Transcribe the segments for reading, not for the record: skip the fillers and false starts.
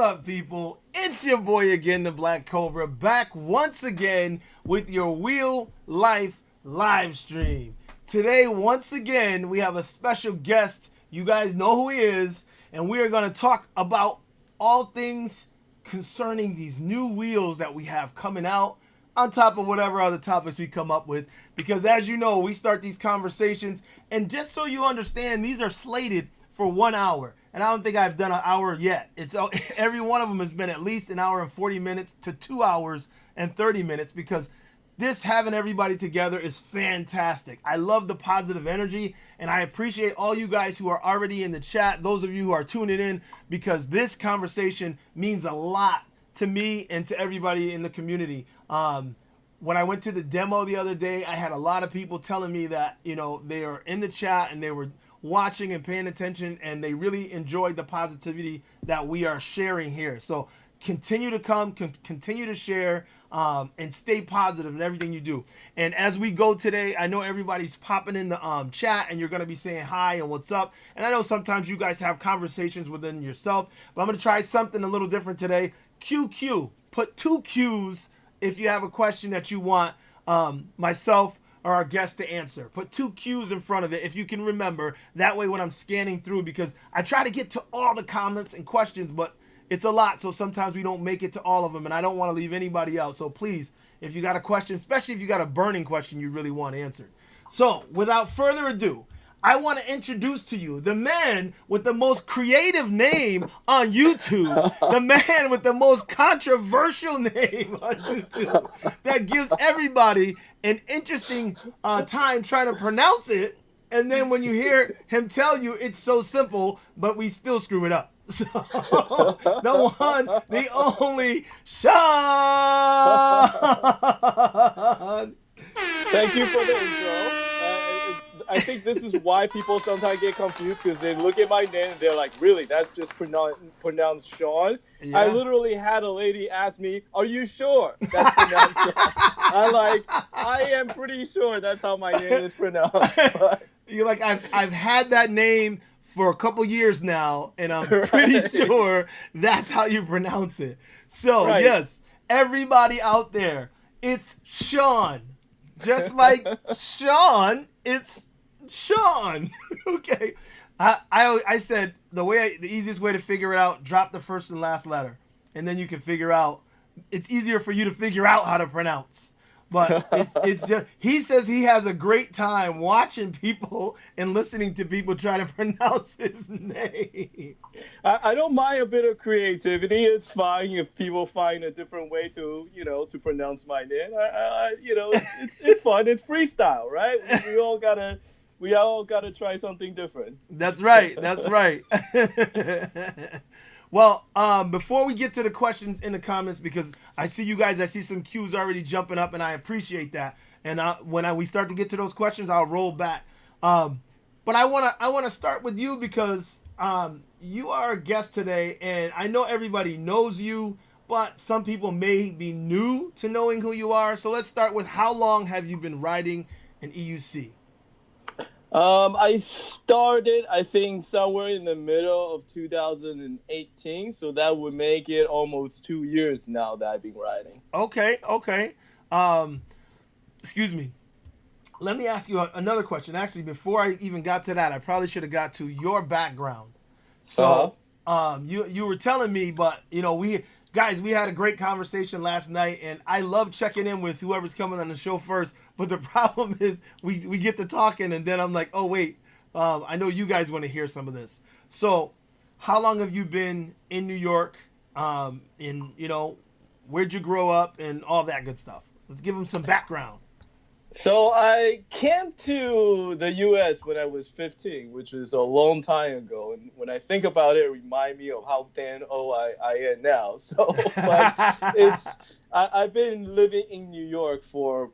up, people? It's your boy again, the Black Cobra, back once again with your Wheel Life live stream. Today, once again, we have a special guest. You guys know who he is, and we are going to talk about all things concerning these new wheels that we have coming out, on top of whatever other topics we come up with. Because as you know, we start these conversations, and just so you understand, these are slated for 1 hour. And I don't think I've done an hour yet. It's every one of them has been at least an hour and 40 minutes to 2 hours and 30 minutes because this having everybody together is fantastic. I love the positive energy, and I appreciate all you guys who are already in the chat, those of you who are tuning in, because this conversation means a lot to me and to everybody in the community. When I went to the demo the other day, I had a lot of people telling me that, you know, they are in the chat and they were watching and paying attention, and they really enjoyed the positivity that we are sharing here. So continue to come, continue to share, and stay positive in everything you do. And as we go today, I know everybody's popping in the chat, and you're going to be saying hi and what's up. And I know sometimes you guys have conversations within yourself, but I'm going to try something a little different today. QQ. Put 2 Qs if you have a question that you want myself or our guest to answer. Put 2 Qs in front of it if you can remember. That way when I'm scanning through, because I try to get to all the comments and questions, but it's a lot, so sometimes we don't make it to all of them, and I don't want to leave anybody out. So please, if you got a question, especially if you got a burning question you really want answered. So without further ado, I want to introduce to you the man with the most creative name on YouTube, the man with the most controversial name on YouTube that gives everybody an interesting time trying to pronounce it. And then when you hear him tell you it's so simple, but we still screw it up. So, the one, the only, Sean. Thank you for the intro. I think this is why people sometimes get confused, because they look at my name and they're like, really, that's just pronounced Sean? Yeah. I literally had a lady ask me, are you sure that's pronounced Sean? I am pretty sure that's how my name is pronounced. But... You're like, I've had that name for a couple years now, and I'm pretty sure that's how you pronounce it. So, yes, everybody out there, it's Sean. Just like Sean, it's Sean. Okay. I said the easiest way to figure it out, drop the first and last letter, and then you can figure out. It's easier for you to figure out how to pronounce. But it's just, he says he has a great time watching people and listening to people try to pronounce his name. I don't mind a bit of creativity. It's fine if people find a different way to, to pronounce my name. It's fun. It's freestyle, right? We all gotta try something different. That's right. That's right. Well, before we get to the questions in the comments, because I see you guys, I see some cues already jumping up, and I appreciate that. And when we start to get to those questions, I'll roll back. But I wanna start with you because you are a guest today, and I know everybody knows you, but some people may be new to knowing who you are. So let's start with, how long have you been riding an EUC? I started, I think, somewhere in the middle of 2018, so that would make it almost 2 years now that I've been riding. Okay. Excuse me. Let me ask you another question. Actually, before I even got to that, I probably should have got to your background. So, you were telling me, but we had a great conversation last night, and I love checking in with whoever's coming on the show first. But the problem is we get to talking, and then I'm like, oh, wait, I know you guys want to hear some of this. So how long have you been in New York? Where'd you grow up and all that good stuff? Let's give them some background. So I came to the U.S. when I was 15, which was a long time ago. And when I think about it, it reminds me of how damn old I am now. So but I've been living in New York for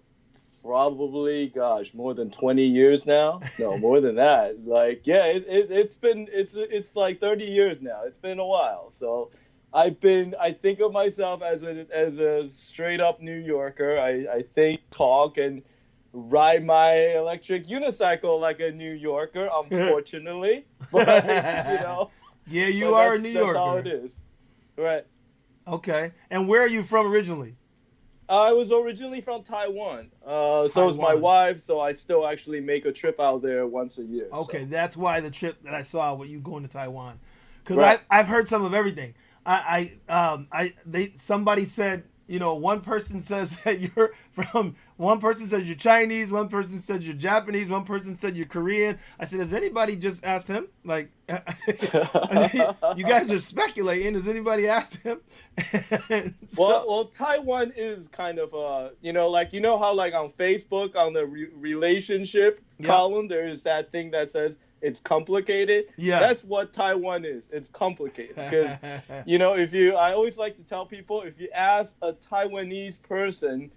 probably, more than 20 years now. No, more than that. It's like 30 years now. It's been a while. So I think of myself as a straight up New Yorker. I think, talk, and ride my electric unicycle like a New Yorker, unfortunately. But, yeah, you are a New Yorker. That's how it is. Right. Okay. And where are you from originally? I was originally from Taiwan. So is my Taiwan. wife. So I still actually make a trip out there once a year. Okay, So. that's why the trip that I saw with you going to Taiwan, because Right. I've heard some of everything. Somebody said, one person says that you're from, one person says you're Chinese, one person said you're Japanese, one person said you're Korean. I said, has anybody just asked him? Like, you guys are speculating. Has anybody asked him? Well, So, well, Taiwan is kind of like how like on Facebook on the relationship yep, column there is that thing that says it's complicated. yeah. That's what Taiwan is. It's complicated because if you I always like to tell people if you ask a Taiwanese person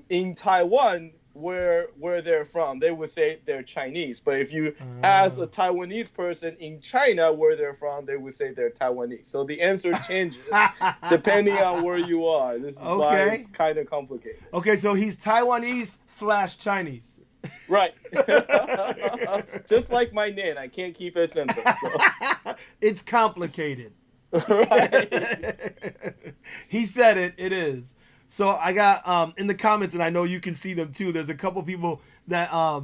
in Taiwan where they're from, they would say they're Chinese. But if you ask a Taiwanese person in China where they're from, they would say they're Taiwanese. So the answer changes depending on where you are. This is why Okay. it's kind of complicated. Okay, so he's Taiwanese / Chinese. Right. Just like my name, I can't keep it simple. So. It's complicated. Right. He said it. It is. So I got in the comments, and I know you can see them too. There's a couple people that are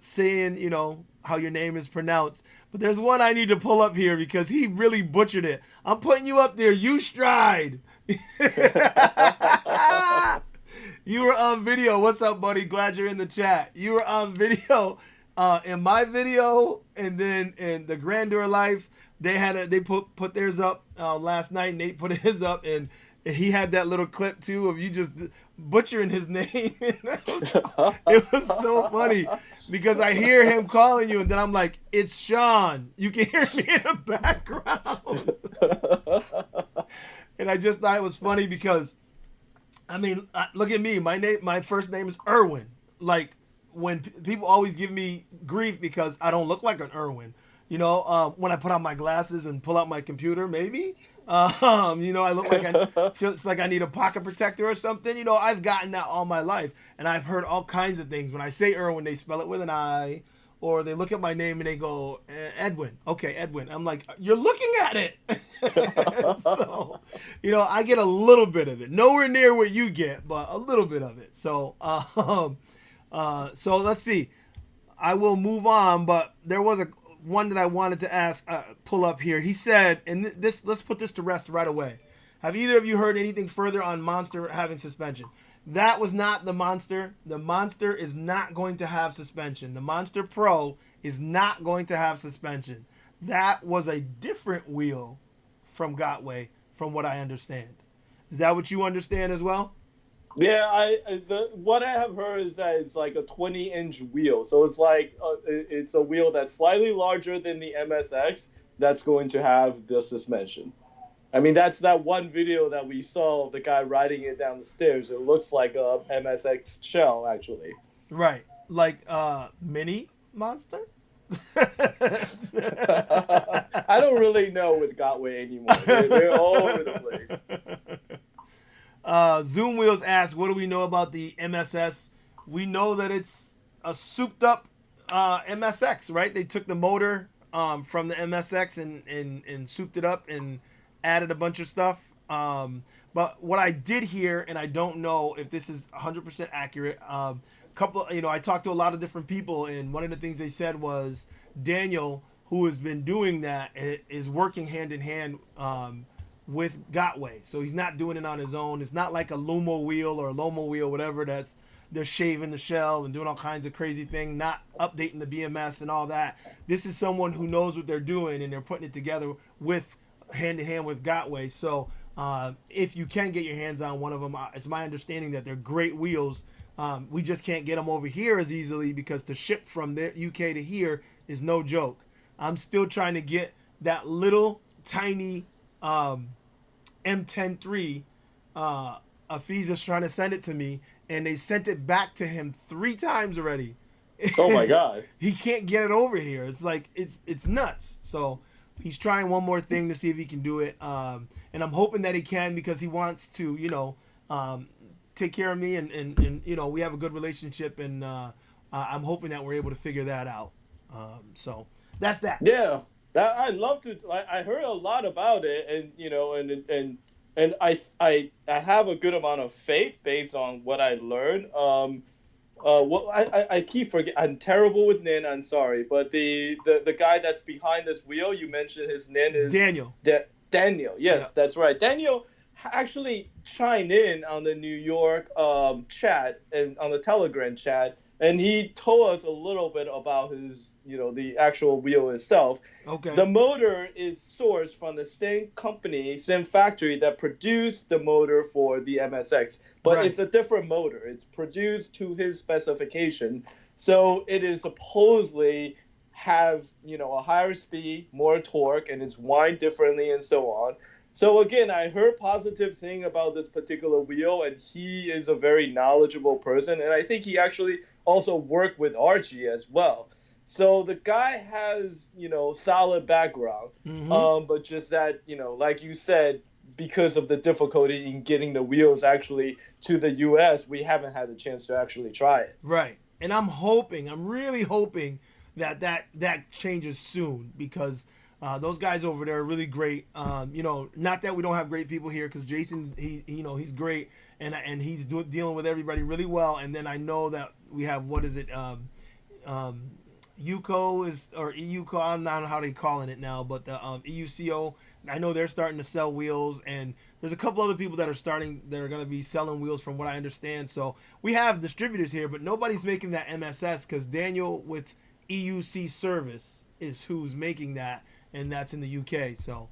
saying how your name is pronounced, but there's one I need to pull up here because he really butchered it. I'm putting you up there. You stride. You were on video. What's up, buddy? Glad you're in the chat. You were on video in my video, and then in the Grandeur Life, they put theirs up last night. Nate put his up, and he had that little clip too of you just butchering his name. It was so funny because I hear him calling you, and then I'm like, "It's Sean." You can hear me in the background, and I just thought it was funny because. I mean, look at me. My first name is Irwin. Like when people always give me grief because I don't look like an Irwin. When I put on my glasses and pull out my computer, maybe. I look like it's like I need a pocket protector or something. I've gotten that all my life, and I've heard all kinds of things. When I say Irwin, they spell it with an I, or they look at my name and they go Edwin. Okay, Edwin. I'm like, you're looking at it. So, I get a little bit of it. Nowhere near what you get, but a little bit of it. So, so let's see. I will move on, but there was one that I wanted to ask, pull up here. He said, and let's put this to rest right away. Have either of you heard anything further on Monster having suspension? That was not the Monster. The Monster is not going to have suspension. The Monster Pro is not going to have suspension. That was a different wheel from Gotway, from what I understand. Is that what you understand as well? Yeah, what I have heard is that it's like a 20-inch wheel. So it's like it's a wheel that's slightly larger than the MSX that's going to have the suspension. I mean, that's that one video that we saw of the guy riding it down the stairs. It looks like a MSX shell, actually. Right. Like mini Monster? I don't really know with Gotway anymore. They're all over the place. Zoom Wheels asks, what do we know about the MSS? We know that it's a souped up MSX, right? They took the motor from the MSX and souped it up and added a bunch of stuff. But what I did hear, and I don't know if this is 100% accurate, I talked to a lot of different people, and one of the things they said was Daniel, who has been doing that, is working hand in hand with Gotway. So he's not doing it on his own. It's not like a Lumo wheel or a Lomo wheel, whatever, they're shaving the shell and doing all kinds of crazy things, not updating the BMS and all that. This is someone who knows what they're doing, and they're putting it together with hand in hand with Gotway. So if you can get your hands on one of them, it's my understanding that they're great wheels. We just can't get them over here as easily because to ship from the UK to here is no joke. I'm still trying to get that little tiny M10-3. Afiza's trying to send it to me, and they sent it back to him 3 times already. Oh my God. He can't get it over here. It's like it's nuts. So he's trying one more thing to see if he can do it. And I'm hoping that he can because he wants to, take care of me and we have a good relationship, and I'm hoping that we're able to figure that out. So that's that. Yeah. That I love to. I heard a lot about it, and and I have a good amount of faith based on what I learned. What I keep forget. I'm terrible with name. I'm sorry, but the guy that's behind this wheel, you mentioned his name is Daniel. Daniel. Yeah. Yes, that's right. Daniel actually chimed in on the New York chat and on the Telegram chat, and he told us a little bit about his, the actual wheel itself. Okay. The motor is sourced from the same company, same factory that produced the motor for the MSX, but Right. it's a different motor. It's produced to his specification, so it is supposedly have a higher speed, more torque, and it's wind differently and so on. So again, I heard positive thing about this particular wheel, and he is a very knowledgeable person, and I think he actually also worked with Archie as well. So the guy has, solid background, Mm-hmm. but just that, like you said, because of the difficulty in getting the wheels actually to the U.S., we haven't had a chance to actually try it. Right. And I'm really hoping that changes soon because those guys over there are really great. Not that we don't have great people here because Jason, he's great and he's dealing with everybody really well. And then I know that we have what is it, UCO is or EUCO. I don't know how they calling it now, but the EUCO. I know they're starting to sell wheels, and there's a couple other people that are going to be selling wheels, from what I understand. So we have distributors here, but nobody's making that MSS because Daniel with EUC Service is who's making that, and that's in the UK. So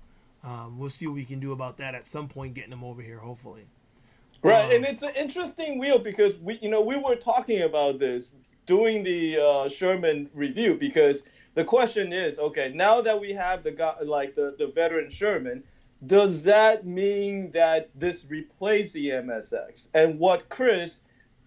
we'll see what we can do about that at some point, getting them over here, hopefully. Right, and it's an interesting wheel because we were talking about this doing the Sherman review because the question is, okay, now that we have the guy like the veteran Sherman, does that mean that this replaces the MSX? And what Chris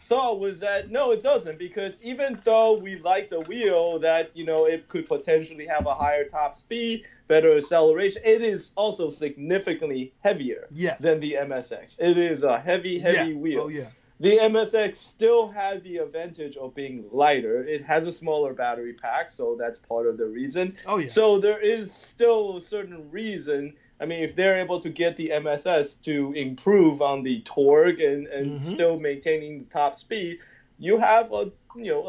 thought was that no, it doesn't, because even though we like the wheel that it could potentially have a higher top speed, better acceleration, it is also significantly heavier Yes. than the MSX. It is a heavy wheel. Oh yeah. The MSX still has the advantage of being lighter. It has a smaller battery pack, so that's part of the reason. Oh yeah. So there is still a certain reason. I mean, if they're able to get the MSS to improve on the torque and still maintaining the top speed, you have a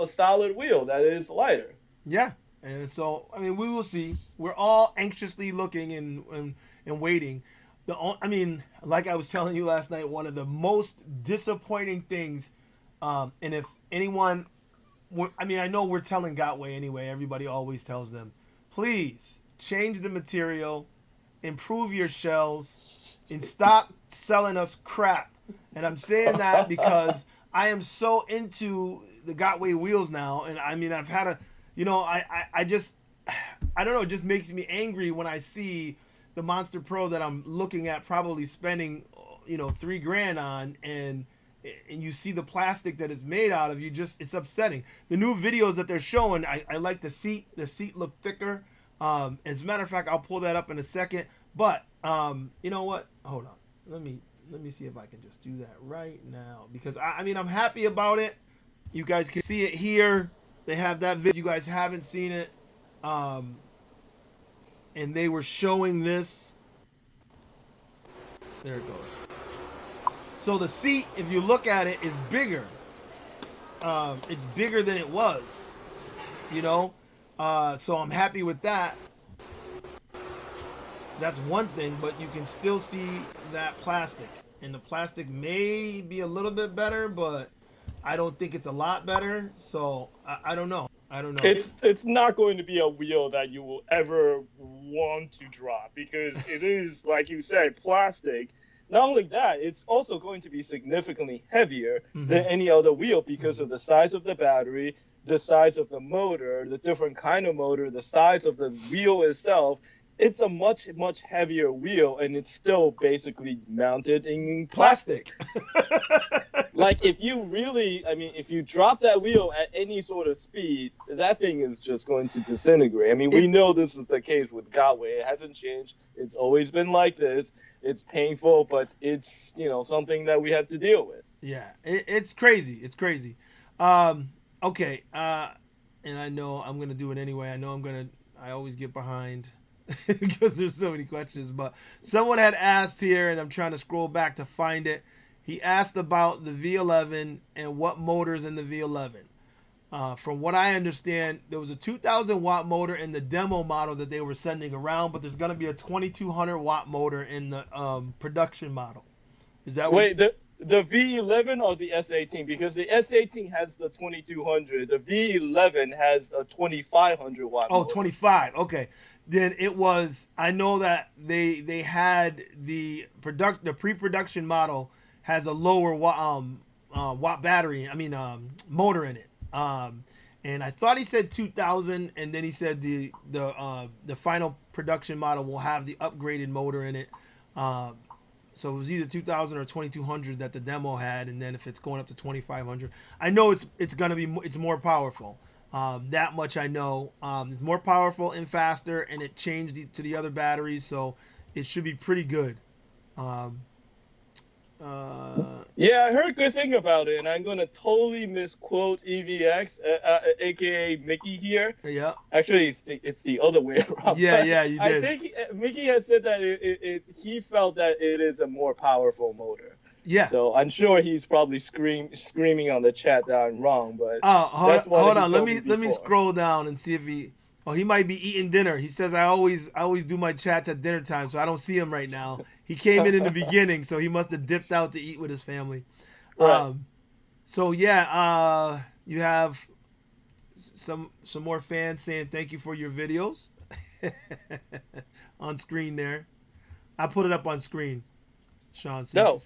solid wheel that is lighter. Yeah. And so, I mean, we will see. We're all anxiously looking and waiting. Like I was telling you last night, one of the most disappointing things, and if anyone, I know we're telling Gotway anyway, everybody always tells them, please change the material, improve your shells, and stop selling us crap. And I'm saying that because I am so into the Gotway wheels now, and I've had I don't know, it just makes me angry when I see the Monster Pro that I'm looking at probably spending $3,000 on, and you see the plastic that it's made out of. It's upsetting. The new videos that they're showing, I like the seat look thicker. As a matter of fact, I'll pull that up in a second, but you know what, hold on, let me see if I can just do that right now, because I'm happy about it. You guys can see it here. They have that video. You guys haven't seen it, and they were showing this. There it goes. So the seat, if you look at it, is bigger. It's bigger than it was, so I'm happy with that. That's one thing, but you can still see that plastic, and the plastic may be a little bit better, but I don't think it's a lot better. So I don't know. It's not going to be a wheel that you will ever want to drop because it is, like you said, plastic. Not only that, it's also going to be significantly heavier than any other wheel because of the size of the battery, the size of the motor, the different kind of motor, the size of the wheel itself. It's a much, much heavier wheel, and it's still basically mounted in plastic. Like, if you drop that wheel at any sort of speed, that thing is just going to disintegrate. We know this is the case with Gotway. It hasn't changed. It's always been like this. It's painful, but it's, something that we have to deal with. Yeah, it's crazy. It's crazy. Okay, and I know I'm going to do it anyway. I know I always get behind. because there's so many questions. But someone had asked here, and I'm trying to scroll back to find it. He asked about the V11 and what motors in the V11. From what I understand, there was a 2,000 watt motor in the demo model that they were sending around, but there's going to be a 2,200 watt motor in the production model. Is that Wait, the V11 or the S18? Because the S18 has the 2200. The V11 has a 2500 watt. Oh, motor. 25. Okay. Then it was. I know that they had the pre-production model has a lower watt battery. I mean motor in it. And I thought he said 2,000, and then he said the final production model will have the upgraded motor in it. So it was either 2,000 or 2,200 that the demo had, and then if it's going up to 2,500, I know it's gonna be it's more powerful. That much I know. It's more powerful and faster, and it changed to the other batteries, so it should be pretty good. Yeah, I heard good thing about it, and I'm gonna totally misquote EVX, aka Mickey here. Yeah. Actually, it's the other way around. Yeah, you did. I think Mickey has said that he felt that it is a more powerful motor. Yeah. So I'm sure he's probably screaming on the chat that I'm wrong, but hold on. Let me scroll down and see if he. Oh, he might be eating dinner. He says I always do my chats at dinner time, so I don't see him right now. He came in the beginning, so he must have dipped out to eat with his family. Right. So yeah, you have some more fans saying thank you for your videos on screen there. I put it up on screen, Sean. So no.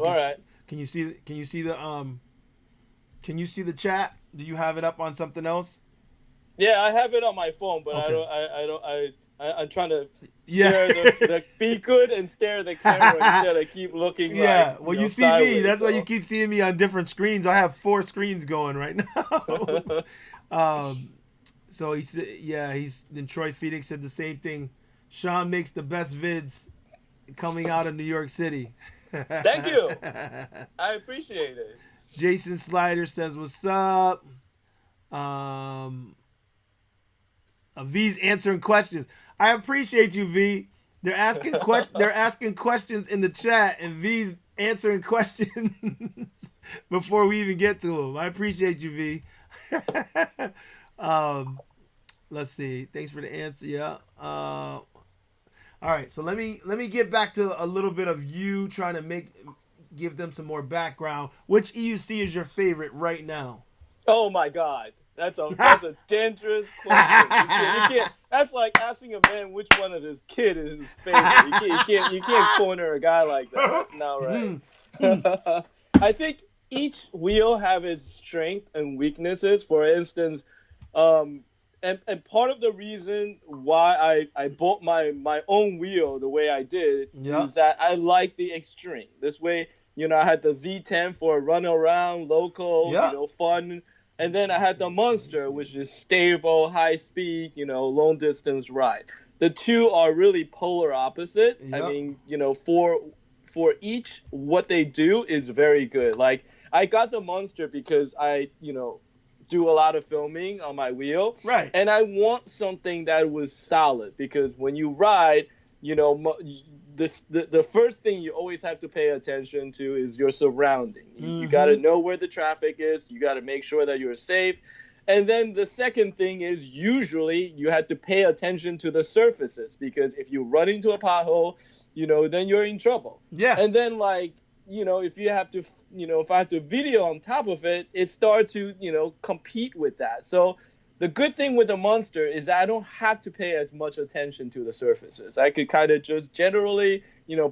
All right. Can you see the chat? Do you have it up on something else? Yeah, I have it on my phone, but okay. I'm trying to stare the be good and stare at the camera instead of keep looking. Yeah, like, well, you see sideways, me. That's why you keep seeing me on different screens. I have 4 screens going right now. So he said, then Troy Phoenix said the same thing. Sean makes the best vids coming out of New York City. Thank you. I appreciate it. Jason Slider says, "What's up?" V's answering questions. I appreciate you, V. They're asking They're asking questions in the chat, and V's answering questions before we even get to them. I appreciate you, V. Let's see. Thanks for the answer. Yeah. All right. So let me get back to a little bit of you trying to give them some more background. Which EUC is your favorite right now? Oh my God. That's a dangerous question. You can't. That's like asking a man which one of his kid is his favorite. You can't corner a guy like that. That's not right. I think each wheel have its strength and weaknesses. For instance, and part of the reason why I bought my own wheel the way I did is that I like the extreme. This way, I had the Z10 for a run around, local, fun. And then I had the Monster, which is stable, high speed, long distance ride. The two are really polar opposite. Yep. I mean, for each, what they do is very good. Like, I got the Monster because I, do a lot of filming on my wheel. Right. And I want something that was solid because when you ride, the first thing you always have to pay attention to is your surrounding. You got to know where the traffic is. You got to make sure that you're safe. And then the second thing is usually you have to pay attention to the surfaces because if you run into a pothole, then you're in trouble. Yeah. And then if you have to, if I have to video on top of it, it starts to, compete with that. So the good thing with the Monster is that I don't have to pay as much attention to the surfaces. I could kind of just generally,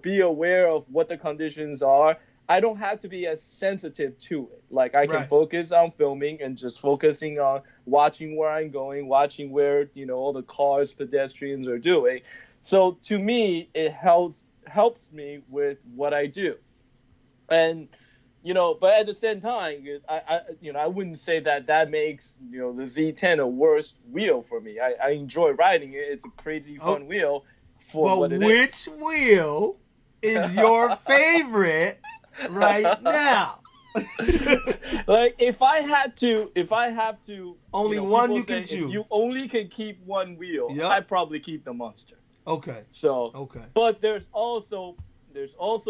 be aware of what the conditions are. I don't have to be as sensitive to it. Like I can focus on filming and just focusing on watching where I'm going, watching where, all the cars, pedestrians are doing. So to me, it helps me with what I do. And but at the same time, I wouldn't say that makes, the Z10 a worse wheel for me. I enjoy riding it. It's a crazy fun wheel for what it is. Which wheel is your favorite right now? Like if I have to, only one you can choose. If you only can keep one wheel, I'd probably keep the Monster. Okay. So, Okay. but there's also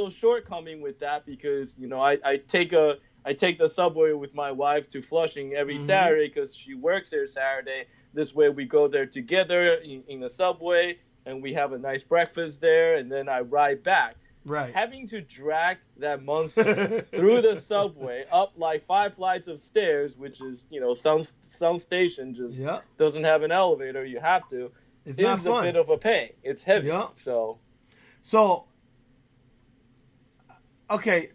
shortcoming with that because I take the subway with my wife to Flushing every Mm-hmm. Saturday because she works there Saturday. This way we go there together in the subway and we have a nice breakfast there, and then I ride back. Right. Having to drag that monster through the subway up like 5 flights of stairs, which is some station just Yep. doesn't have an elevator. You have to It's not is a fun. bit of a pain. It's heavy. Yep. So, So, okay,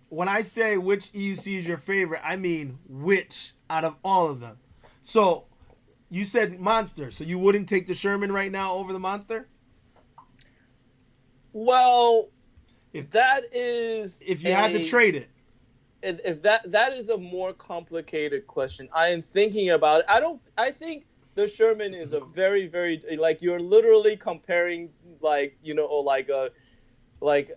when I say which EUC is your favorite, I mean which out of all of them. So, you said Monster, so you wouldn't take the Sherman right now over the Monster? well, If that is if you had to trade it. if that is a more complicated question. I am thinking about it. I think the Sherman is a very, very, like, you're literally comparing, like, or like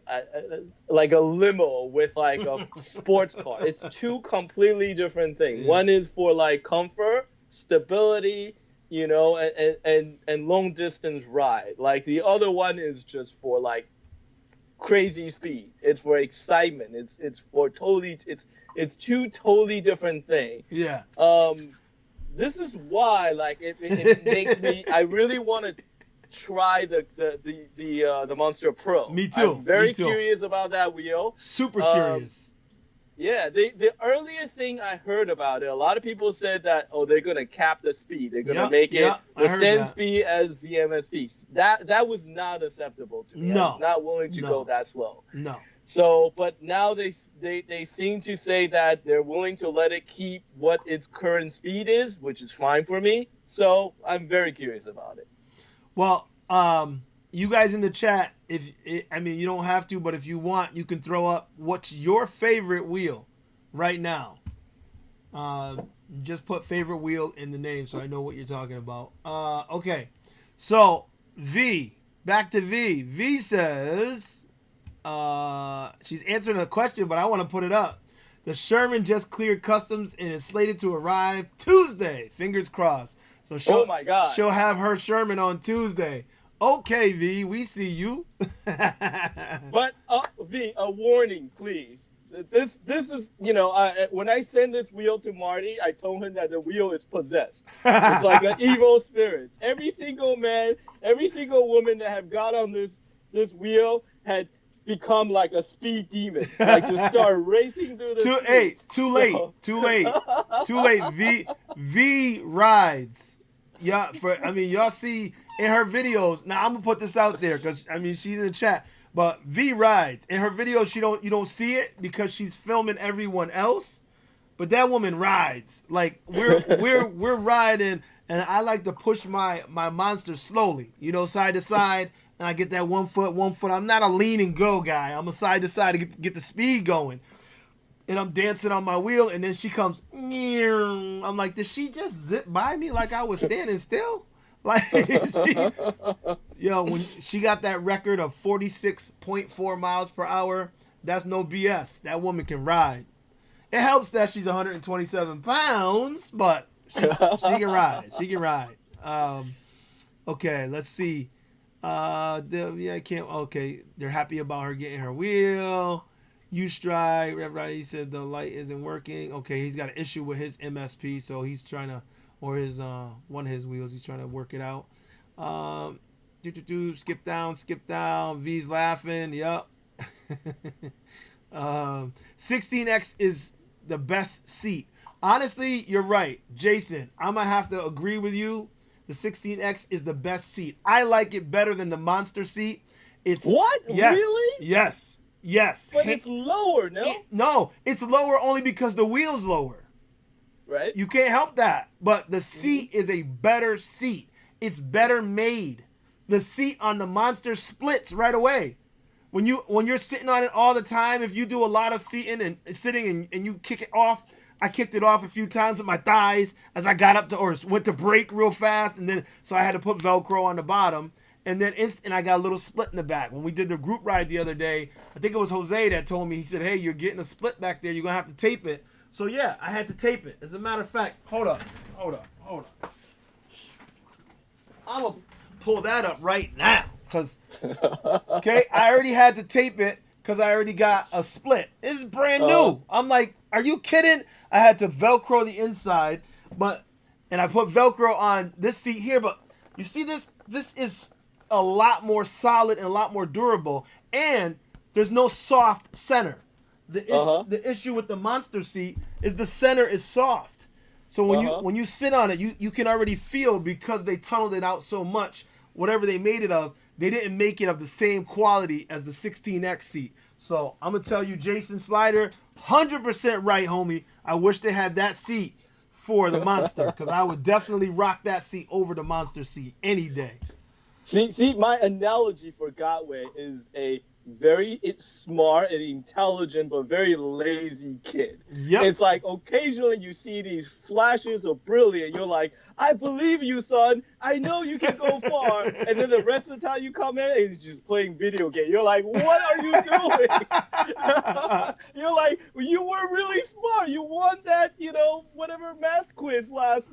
a limo with like a sports car. It's two completely different things. Yeah. One is for like comfort, stability, and long distance ride. Like the other one is just for like crazy speed. It's for excitement. It's for totally it's two totally different things. Yeah. This is why like it makes me. I really want to try the Monster Pro. Me too. I'm very Me too. curious about that wheel. Super curious. Yeah, the earliest thing I heard about it, a lot of people said that they're gonna cap the speed. They're gonna make it the same speed as the MSP. That was not acceptable to me. No. I was not willing to go that slow. No. So, but now they seem to say that they're willing to let it keep what its current speed is, which is fine for me. So I'm very curious about it. Well, you guys in the chat, you don't have to, but if you want, you can throw up what's your favorite wheel right now. Just put favorite wheel in the name so I know what you're talking about. Okay, so back to V. V says she's answering a question, but I want to put it up. The Sherman just cleared customs and is slated to arrive Tuesday. Fingers crossed. So oh my God, she'll have her Sherman on Tuesday. Okay, V, we see you. But V, a warning, please. This is when I send this wheel to Marty, I told him that the wheel is possessed. It's like an evil spirit. Every single man, every single woman that have got on this wheel had become like a speed demon, like to start racing through the Too late. V rides. Yeah, y'all see in her videos. Now I'm gonna put this out there because she's in the chat. But V rides in her videos. You don't see it because she's filming everyone else. But that woman rides. Like we're riding, and I like to push my monster slowly, side to side, and I get that 1 foot. I'm not a lean and go guy. I'm a side to side to get the speed going. And I'm dancing on my wheel, and then she comes. I'm like, did she just zip by me like I was standing still? Like, when she got that record of 46.4 miles per hour, that's no BS. That woman can ride. It helps that she's 127 pounds, but she can ride. She can ride. Okay, let's see. I can't. Okay, they're happy about her getting her wheel. U-Stride, right? He said the light isn't working. Okay, he's got an issue with his MSP, so he's trying to, or his one of his wheels, he's trying to work it out. Skip down. V's laughing. Yup. 16X is the best seat. Honestly, you're right, Jason. I'm gonna have to agree with you. The 16X is the best seat. I like it better than the Monster seat. It's what? Yes, really? Yes. But it's lower, no? No, it's lower only because the wheel's lower. Right. You can't help that. But the seat is a better seat. It's better made. The seat on the Monster splits right away. When you're sitting on it all the time, if you do a lot of sitting and you kick it off, I kicked it off a few times with my thighs as I got up or went to brake real fast, and then so I had to put Velcro on the bottom. And then I got a little split in the back. When we did the group ride the other day, I think it was Jose that told me, he said, hey, you're getting a split back there. You're going to have to tape it. So, yeah, I had to tape it. As a matter of fact, hold up. I'm going to pull that up right now. Cause okay, I already had to tape it because I already got a split. It's brand new. I'm like, are you kidding? I had to Velcro the inside, and I put Velcro on this seat here, but you see this? This is a lot more solid and a lot more durable, and there's no soft center. The issue with the Monster seat is the center is soft. So when you sit on it, you can already feel, because they tunneled it out so much, whatever they made it of, they didn't make it of the same quality as the 16X seat. So I'm going to tell you, Jason Slider, 100% right, homie. I wish they had that seat for the Monster, because I would definitely rock that seat over the Monster seat any day. See, my analogy for Gotway is a very smart and intelligent but very lazy kid. Yep. It's like occasionally you see these flashes of brilliance. You're like, I believe you, son. I know you can go far. And then the rest of the time you come in and he's just playing video game. You're like, what are you doing? You're like, you were really smart. You won that, whatever math quiz last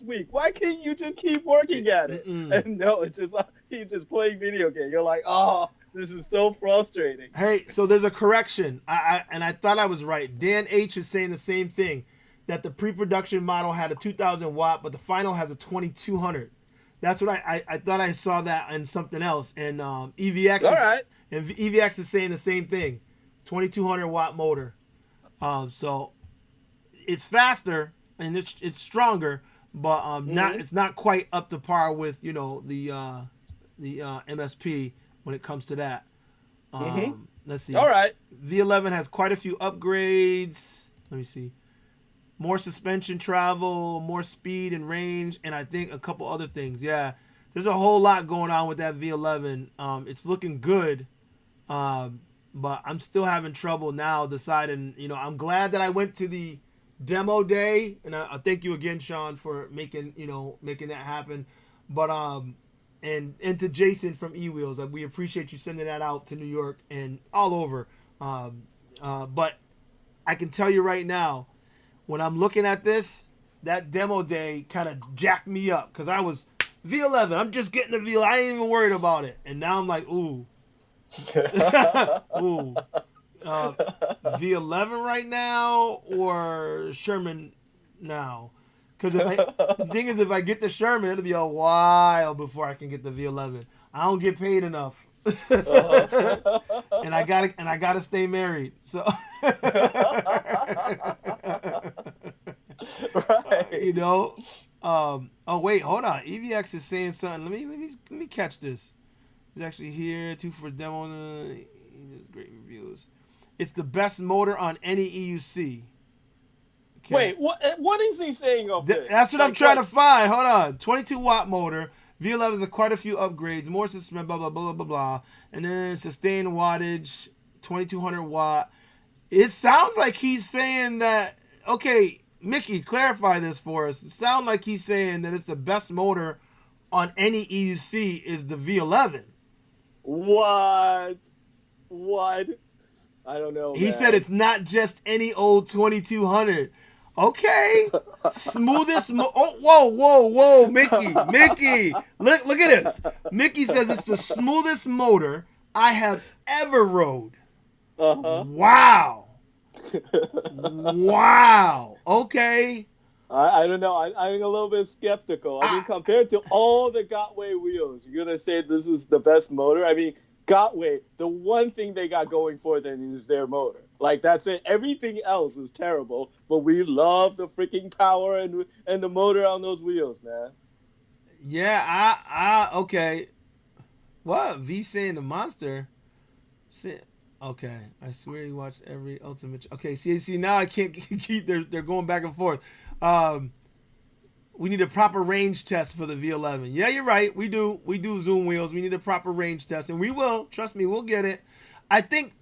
week. Why can't you just keep working at it? And no, it's just like, he's just playing video game. You're like, oh, this is so frustrating. Hey, so there's a correction. I thought I was right. Dan H is saying the same thing, that the pre-production model had a 2,000 watt, but the final has a 2,200. That's what I thought I saw that in something else. And EVX is saying the same thing, 2,200 watt motor. So it's faster and it's stronger, but it's not quite up to par with the MSP. When it comes to that, let's see. All right. V11 has quite a few upgrades. Let me see. More suspension travel, more speed and range, and I think a couple other things. Yeah, there's a whole lot going on with that V11. It's looking good, but I'm still having trouble now deciding. I'm glad that I went to the demo day, and I thank you again, Sean, for making that happen. But and to Jason from eWheels, we appreciate you sending that out to New York and all over. But I can tell you right now, when I'm looking at this, that demo day kind of jacked me up, because I was V11. I'm just getting the V11. I ain't even worried about it. And now I'm like, ooh. Ooh. V11 right now or Sherman now? Because the thing is, if I get the Sherman, it'll be a while before I can get the V11. I don't get paid enough, and I gotta stay married. So, right. Oh wait, hold on. EVX is saying something. Let me catch this. He's actually here too for demo. He does great reviews. It's the best motor on any EUC. Okay. Wait, what is he saying of this? That's what I'm trying to find. Hold on. 22 watt motor. V11 has quite a few upgrades. More suspension, blah, blah, blah, blah, blah. And then sustained wattage, 2200 watt. It sounds like he's saying that, okay, Mickey, clarify this for us. It sounds like he's saying that it's the best motor on any EUC is the V11. What? I don't know. He said it's not just any old 2200. Okay, smoothest. Whoa, Mickey, look at this. Mickey says it's the smoothest motor I have ever rode. Wow. Okay. I don't know. I'm a little bit skeptical. I mean, compared to all the Gotway wheels, you're gonna say this is the best motor? I mean, Gotway, the one thing they got going for them is their motor. Like, that's it. Everything else is terrible, but we love the freaking power and the motor on those wheels, man. Yeah, okay. What? V saying the Monster? Okay, I swear he watched every Ultimate. Okay, see, now I can't keep. They're going back and forth. We need a proper range test for the V11. Yeah, you're right. We do Zoom wheels. We need a proper range test, and we will. Trust me, we'll get it. I think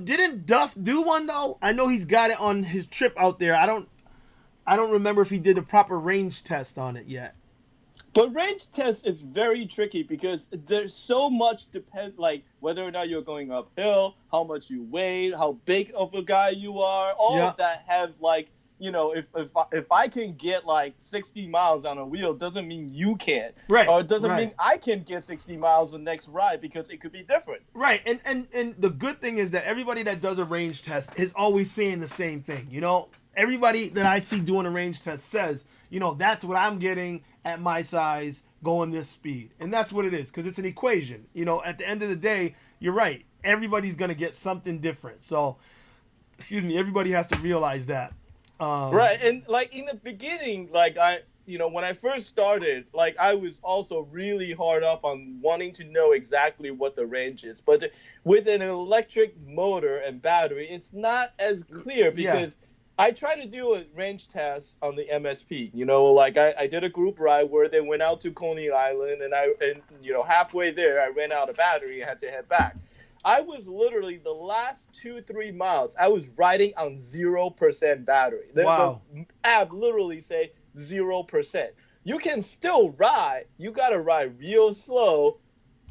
didn't Duff do one though? I know he's got it on his trip out there. I don't remember if he did a proper range test on it yet. But range test is very tricky because there's so much like whether or not you're going uphill, how much you weigh, how big of a guy you are, all of that have like if I can get like 60 miles on a wheel, doesn't mean you can, Right. or it doesn't Right. mean I can get 60 miles the next ride, because it could be different. Right, and the good thing is that everybody that does a range test is always saying the same thing. Everybody that I see doing a range test says, that's what I'm getting at my size going this speed, and that's what it is, because it's an equation. At the end of the day, you're right. Everybody's gonna get something different. So, excuse me, everybody has to realize that. Right, and like in the beginning, like when I first started, like I was also really hard up on wanting to know exactly what the range is. But with an electric motor and battery, it's not as clear, because I tried to do a range test on the MSP. Like I did a group ride where they went out to Coney Island, and halfway there I ran out of battery and had to head back. I was literally the last 2-3 miles, I was riding on 0% battery. Wow. The app literally say 0%. You can still ride. You gotta ride real slow,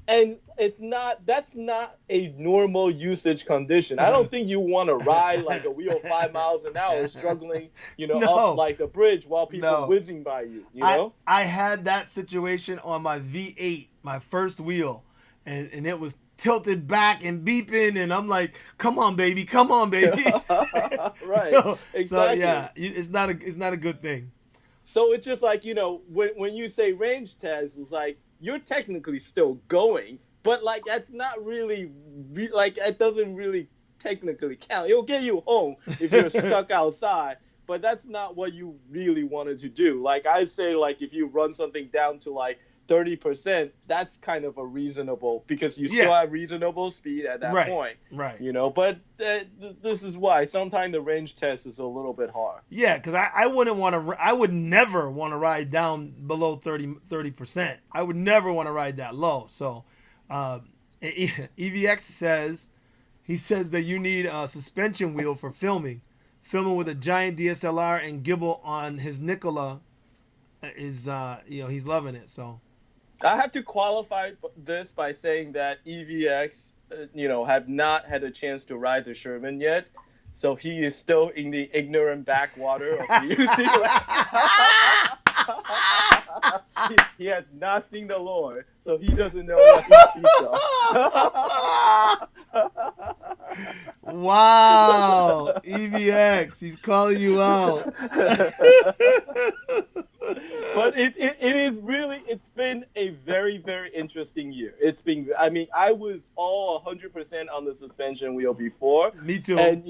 and that's not a normal usage condition. I don't think you want to ride like a wheel 5 miles an hour, struggling, up like the bridge while people whizzing by you. I had that situation on my V8, my first wheel, and it was tilted back and beeping, and I'm like, come on baby. Right. Exactly. So yeah, it's not a good thing. So it's just like, when you say range test, it's like you're technically still going, but like that's not really like it doesn't really technically count. It'll get you home if you're stuck outside, but that's not what you really wanted to do. Like I say, like if you run something down to like 30%, that's kind of a reasonable, because you still have reasonable speed at that point. Right. But this is why sometimes the range test is a little bit hard. Yeah, because I would never want to ride down below 30%. I would never want to ride that low. So EVX says that you need a suspension wheel for filming with a giant DSLR and gimbal on his Nikola. He's loving it. So I have to qualify this by saying that EVX, have not had a chance to ride the Sherman yet, so he is still in the ignorant backwater of the UC. He has not seen the Lord, so he doesn't know what he speaks of. Wow, EVX, he's calling you out. But it's been a very, very interesting year. I was all 100% on the suspension wheel before. Me too. And,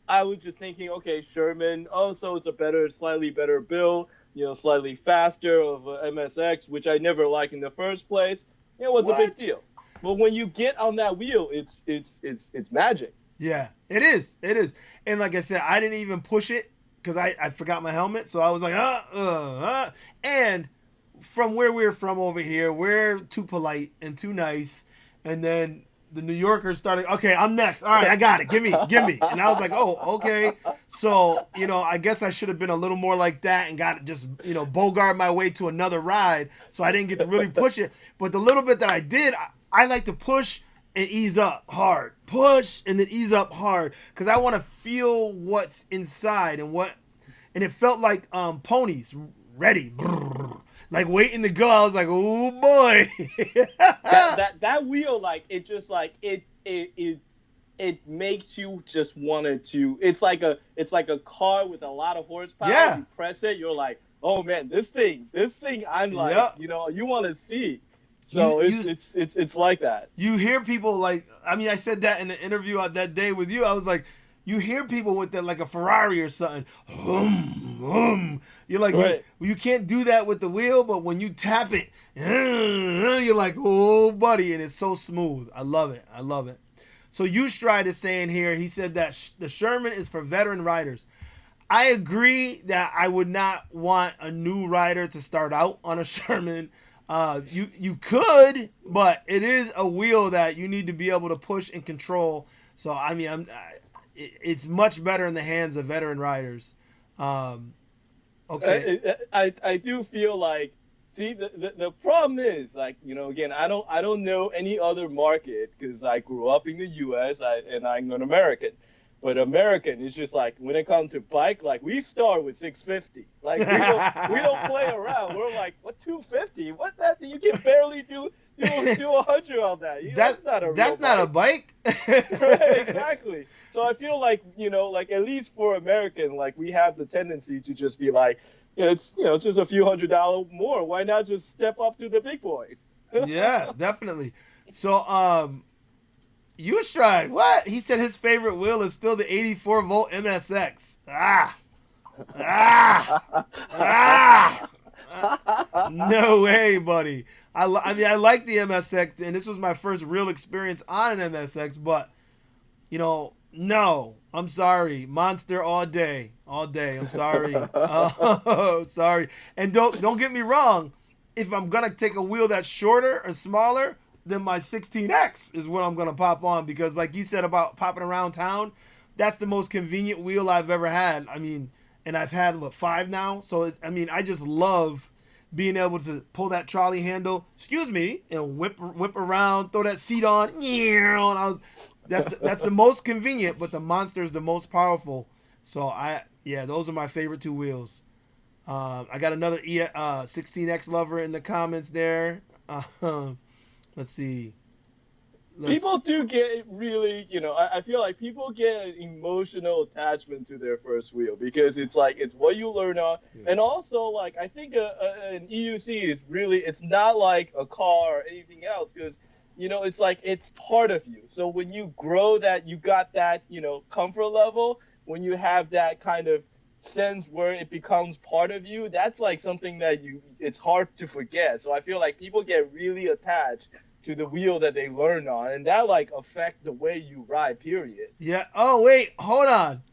I was just thinking, okay, Sherman, so it's a slightly better build, slightly faster of MSX, which I never liked in the first place. What's a big deal? But when you get on that wheel, it's magic. Yeah, it is. And like I said, I didn't even push it, because I forgot my helmet, so I was like, and from where we're from over here, we're too polite and too nice, and then the New Yorkers started, okay, I'm next, all right, I got it, give me, and I was like, oh, okay, so, I guess I should have been a little more like that and got just, bogart my way to another ride, so I didn't get to really push it, but the little bit that I did, I like to push and ease up hard, push and then ease up hard, because I want to feel what's inside and it felt like ponies ready, like waiting to go. I was like, oh boy. that wheel, like it just like it makes you just wanted to. It's like a car with a lot of horsepower. Yeah. You press it, you're like, oh man, this thing. I'm like, you want to see. So it's like that. You hear people like, I said that in the interview that day with you. I was like, you hear people with that like a Ferrari or something. You're like, right. you can't do that with the wheel, but when you tap it, you're like, oh buddy, and it's so smooth. I love it. So Ustride is saying here, he said that the Sherman is for veteran riders. I agree that I would not want a new rider to start out on a Sherman. You could, but it is a wheel that you need to be able to push and control. So it's much better in the hands of veteran riders. Okay. I do feel like, see, the problem is, like, again, I don't know any other market, because I grew up in the U.S. and I'm an American. But American, it's just like when it comes to bike, like we start with 650. Like we don't play around. We're like, what 250? What that? You can barely do 100 on that. That That's not a real that's not a bike. bike. Right, exactly. So I feel like, like at least for American, like we have the tendency to just be like, it's just a few $100 more. Why not just step up to the big boys? Yeah, definitely. So, Ustride, what? He said his favorite wheel is still the 84 volt MSX. Ah, ah, ah. No way, buddy. I mean, I like the MSX, and this was my first real experience on an MSX, but, no. I'm sorry. Monster all day. All day. I'm sorry. Oh, sorry. And don't get me wrong. If I'm going to take a wheel that's shorter or smaller, then my 16X is what I'm going to pop on, because like you said about popping around town, that's the most convenient wheel I've ever had. I mean, and I've had, 5 now. So, I just love being able to pull that trolley handle, and whip around, throw that seat on. And that's the most convenient, but the Monster is the most powerful. So, those are my favorite 2 wheels. I got another 16X lover in the comments there. Let's see. People do get really, I feel like people get an emotional attachment to their first wheel because it's like, it's what you learn on. Yeah. And also, like, I think an EUC is really, it's not like a car or anything else, because, it's like, it's part of you. So when you grow that, you got that, comfort level, when you have that kind of sense where it becomes part of you, that's like something that it's hard to forget. So I feel like people get really attached to the wheel that they learn on, and that like affect the way you ride, period. Yeah. Oh, wait, hold on.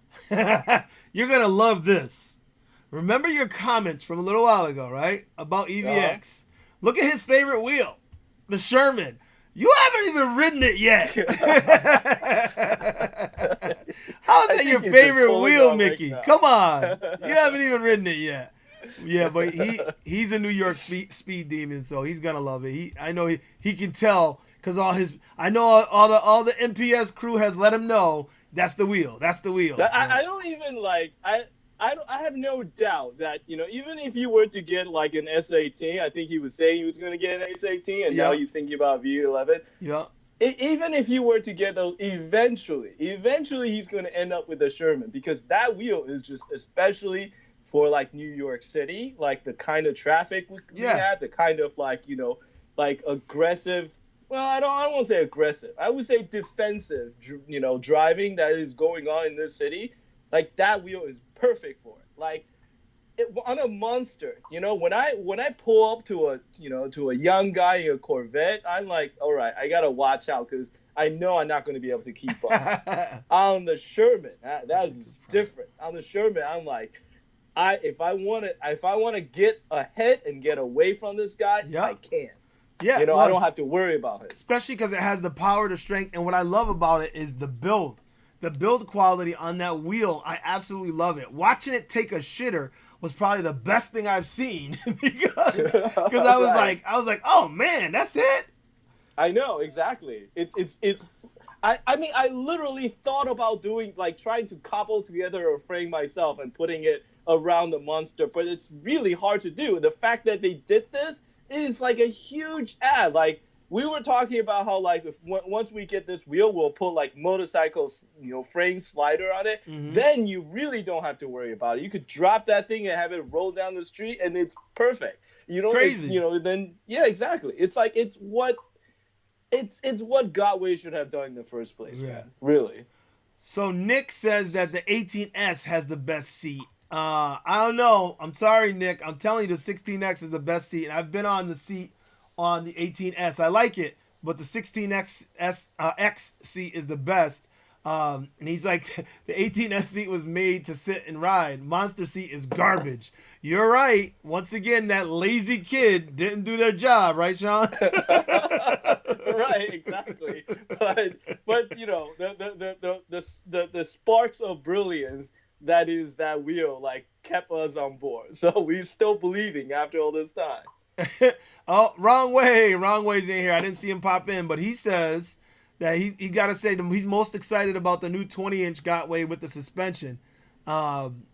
You're gonna love this. Remember your comments from a little while ago, right? About EVX. Look at his favorite wheel, the Sherman. You haven't even ridden it yet. How is that your favorite wheel, Mickey? Right. Come on. You haven't even ridden it yet. Yeah, but he's a New York speed demon, so he's gonna love it. I know he can tell, because all the MPS crew has let him know that's the wheel. That's the wheel. So. I don't even like I have no doubt that even if you were to get like an S18, I think he was saying he was going to get an S18, and now he's thinking about V11. Yeah. Even if you were to get those, eventually he's going to end up with a Sherman, because that wheel is just, especially for like New York City, like the kind of traffic we have, the kind of like like aggressive. Well, I don't want to say aggressive. I would say defensive, driving that is going on in this city. Like that wheel is perfect for it. Like on a Monster, when I pull up to a young guy in a Corvette, I'm like, all right, I gotta watch out, because I know I'm not going to be able to keep up. On the Sherman, that is different. On the Sherman, I'm like, if I want to get ahead and get away from this guy, I can. Yeah, I don't have to worry about it. Especially because it has the power, the strength, and what I love about it is the build. The build quality on that wheel, I absolutely love it. Watching it take a shitter was probably the best thing I've seen, because I was like, oh man, that's it. I know, exactly. I mean, I literally thought about doing, like, trying to cobble together a frame myself and putting it around the Monster, but it's really hard to do. The fact that they did this is like a huge ad. Like, we were talking about how, like, once we get this wheel, we'll put like motorcycles, frame slider on it. Mm-hmm. Then you really don't have to worry about it. You could drop that thing and have it roll down the street, and it's perfect. It's crazy. Then exactly. It's like it's what Gotway should have done in the first place, man. Really. So Nick says that the 18S has the best seat. I don't know. I'm sorry, Nick. I'm telling you, the 16X is the best seat, and I've been on the seat on the 18S. I like it, but the 16X X seat is the best. And he's like, the 18S seat was made to sit and ride. Monster seat is garbage. You're right. Once again, that lazy kid didn't do their job, right, Sean? Right, exactly. But the sparks of brilliance that is that wheel, like, kept us on board. So we're still believing after all this time. Oh, wrong way. Wrong way's in here. I didn't see him pop in, but he says that he got to say he's most excited about the new 20-inch Gotway with the suspension. Um,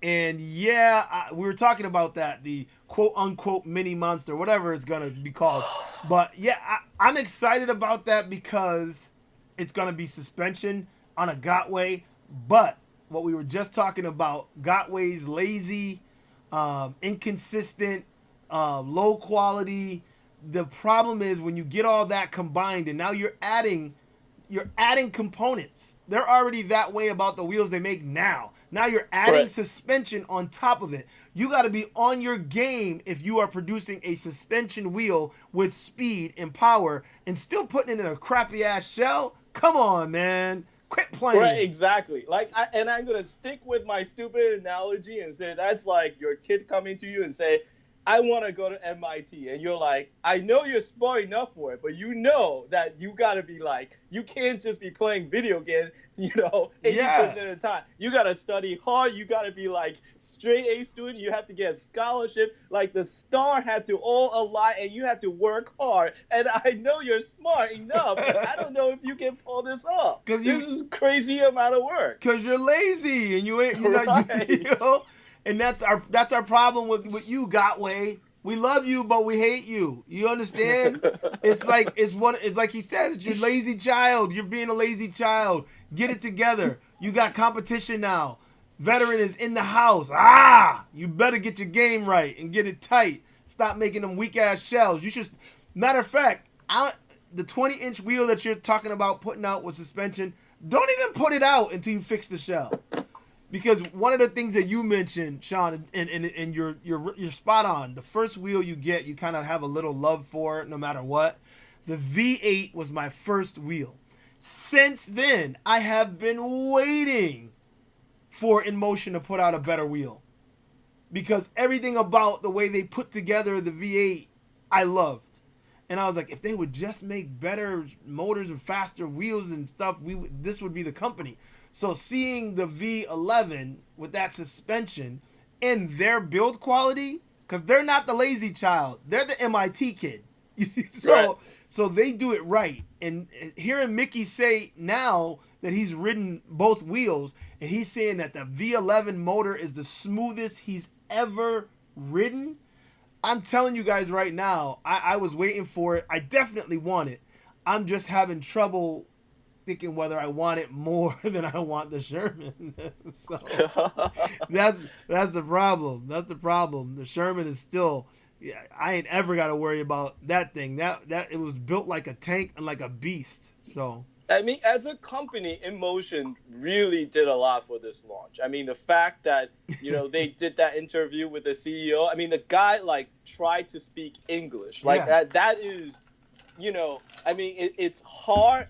and yeah, we were talking about that, the quote unquote mini monster, whatever it's gonna be called. But yeah, I'm excited about that because it's gonna be suspension on a Gotway. But what we were just talking about, Gotway's lazy, inconsistent, low quality. The problem is when you get all that combined, and now you're adding components. They're already that way about the wheels they make now. Now you're adding Right. suspension on top of it. You got to be on your game if you are producing a suspension wheel with speed and power and still putting it in a crappy ass shell. Come on, man. Quit Right, playing. exactly. And I'm gonna stick with my stupid analogy and say that's like your kid coming to you and say, "I want to go to MIT," and you're like, "I know you're smart enough for it, but you know that you gotta be like, you can't just be playing video games, 80% Yeah. of the time. You gotta study hard. You gotta be like straight A student. You have to get a scholarship. Like the star had to all align, and you have to work hard. And I know you're smart enough, but I don't know if you can pull this off. Cause This you is crazy amount of work." Cause you're lazy and you ain't you Right. know, and that's our problem with you, Gotway. We love you, but we hate you. You understand? It's like he said, it's your lazy child. You're being a lazy child. Get it together. You got competition now. Veteran is in the house. You better get your game right and get it tight. Stop making them weak ass shells. You should. Matter of fact, the 20-inch wheel that you're talking about putting out with suspension, don't even put it out until you fix the shell. Because one of the things that you mentioned, Sean, and you're spot on. The first wheel you get, you kind of have a little love for it, no matter what. The V8 was my first wheel. Since then, I have been waiting for InMotion to put out a better wheel, because everything about the way they put together the V8, I loved. And I was like, if they would just make better motors and faster wheels and stuff, this would be the company. So seeing the V11 with that suspension and their build quality, because they're not the lazy child, they're the MIT kid. so Right. so they do it right. And hearing Mickey say now that he's ridden both wheels, and he's saying that the V11 motor is the smoothest he's ever ridden, I'm telling you guys right now, I was waiting for it. I definitely want it. I'm just having trouble thinking whether I want it more than I want the Sherman. So that's the problem. That's the problem. The Sherman is still. Yeah, I ain't ever got to worry about that thing. That it was built like a tank and like a beast. So I mean, as a company, InMotion really did a lot for this launch. I mean, the fact that they did that interview with the CEO. I mean, the guy like tried to speak English, like yeah, that is, I mean, it's hard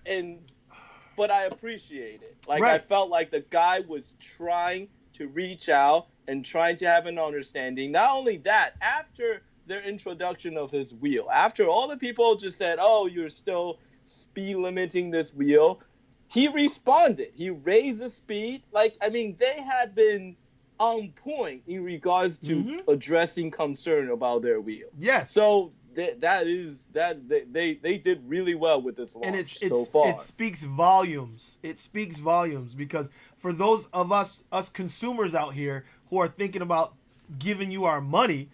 but I appreciate it. Like I right. felt like the guy was trying to reach out and trying to have an understanding. Not only that, after their introduction of his wheel, after all the people just said, "Oh, you're still speed limiting this wheel," he responded. He raised the speed. Like, I mean, they had been on point in regards to addressing concern about their wheel. Yes. So they did really well with this And launch so far. it speaks volumes. It speaks volumes, because for those of us consumers out here who are thinking about giving you our money,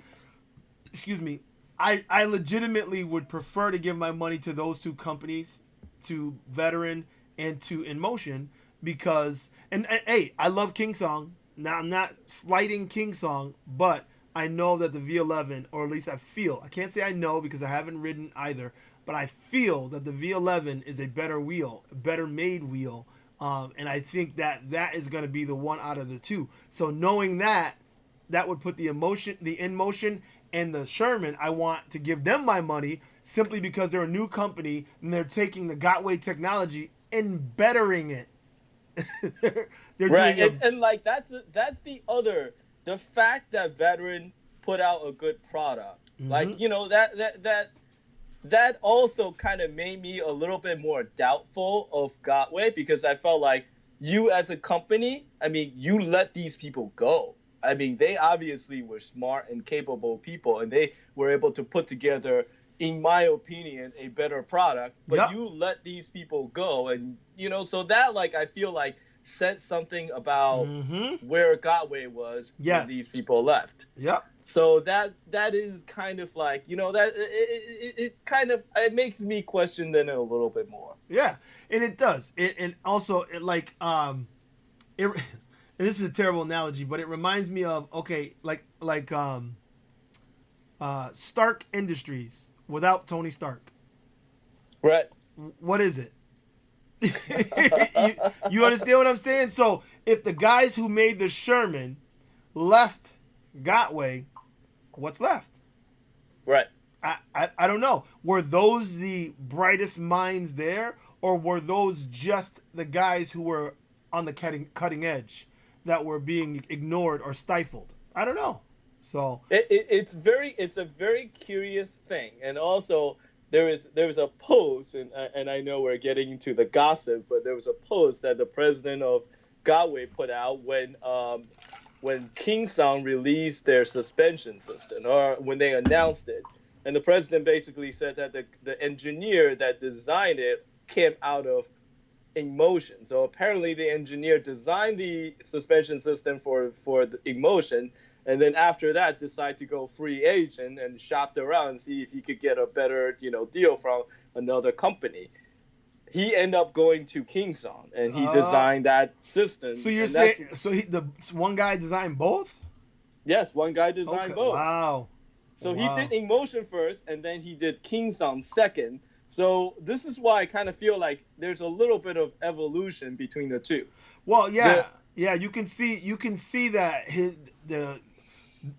excuse me, I legitimately would prefer to give my money to those two companies, to Veteran and to InMotion, because and hey, I love King Song. Now I'm not slighting King Song, but I know that the V11, or at least I feel, I can't say I know because I haven't ridden either, but I feel that the V11 is a better wheel, a better made wheel, and I think that is going to be the one out of the two. So knowing that would put the InMotion, and the Sherman. I want to give them my money simply because they're a new company and they're taking the Gotway technology and bettering it. they're Right, doing and like that's the fact that Veteran put out a good product, like that also kind of made me a little bit more doubtful of Gotway, because I felt like you as a company, I mean, you let these people go. I mean, they obviously were smart and capable people, and they were able to put together in my opinion, a better product, but Yep. you let these people go, and so that, like, I feel like said something about Mm-hmm. where Gotway was when Yes. these people left. Yep. So that is kind of like, that it kind of, it makes me question then a little bit more. Yeah, and it does. It and also it like it. And this is a terrible analogy, but it reminds me of okay, Stark Industries without Tony Stark. Right. What is it? you understand what I'm saying? So if the guys who made the Sherman left Gotway, what's left? Right. I don't know. Were those the brightest minds there, or were those just the guys who were on the cutting edge that were being ignored or stifled? I don't know. So It's a very curious thing, and also there was a post, and I know we're getting into the gossip, but there was a post that the president of Gotway put out when Kingsong released their suspension system, or when they announced it, and the president basically said that the engineer that designed it came out of InMotion. So apparently the engineer designed the suspension system for the InMotion, and then after that decide to go free agent and shopped around and see if he could get a better deal from another company. He ended up going to Kingsong, and he designed that system. So you're saying the one guy designed both? Yes, one guy designed both. Wow. So he did InMotion first, and then he did Kingsong second. So this is why I kind of feel like there's a little bit of evolution between the two. Well, yeah, you can see that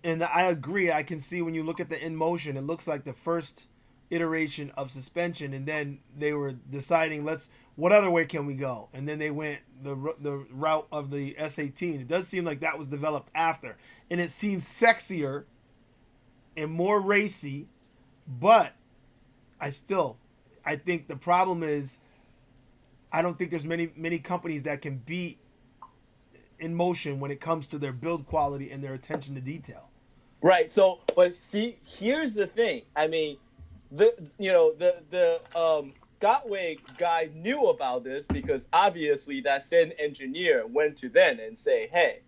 and I agree. I can see when you look at the InMotion, it looks like the first iteration of suspension, and then they were deciding what other way can we go, and then they went the route of the S18. It does seem like that was developed after, and it seems sexier and more racy, but I think the problem is I don't think there's many companies that can beat InMotion when it comes to their build quality and their attention to detail. Right. So, but see, here's the thing. I mean, the Gotway guy knew about this because obviously that same engineer went to them and say, "Hey,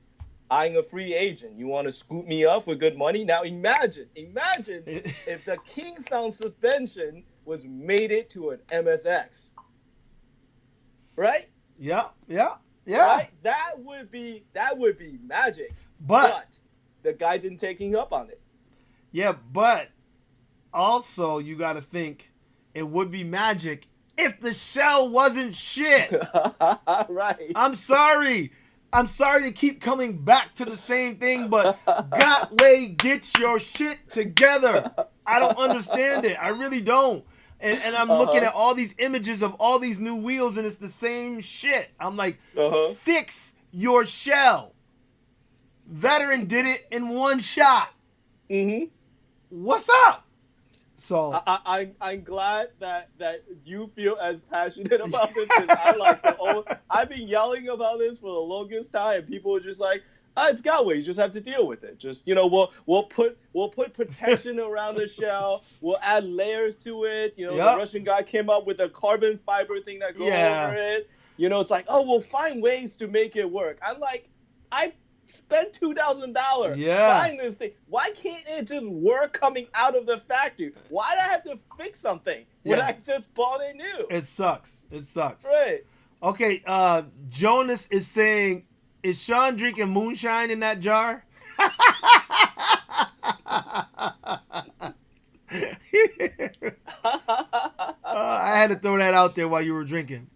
I'm a free agent. You want to scoop me up for good money?" Now imagine if the Kingsong suspension was made it to an MSX. Right? Yeah. Right? That would be magic. But the guy didn't take him up on it. Yeah, but also you got to think it would be magic if the shell wasn't shit. Right. I'm sorry to keep coming back to the same thing, but Gotway, get your shit together. I don't understand it. I really don't. And I'm looking at all these images of all these new wheels, and it's the same shit. I'm like, fix your shell. Veteran did it in one shot. Mm-hmm. What's up? So I'm glad that you feel as passionate about this, because I've been yelling about this for the longest time, and people are just like, it's Gotway. You just have to deal with it. Just we'll put protection around the shell. We'll add layers to it. The Russian guy came up with a carbon fiber thing that goes over it. It's like, we'll find ways to make it work. I'm like, I spent $2,000 buying this thing. Why can't it just work coming out of the factory? Why do I have to fix something when I just bought it new? It sucks. Right. Okay. Jonas is saying, is Sean drinking moonshine in that jar? I had to throw that out there while you were drinking.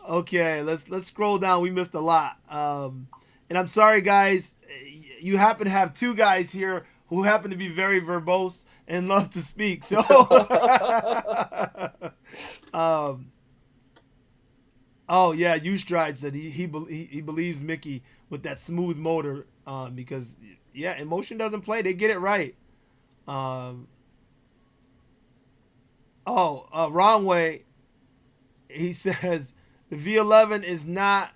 Okay, let's scroll down. We missed a lot. And I'm sorry, guys. You happen to have two guys here who happen to be very verbose and love to speak. So, oh yeah, Ustride said he believes Mickey with that smooth motor because InMotion doesn't play. They get it right. Wrong way. He says the V11 is not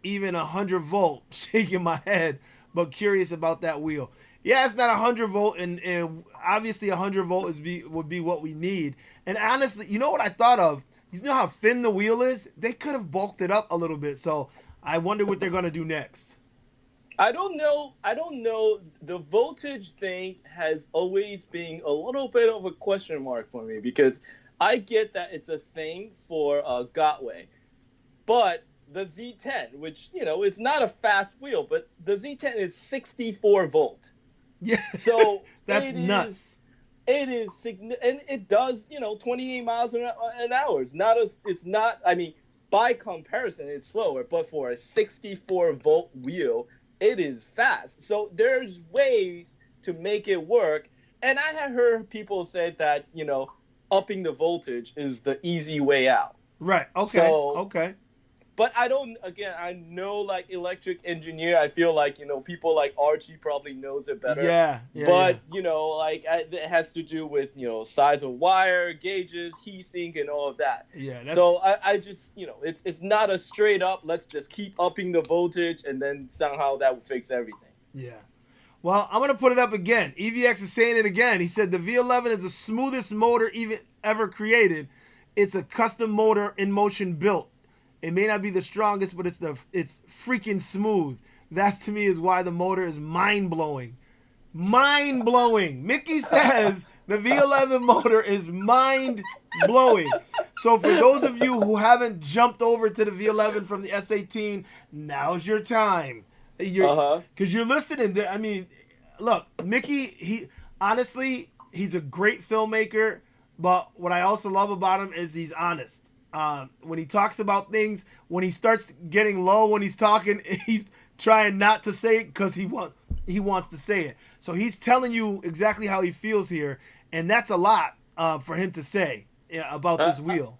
even 100 volt. Shaking my head, but curious about that wheel. Yeah, it's not 100 volt, and obviously 100 volt would be what we need. And honestly, you know what I thought of? You know how thin the wheel is? They could have bulked it up a little bit. So I wonder what they're gonna do next. I don't know. I don't know. The voltage thing has always been a little bit of a question mark for me because I get that it's a thing for Gotway, but the Z10, which it's not a fast wheel, but the Z10 is 64 volt. Yeah, So that's nuts. it is and it does 28 miles an hour. It's not. I mean, by comparison, it's slower, but for a 64-volt wheel, it is fast. So there's ways to make it work. And I have heard people say that upping the voltage is the easy way out. Right. Okay. So Okay. but I don't. Again, I know like electric engineer. I feel like people like Archie probably knows it better. Yeah. Yeah. But Yeah. like it has to do with size of wire, gauges, heat sink, and all of that. Yeah. That's So I just it's not a straight up. Let's just keep upping the voltage and then somehow that will fix everything. yeah. Well, I'm gonna put it up again. EVX is saying it again. He said the V11 is the smoothest motor even ever created. It's a custom motor InMotion built. It may not be the strongest, but it's freaking smooth. That's to me is why the motor is mind blowing. Mind blowing. Mickey says the V11 motor is mind blowing. So for those of you who haven't jumped over to the V11 from the S18, now's your time. Because you're listening. I mean, look, Mickey. He's a great filmmaker. But what I also love about him is he's honest. When he talks about things, when he starts getting low when he's talking, he's trying not to say it because he wants to say it. So he's telling you exactly how he feels here, and that's a lot for him to say about this wheel.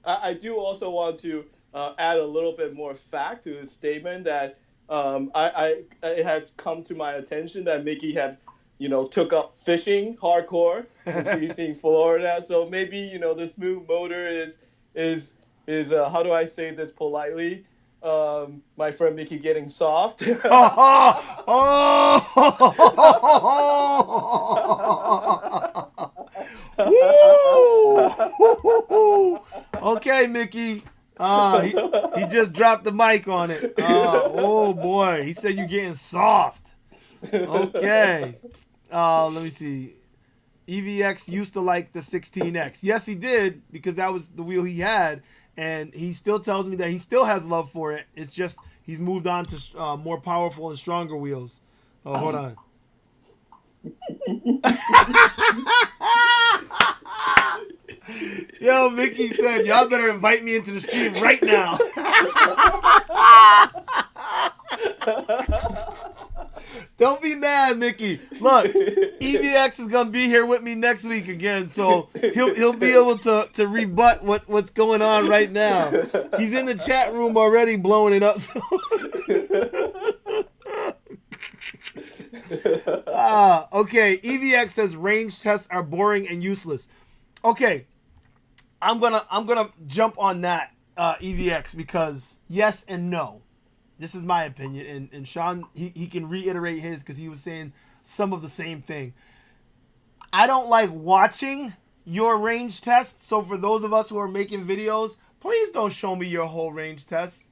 I do also want to add a little bit more fact to his statement that it has come to my attention that Mickey had took up fishing hardcore since he's in Florida. So maybe the smooth motor is how do I say this politely? My friend Mickey getting soft. Woo! Okay, Mickey. He just dropped the mic on it. Oh boy, he said you getting soft. Okay. Let me see. EVX used to like the 16X. Yes, he did, because that was the wheel he had, and he still tells me that he still has love for it. It's just he's moved on to more powerful and stronger wheels. Oh, hold on. Yo, Mickey said, y'all better invite me into the stream right now. Don't be mad, Mickey. Look, EVX is gonna be here with me next week again, so he'll be able to rebut what's going on right now. He's in the chat room already blowing it up. So. Okay. EVX says range tests are boring and useless. Okay, I'm gonna jump on that EVX because yes and no. This is my opinion, and Sean, he can reiterate his because he was saying some of the same thing. I don't like watching your range tests, so for those of us who are making videos, please don't show me your whole range test.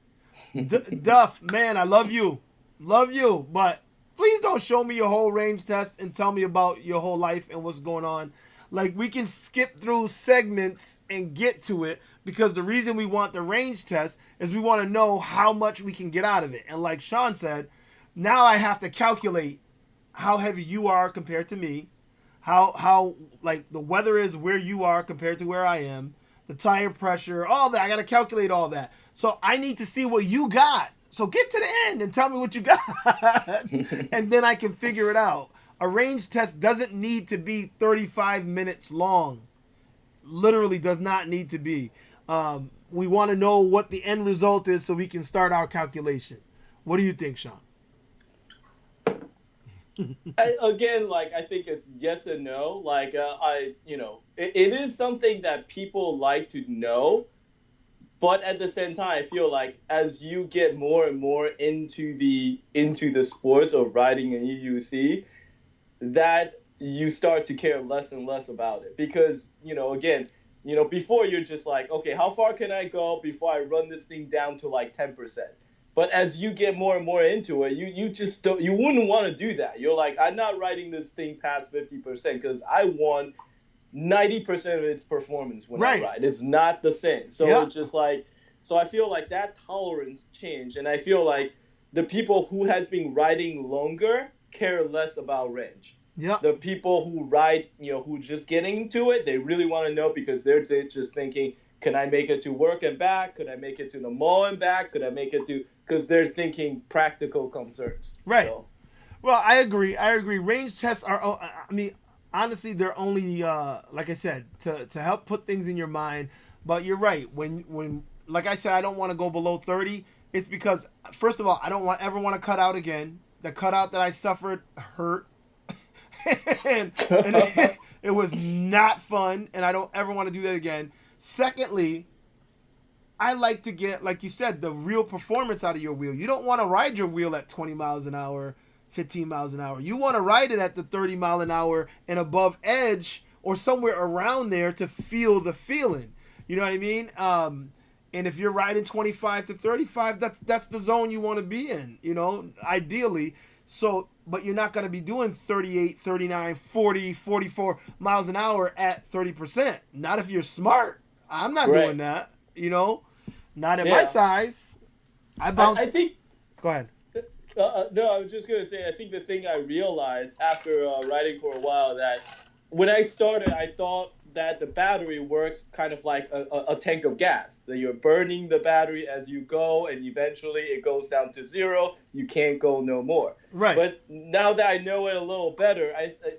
Duff, man, I love you, but please don't show me your whole range test and tell me about your whole life and what's going on. Like, we can skip through segments and get to it, because the reason we want the range test is we want to know how much we can get out of it. And like Sean said, now I have to calculate how heavy you are compared to me, how like the weather is where you are compared to where I am, the tire pressure, all that. I got to calculate all that. So I need to see what you got. So get to the end and tell me what you got. And then I can figure it out. A range test doesn't need to be 35 minutes long. Literally does not need to be. We want to know what the end result is so we can start our calculation. What do you think, Sean? Again, like, I think it's yes and no. Like, it is something that people like to know, but at the same time, I feel like as you get more and more into the sports of riding an EUC, that you start to care less and less about it because again, before you're just like, okay, how far can I go before I run this thing down to like 10%? But as you get more and more into it, you just don't, you wouldn't want to do that. You're like, I'm not riding this thing past 50% because I want 90% of its performance when I Right. ride. It's not the same. So Yeah. it's just like, so I feel like that tolerance changed, and I feel like the people who has been riding longer care less about range. Yeah. The people who ride, who just getting into it, they really want to know because they're just thinking, can I make it to work and back? Could I make it to the mall and back? Could I make it to? Because they're thinking practical concerns. Right. So Well, I agree. I agree. Range tests are. I mean, honestly, they're only like I said to help put things in your mind. But you're right. When like I said, I don't want to go below 30. It's because first of all, I don't ever want to cut out again. The cutout that I suffered hurt, and it was not fun, and I don't ever want to do that again. Secondly, I like to get, like you said, the real performance out of your wheel. You don't want to ride your wheel at 20 miles an hour, 15 miles an hour. You want to ride it at the 30 mile an hour and above edge or somewhere around there to feel the feeling. You know what I mean? And if you're riding 25 to 35, that's the zone you want to be in, ideally. So, but you're not going to be doing 38, 39, 40, 44 miles an hour at 30%. Not if you're smart. I'm not doing that, Not at my size. I think. Go ahead. No, I was just gonna say. I think the thing I realized after riding for a while that when I started, I thought that the battery works kind of like a tank of gas. That you're burning the battery as you go, and eventually it goes down to zero. You can't go no more. Right. But now that I know it a little better,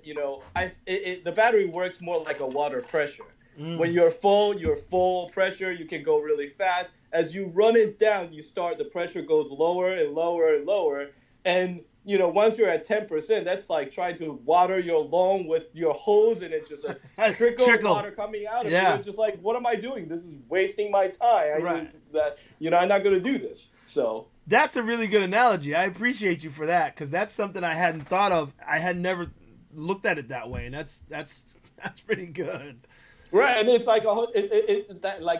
the battery works more like a water pressure. When you're full pressure, you can go really fast. As you run it down, the pressure goes lower and lower and lower. And, once you're at 10%, that's like trying to water your lawn with your hose and it's just a trickle of water coming out of it. It's just like, what am I doing? This is wasting my time. I'm not going to do this. So that's a really good analogy. I appreciate you for that because that's something I hadn't thought of. I had never looked at it that way, and that's pretty good. Right, and it's like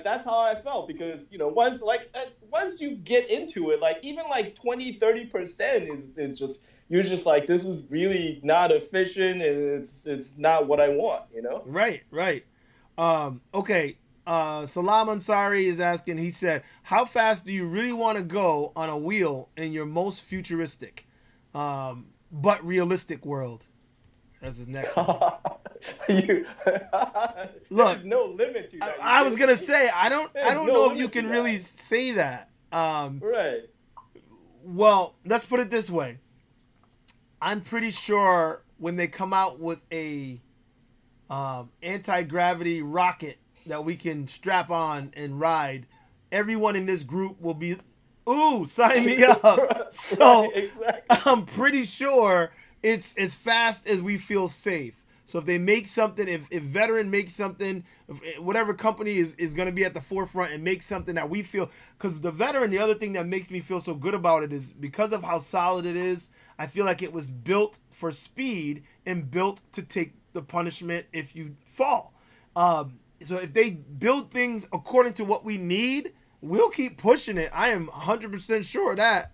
that's how I felt because once you get into it, like even like 20-30% is just you're just like this is really not efficient and it's not what I want, Right. Okay. Salam Ansari is asking. He said, "How fast do you really want to go on a wheel in your most futuristic, but realistic world?" That's his next one. Look, there's no limit to that. I was gonna say I don't know if you can really say that. Right. Well, let's put it this way. I'm pretty sure when they come out with a anti-gravity rocket that we can strap on and ride, everyone in this group will be, ooh, sign me up. So exactly. I'm pretty sure it's as fast as we feel safe. So if they make something, if Veteran makes something, whatever company is going to be at the forefront and make something that we feel, because the Veteran, the other thing that makes me feel so good about it is because of how solid it is, I feel like it was built for speed and built to take the punishment if you fall. So if they build things according to what we need, we'll keep pushing it. I am 100% sure of that.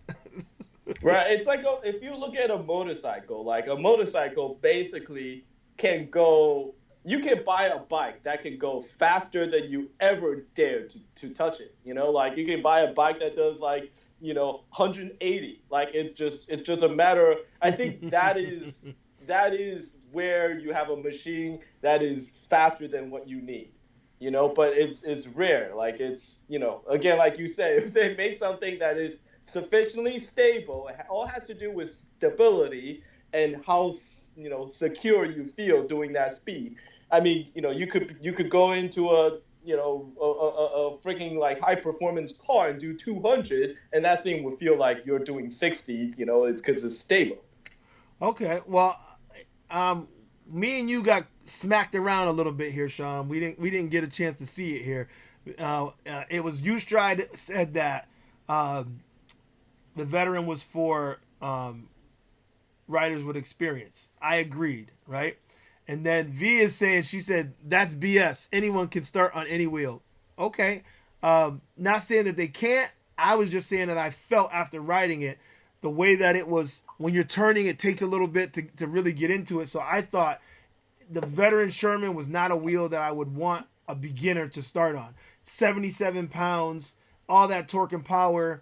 Right. It's like if you look at a motorcycle, like a motorcycle basically can go, you can buy a bike that can go faster than you ever dare to touch it. Like you can buy a bike that does 180. Like it's just a matter of, I think that is where you have a machine that is faster than what you need. But it's rare. Like it's, again, like you say, if they make something that is sufficiently stable, it all has to do with stability and how secure you feel doing that speed. I mean, you could go into a freaking like high performance car and do 200 and that thing would feel like you're doing 60. It's because it's stable. Okay, well, me and you got smacked around a little bit here, Sean. We didn't get a chance to see it here. It was Ustride said that the Veteran was for riders would experience. I agreed, right? And then V is saying, she said, that's BS. Anyone can start on any wheel. Okay. Not saying that they can't. I was just saying that I felt after riding it, the way that it was, when you're turning, it takes a little bit to really get into it. So I thought the veteran Sherman was not a wheel that I would want a beginner to start on. 77 pounds, all that torque and power.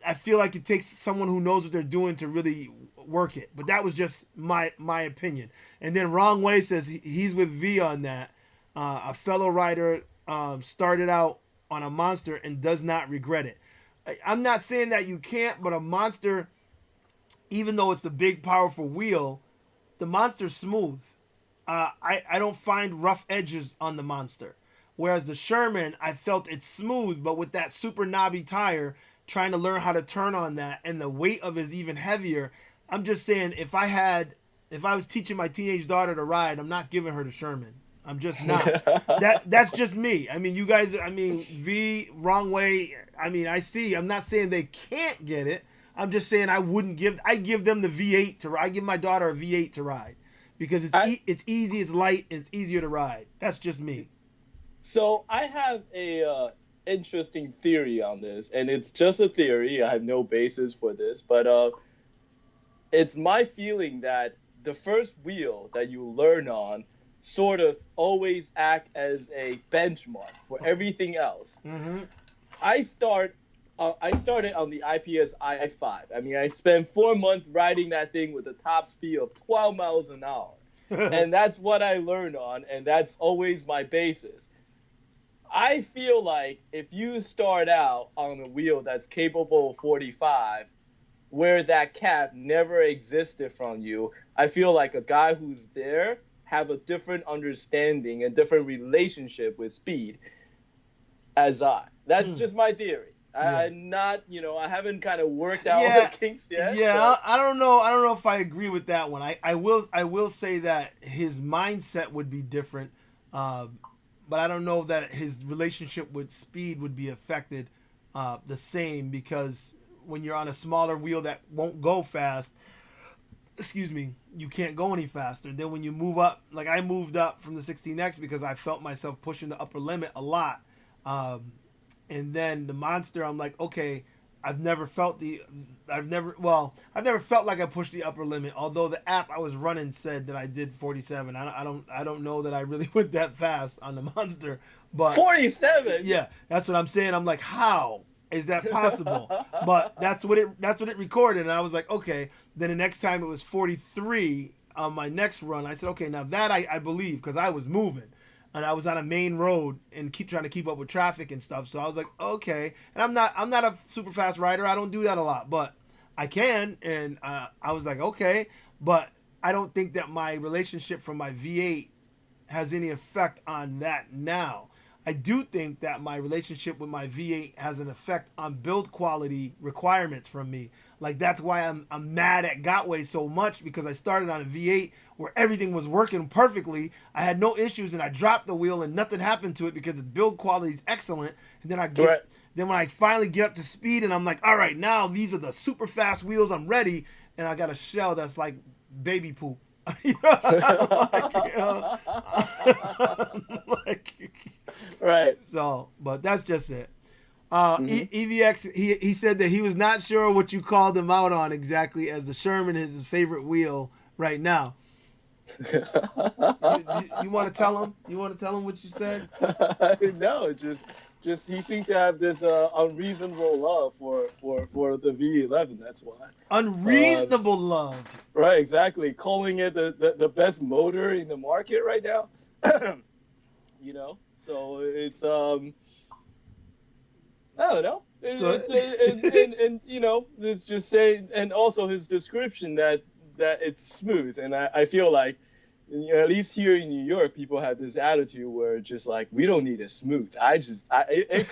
I feel like it takes someone who knows what they're doing to really work it. But that was just my opinion. And then Wrong Way says he's with V on that. A fellow rider started out on a Monster and does not regret it. I'm not saying that you can't, but a Monster, even though it's a big, powerful wheel, the Monster's smooth. I don't find rough edges on the Monster. Whereas the Sherman, I felt it's smooth, but with that super knobby tire, trying to learn how to turn on that, and the weight of it is even heavier. I'm just saying, if I was teaching my teenage daughter to ride, I'm not giving her the Sherman. I'm just not. That's just me. I mean, you guys, V, Wrong Way. I'm not saying they can't get it. I'm just saying I give them the V8 to ride. I give my daughter a V8 to ride because it's easy, it's light, and it's easier to ride. That's just me. So I have a interesting theory on this, and it's just a theory. I have no basis for this, but it's my feeling that the first wheel that you learn on sort of always act as a benchmark for everything else. Mm-hmm. I started on the IPS i5. I spent 4 months riding that thing with a top speed of 12 miles an hour. And that's what I learned on, and that's always my basis. I feel like if you start out on a wheel that's capable of 45, where that cap never existed from you, I feel like a guy who's there have a different understanding and different relationship with speed as I. That's just my theory. I'm not, I haven't kind of worked out all the kinks yet. Yeah, I don't know. I don't know if I agree with that one. I will say that his mindset would be different, but I don't know that his relationship with speed would be affected the same, because when you're on a smaller wheel that won't go fast, you can't go any faster. Then when you move up, like I moved up from the 16X because I felt myself pushing the upper limit a lot. And then the Monster, I'm like, okay, I've never felt like I pushed the upper limit. Although the app I was running said that I did 47. I don't know that I really went that fast on the Monster. But 47. Yeah, that's what I'm saying. I'm like, how is that possible? But that's what it recorded, and I was like, okay. Then the next time it was 43 on my next run. I said, okay, now that I believe, because I was moving. And I was on a main road and trying to keep up with traffic and stuff. So I was like, okay. And I'm not a super fast rider. I don't do that a lot, but I can. And I was like, okay. But I don't think that my relationship from my V8 has any effect on that now. I do think that my relationship with my V8 has an effect on build quality requirements from me. Like, that's why I'm mad at Gotway so much, because I started on a V8 where everything was working perfectly. I had no issues, and I dropped the wheel and nothing happened to it because its build quality is excellent. And then then when I finally get up to speed and I'm like, all right, now these are the super fast wheels, I'm ready, and I got a shell that's like baby poop. Right. So, but that's just it. EVX, he said that he was not sure what you called him out on exactly, as the Sherman is his favorite wheel right now. You want to tell him? You want to tell him what you said? No, just he seemed to have this unreasonable love for the V11. That's why. Unreasonable love. Right, exactly. Calling it the best motor in the market right now. So it's I don't know. It's just saying, and also his description that it's smooth, and I feel like, at least here in New York, people have this attitude where it's just like, we don't need it smooth. It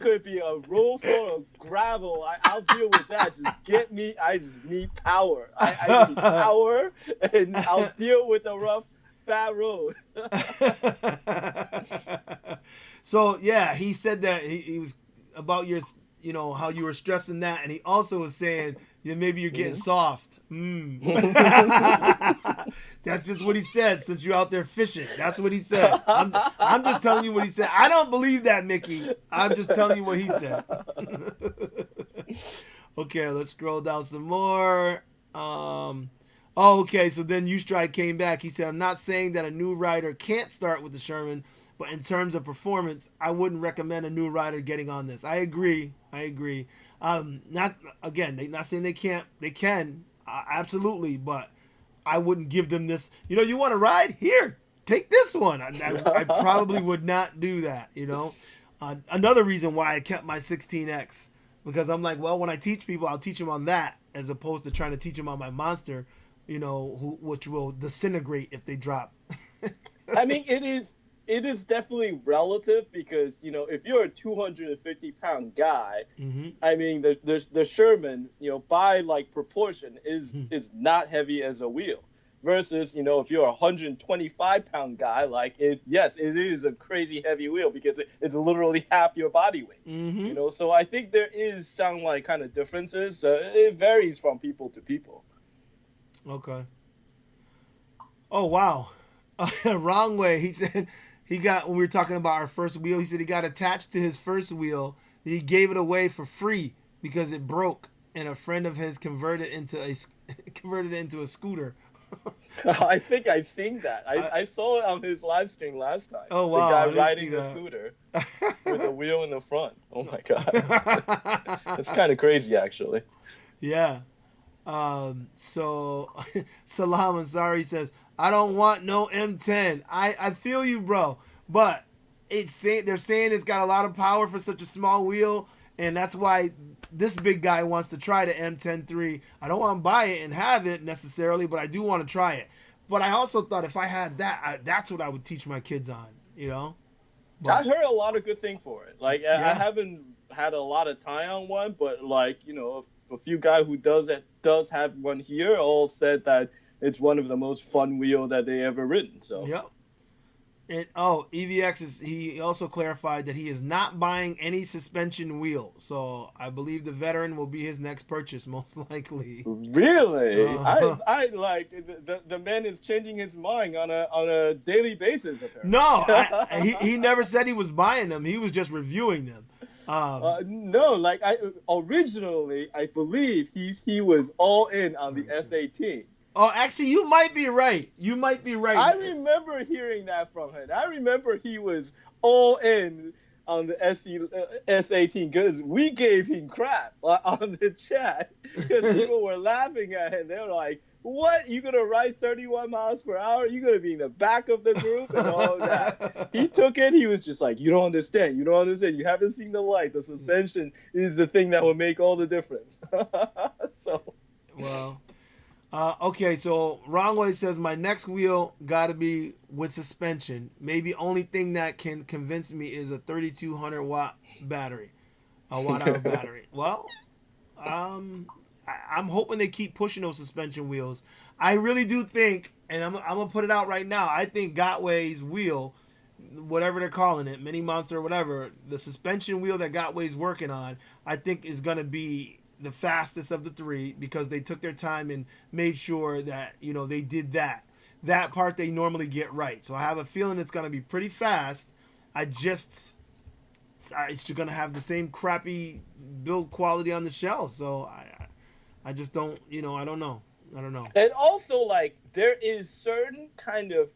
could be a roll full of gravel. I'll deal with that. Just get me. I just need power. I need power, and I'll deal with a rough, bad road. So yeah, he said that he was about you know, how you were stressing that, and he also was saying, yeah, maybe you're getting soft. That's just what he said. Since you're out there fishing, that's what he said. I'm just telling you what he said. I don't believe that, Mickey. I'm just telling you what he said. Okay, let's scroll down some more. Okay, so then Ustride came back. He said, I'm not saying that a new rider can't start with the Sherman, but in terms of performance, I wouldn't recommend a new rider getting on this. I agree. Not saying they can't. They can, absolutely, but I wouldn't give them this. You know, you want to ride? Here, take this one. I probably would not do that, you know. Another reason why I kept my 16X, because I'm like, well, when I teach people, I'll teach them on that as opposed to trying to teach them on my monster, you know, which will disintegrate if they drop. I mean, it is definitely relative because, you know, if you're a 250-pound guy, I mean, the Sherman, you know, by like proportion is not heavy as a wheel. Versus, you know, if you're a 125-pound guy, like it is a crazy heavy wheel because it's literally half your body weight. You know, so I think there is some like kind of differences. It varies from people to people. Okay. Oh wow, wrong way. He said he got, when we were talking about our first wheel, he said he got attached to his first wheel. He gave it away for free because it broke, and a friend of his converted it into a scooter. I think I've seen that. I saw it on his live stream last time. Oh wow! The guy riding the scooter with a wheel in the front. Oh my god, it's kind of crazy actually. Yeah. So Salam Ansari says, I don't want no M10. I feel you, bro, but they're saying it's got a lot of power for such a small wheel, and that's why this big guy wants to try the M10-3. I don't want to buy it and have it necessarily, but I do want to try it. But I also thought if I had that, that's what I would teach my kids on, you know? But I heard a lot of good things for it. Like, yeah. I haven't had a lot of time on one, but like, you know, a few guys who does have one here all said that it's one of the most fun wheel that they ever ridden. So yep. And EVX he also clarified that he is not buying any suspension wheel. So I believe the veteran will be his next purchase, most likely. Really? I like the man is changing his mind on a daily basis apparently. No, he never said he was buying them. He was just reviewing them. No, like originally I believe he was all in on the S18. Oh, actually, you might be right. I remember hearing that from him. I remember he was all in on the S18 because we gave him crap on the chat because people were laughing at him. They were like, what? You going to ride 31 miles per hour? You going to be in the back of the group and all that? He took it. He was just like, you don't understand. You haven't seen the light. The suspension is the thing that will make all the difference. So. Well. Okay, so Wrongway says my next wheel got to be with suspension. Maybe only thing that can convince me is a 3,200 watt battery, a watt-hour battery. Well, I'm hoping they keep pushing those suspension wheels. I really do think, and I'm gonna put it out right now. I think Gotway's wheel, whatever they're calling it, Mini Monster or whatever, the suspension wheel that Gotway's working on, I think is gonna be the fastest of the three because they took their time and made sure that, you know, they did that part they normally get right. So I have a feeling it's going to be pretty fast. It's going to have the same crappy build quality on the shell. So I just don't, you know, I don't know. And also, like, there is certain kind of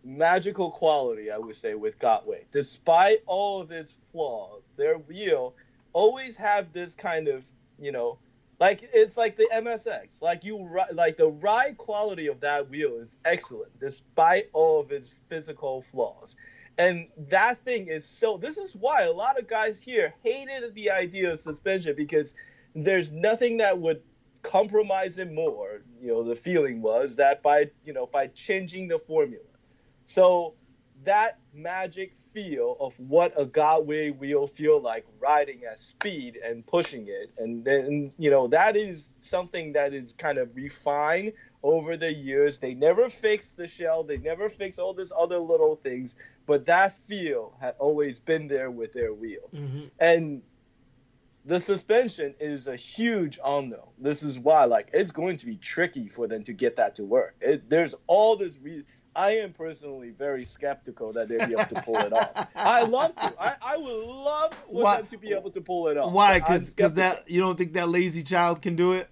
magical quality, I would say, with Gotway. Despite all of its flaws, their wheel always have this kind of, you know, like it's like the MSX. Like the ride quality of that wheel is excellent despite all of its physical flaws. And that thing is so. This is why a lot of guys here hated the idea of suspension because there's nothing that would compromise it more. You know, the feeling was that by changing the formula. So that magic feel of what a Gotway wheel feel like riding at speed and pushing it, and then, you know, that is something that is kind of refined over the years. They never fixed the shell, they never fixed all this other little things, but that feel had always been there with their wheel. And the suspension is a huge unknown. This is why, like, it's going to be tricky for them to get that to work. There's all this. I am personally very skeptical that they'll be able to pull it off. I love to. I would love for them to be able to pull it off. Why? Because that you don't think that lazy child can do it?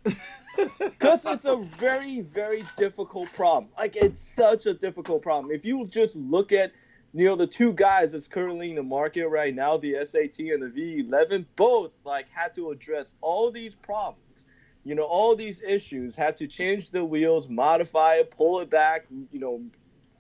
Because it's a very, very difficult problem. Like, it's such a difficult problem. If you just look at, the two guys that's currently in the market right now, the SAT and the V11, both like had to address all these problems. All these issues, had to change the wheels, modify it, pull it back,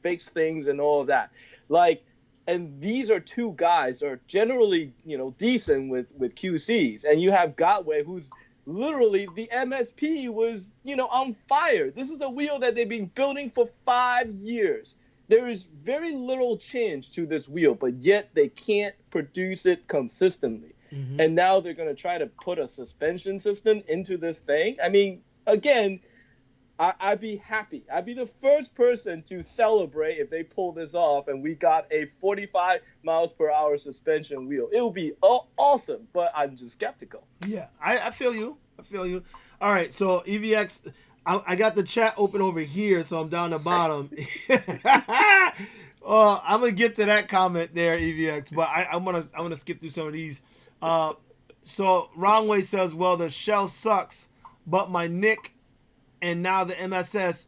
fix things and all of that. Like, and these are two guys that are generally, decent with QCs. And you have Gotway, who's literally the MSP was, on fire. This is a wheel that they've been building for 5 years. There is very little change to this wheel, but yet they can't produce it consistently. Mm-hmm. And now they're going to try to put a suspension system into this thing. I mean, again, I'd be happy. I'd be the first person to celebrate if they pull this off and we got a 45 miles per hour suspension wheel. It would be awesome, but I'm just skeptical. Yeah, I feel you. All right, so EVX, I got the chat open over here, so I'm down the bottom. I'm gonna get to that comment there, EVX, but I'm gonna skip through some of these. So Wrongway says, well, the shell sucks, but my Nick and now the MSS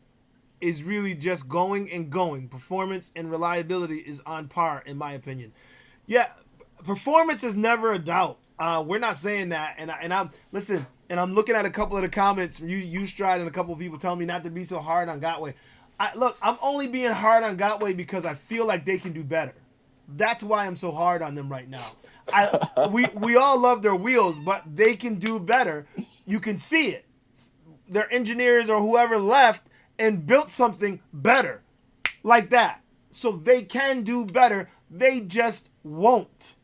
is really just going and going. Performance and reliability is on par, in my opinion. Yeah, performance is never a doubt. We're not saying that, and I'm listen, and I'm looking at a couple of the comments from you Stride, and a couple of people telling me not to be so hard on Gotway. Look, I'm only being hard on Gotway because I feel like they can do better. That's why I'm so hard on them right now. We all love their wheels, but they can do better. You can see it. Their engineers or whoever left and built something better like that. So they can do better. They just won't.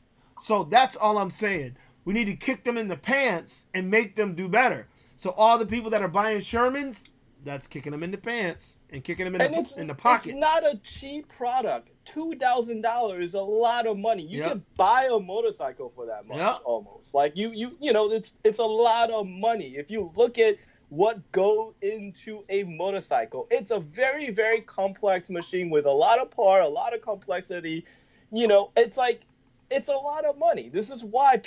So that's all I'm saying. We need to kick them in the pants and make them do better. So all the people that are buying Shermans, that's kicking them in the pants and kicking them in the pocket. It's not a cheap product. $2,000 is a lot of money. You can buy a motorcycle for that much almost. Like it's a lot of money. If you look at what go into a motorcycle, it's a very, very complex machine with a lot of power, a lot of complexity. It's a lot of money. This is why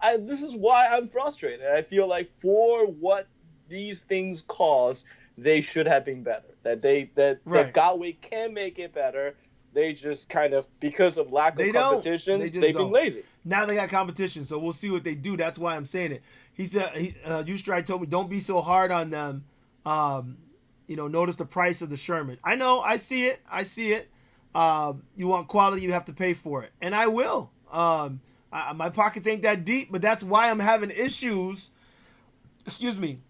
I'm frustrated. I feel like for what these things cost, they should have been better. That Gotway can make it better. They just kind of, because of lack of competition, they've been lazy. Now they got competition, so we'll see what they do. That's why I'm saying it. He said, Ustride told me, don't be so hard on them. Notice the price of the Sherman. I know, I see it. You want quality, you have to pay for it. And I will. My pockets ain't that deep, but that's why I'm having issues. Excuse me.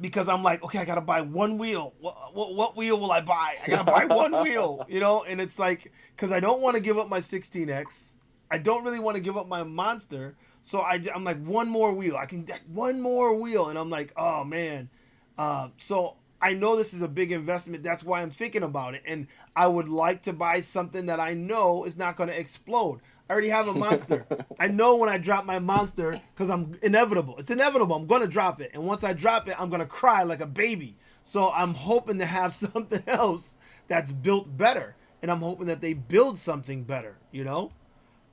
Because I'm like, okay, I got to buy one wheel. What wheel will I buy? I got to buy one wheel, and it's like, because I don't want to give up my 16X. I don't really want to give up my Monster. So I'm like, one more wheel. One more wheel. And I'm like, oh, man. So I know this is a big investment. That's why I'm thinking about it. And I would like to buy something that I know is not going to explode. I already have a Monster. I know when I drop my Monster, because I'm inevitable. It's inevitable. I'm going to drop it. And once I drop it, I'm going to cry like a baby. So I'm hoping to have something else that's built better. And I'm hoping that they build something better,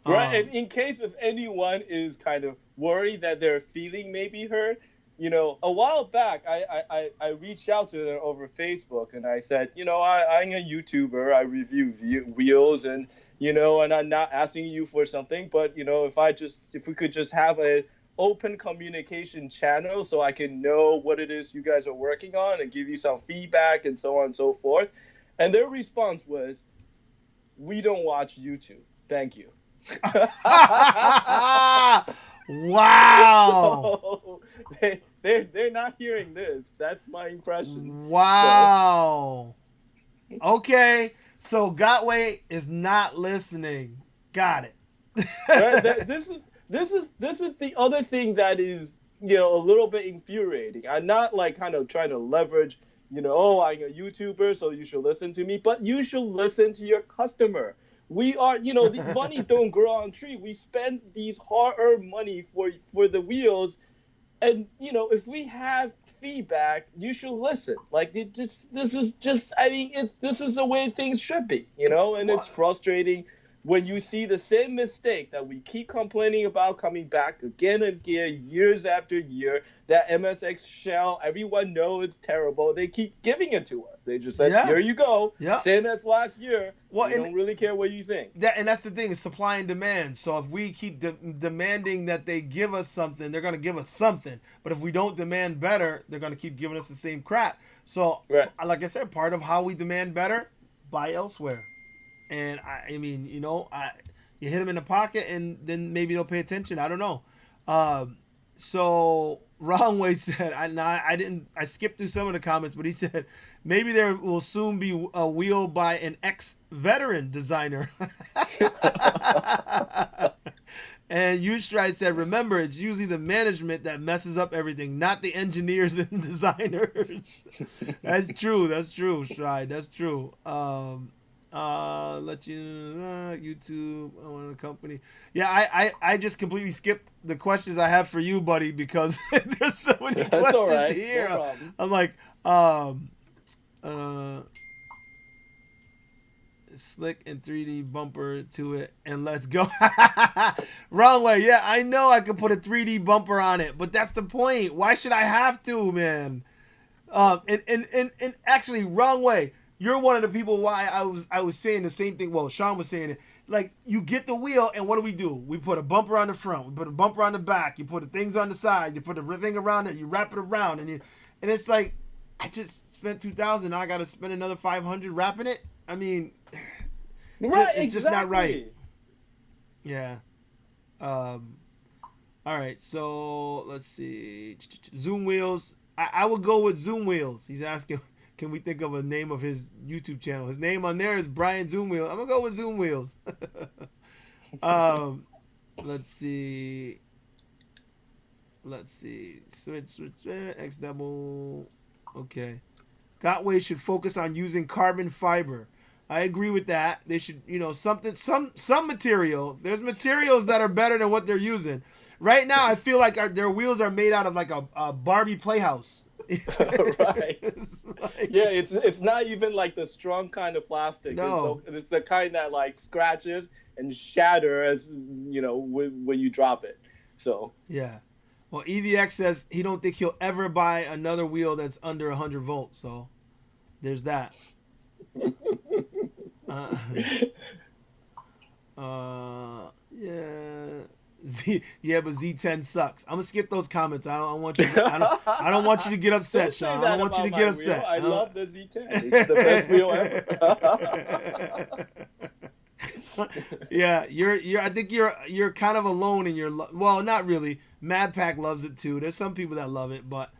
Right. And in case if anyone is kind of worried that their feeling may be hurt, a while back, I reached out to them over Facebook and I said, I'm a YouTuber. I review wheels and, and I'm not asking you for something. But, if we could just have an open communication channel so I can know what it is you guys are working on and give you some feedback and so on and so forth. And their response was, we don't watch YouTube. Thank you. Wow. So they're not hearing this. That's my impression. Wow. So. Okay. So Gotway is not listening. Got it. Right? This is the other thing that is a little bit infuriating. I'm not like kind of trying to leverage I'm a YouTuber, so you should listen to me, but you should listen to your customer. We are, the money don't grow on tree. We spend these hard-earned money for the wheels, and if we have feedback, you should listen. Like this is just, I mean, this is the way things should be, and it's What? frustrating when you see the same mistake that we keep complaining about coming back again and again, years after year. That MSX shell, everyone knows it's terrible. They keep giving it to us. They just said, Yeah. here you go, Yeah. same as last year. Well, We don't really care what you think. and that's the thing, is supply and demand. So if we keep demanding that they give us something, they're going to give us something. But if we don't demand better, they're going to keep giving us the same crap. So, Right. like I said, part of how we demand better, buy elsewhere. And I mean, you hit them in the pocket, and then maybe they'll pay attention. I don't know. So Wrong Way said, I skipped through some of the comments, but he said maybe there will soon be a wheel by an ex-veteran designer. And Ustride said, remember, it's usually the management that messes up everything, not the engineers and designers. That's true, Stride. That's true. Let you YouTube, I want a company. Yeah, I just completely skipped the questions I have for you, buddy, because there's so many questions all right. here. No problem. I'm like, slick and 3D bumper to it, and let's go. Wrong Way. Yeah, I know I could put a 3D bumper on it, but that's the point. Why should I have to, man? And actually, Wrong Way. You're one of the people why I was saying the same thing. Well, Sean was saying it. Like, you get the wheel, and what do? We put a bumper on the front. We put a bumper on the back. You put the things on the side. You put the thing around it. You wrap it around, and it's like, I just spent $2,000. Now I got to spend another $500 wrapping it. I mean, right? it's just not right. Yeah. All right. So let's see. Zoom wheels. I would go with Zoom wheels. He's asking, can we think of a name of his YouTube channel? His name on there is Brian Zoom Wheels. I'm gonna go with Zoom Wheels. Let's see. Switch. X double. Okay. Gotway should focus on using carbon fiber. I agree with that. They should, some material. There's materials that are better than what they're using. Right now, I feel like their wheels are made out of like a Barbie playhouse. Right. Yeah, it's not even like the strong kind of plastic. No. It's the kind that like scratches and shatter as when you drop it. So yeah. Well, EVX says he don't think he'll ever buy another wheel that's under 100 volts. So there's that. Yeah. But Z10 sucks. I'm gonna skip those comments. I don't want you. I don't want you to get upset, Sean. I don't want you to get upset. I love the Z10. It's the best wheel ever. Yeah, I think you're kind of alone in your. Well, not really. Mad Pack loves it too. There's some people that love it, but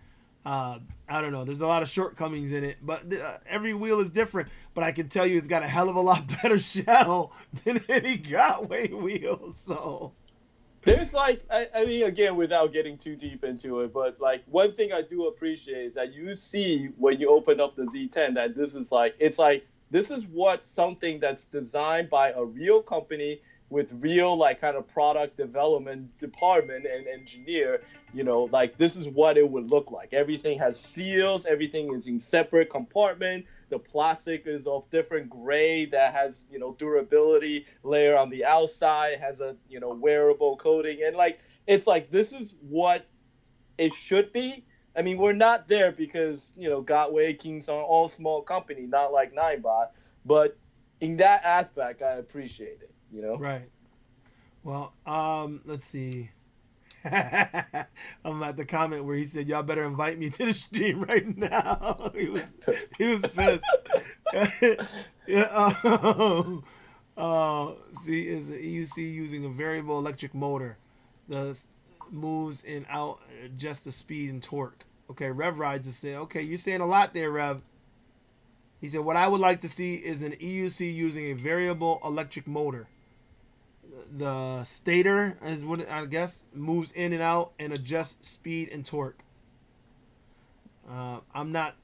I don't know. There's a lot of shortcomings in it, but every wheel is different. But I can tell you, it's got a hell of a lot better shell than any Gotway wheel. So. There's like, I mean, again, without getting too deep into it, but like one thing I do appreciate is that you see when you open up the Z10 that this is like, this is what something that's designed by a real company with real like kind of product development department and engineer, like this is what it would look like. Everything has seals, everything is in separate compartment. The plastic is of different grade that has, durability layer on the outside, has a, wearable coating. And like, it's like, this is what it should be. I mean, we're not there because, Gotway, Kings are all small company, not like Ninebot. But in that aspect, I appreciate it, Right. Well, let's see. I'm at the comment where he said, "Y'all better invite me to the stream right now." he was pissed. Yeah, see, is an EUC using a variable electric motor, the moves in out adjust the speed and torque. Okay, Rev Rides is saying, okay, you're saying a lot there, Rev. He said, what I would like to see is an EUC using a variable electric motor. The stator is what I guess moves in and out and adjusts speed and torque. I'm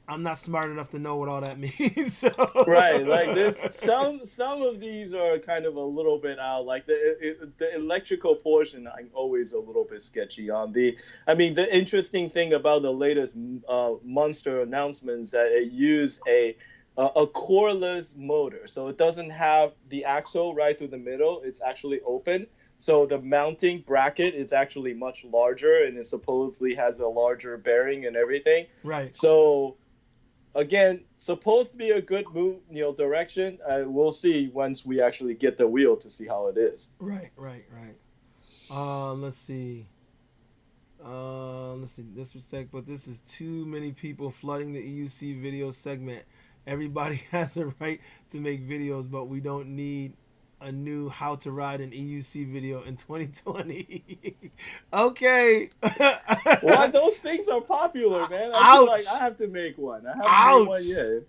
I'm not smart enough to know what all that means. So. Right, like this. Some of these are kind of a little bit out. Like the electrical portion, I'm always a little bit sketchy on. I mean, the interesting thing about the latest Monster announcements that it use a coreless motor, so it doesn't have the axle right through the middle. It's actually open. So the mounting bracket is actually much larger, and it supposedly has a larger bearing and everything. Right. So again, supposed to be a good move, direction. We'll see once we actually get the wheel to see how it is. Right. Let's see. Disrespect, but this is too many people flooding the EUC video segment. Everybody has a right to make videos, but we don't need a new how to ride an EUC video in 2020. Okay. Well, those things are popular, man. I feel like I have to make one. I haven't made one yet.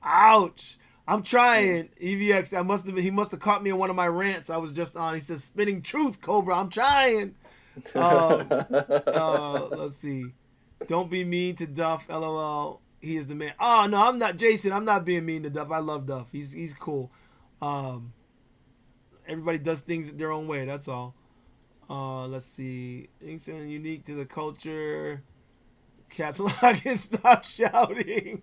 Ouch. I'm trying. EVX, he must have caught me in one of my rants I was just on. He says, spitting truth, Cobra. I'm trying. Let's see. Don't be mean to Duff, LOL. He is the man. Oh, no, I'm not. Jason, I'm not being mean to Duff. I love Duff. He's cool. Everybody does things their own way. That's all. Let's see. Anything unique to the culture. Caps lock and stop shouting.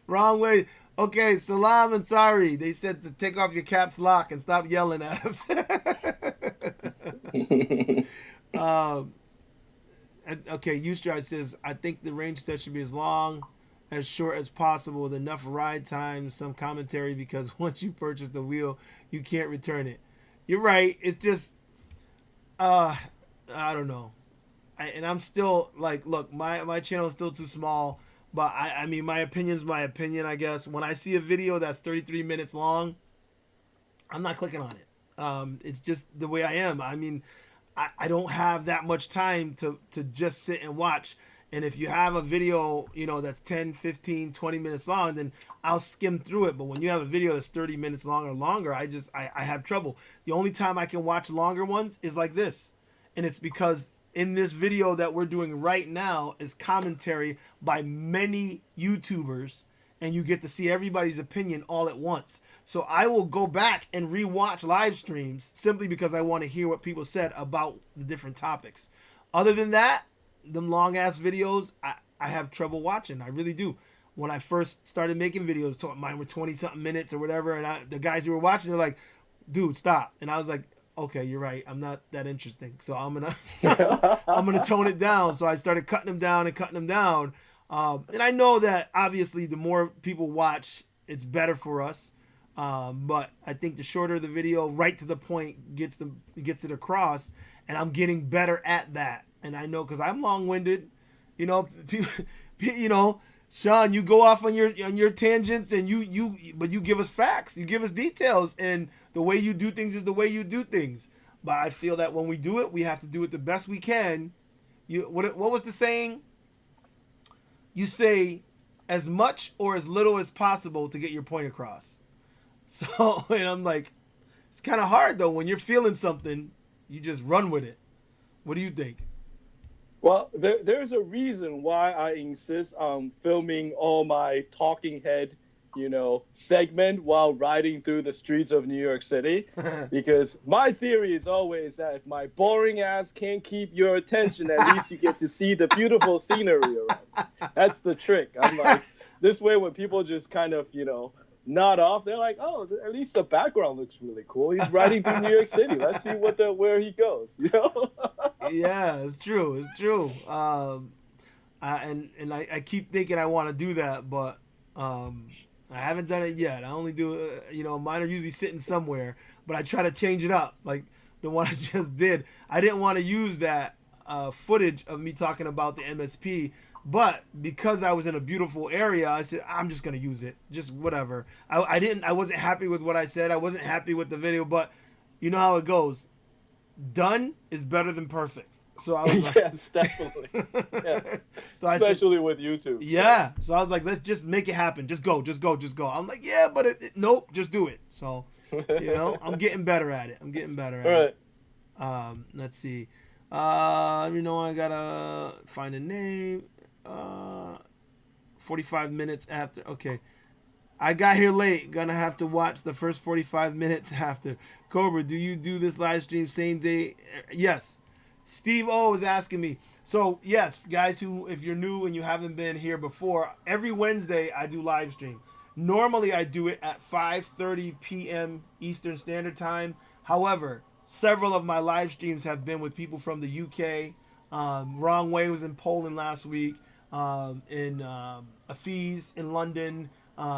Wrong way. Okay, Salam and sorry. They said to take off your caps lock and stop yelling at us. Okay, Ustride says, I think the range test should be as long, as short as possible with enough ride time, some commentary, because once you purchase the wheel, you can't return it. You're right. It's just, I don't know. And I'm still like, look, my channel is still too small, but I mean, my opinion is my opinion, I guess. When I see a video that's 33 minutes long, I'm not clicking on it. It's just the way I am. I mean, I don't have that much time to just sit and watch. And if you have a video, that's 10, 15, 20 minutes long, then I'll skim through it. But when you have a video that's 30 minutes long or longer, I have trouble. The only time I can watch longer ones is like this. And it's because in this video that we're doing right now is commentary by many YouTubers, and you get to see everybody's opinion all at once. So I will go back and rewatch live streams simply because I want to hear what people said about the different topics. Other than that, them long ass videos, I have trouble watching. I really do. When I first started making videos, mine were 20 something minutes or whatever, and the guys who were watching, they're like, dude, stop. And I was like, okay, you're right. I'm not that interesting. So I'm gonna tone it down. So I started cutting them down. And I know that obviously the more people watch, it's better for us. But I think the shorter the video, right to the point, gets it across, and I'm getting better at that. And I know because I'm long-winded, Sean, you go off on your tangents, and but you give us facts, you give us details, and the way you do things is the way you do things. But I feel that when we do it, we have to do it the best we can. What was the saying? You say as much or as little as possible to get your point across. So, and I'm like, it's kind of hard though when you're feeling something, you just run with it. What do you think? Well, there's a reason why I insist on filming all my talking head, segment while riding through the streets of New York City. Because my theory is always that if my boring ass can't keep your attention, at least you get to see the beautiful scenery around. That's the trick. I'm like, this way when people just kind of, nod off, they're like, oh, at least the background looks really cool. He's riding through New York City. Let's see where he goes, Yeah, it's true. I keep thinking I want to do that, but I haven't done it yet. I only do, mine are usually sitting somewhere, but I try to change it up. Like the one I just did, I didn't want to use that footage of me talking about the MSP, but because I was in a beautiful area, I said, I'm just going to use it. Just whatever. I wasn't happy with what I said. I wasn't happy with the video, but you know how it goes. Done is better than perfect. So I was like, yes, definitely. Yeah. So especially with YouTube. Yeah. So I was like, let's just make it happen. Just go. I'm like, yeah, but nope, just do it. So, I'm getting better at it. All right. Let's see. You know, I gotta find a name. 45 minutes after. Okay. I got here late. Gonna have to watch the first 45 minutes after. Cobra, do you do this live stream same day? Yes. Steve O is asking me. So, yes, guys, who, if you're new and you haven't been here before, every Wednesday I do live stream. Normally I do it at 5:30 p.m. Eastern Standard Time. However, several of my live streams have been with people from the UK. Wrong Way was in Poland last week. In Afiz in London.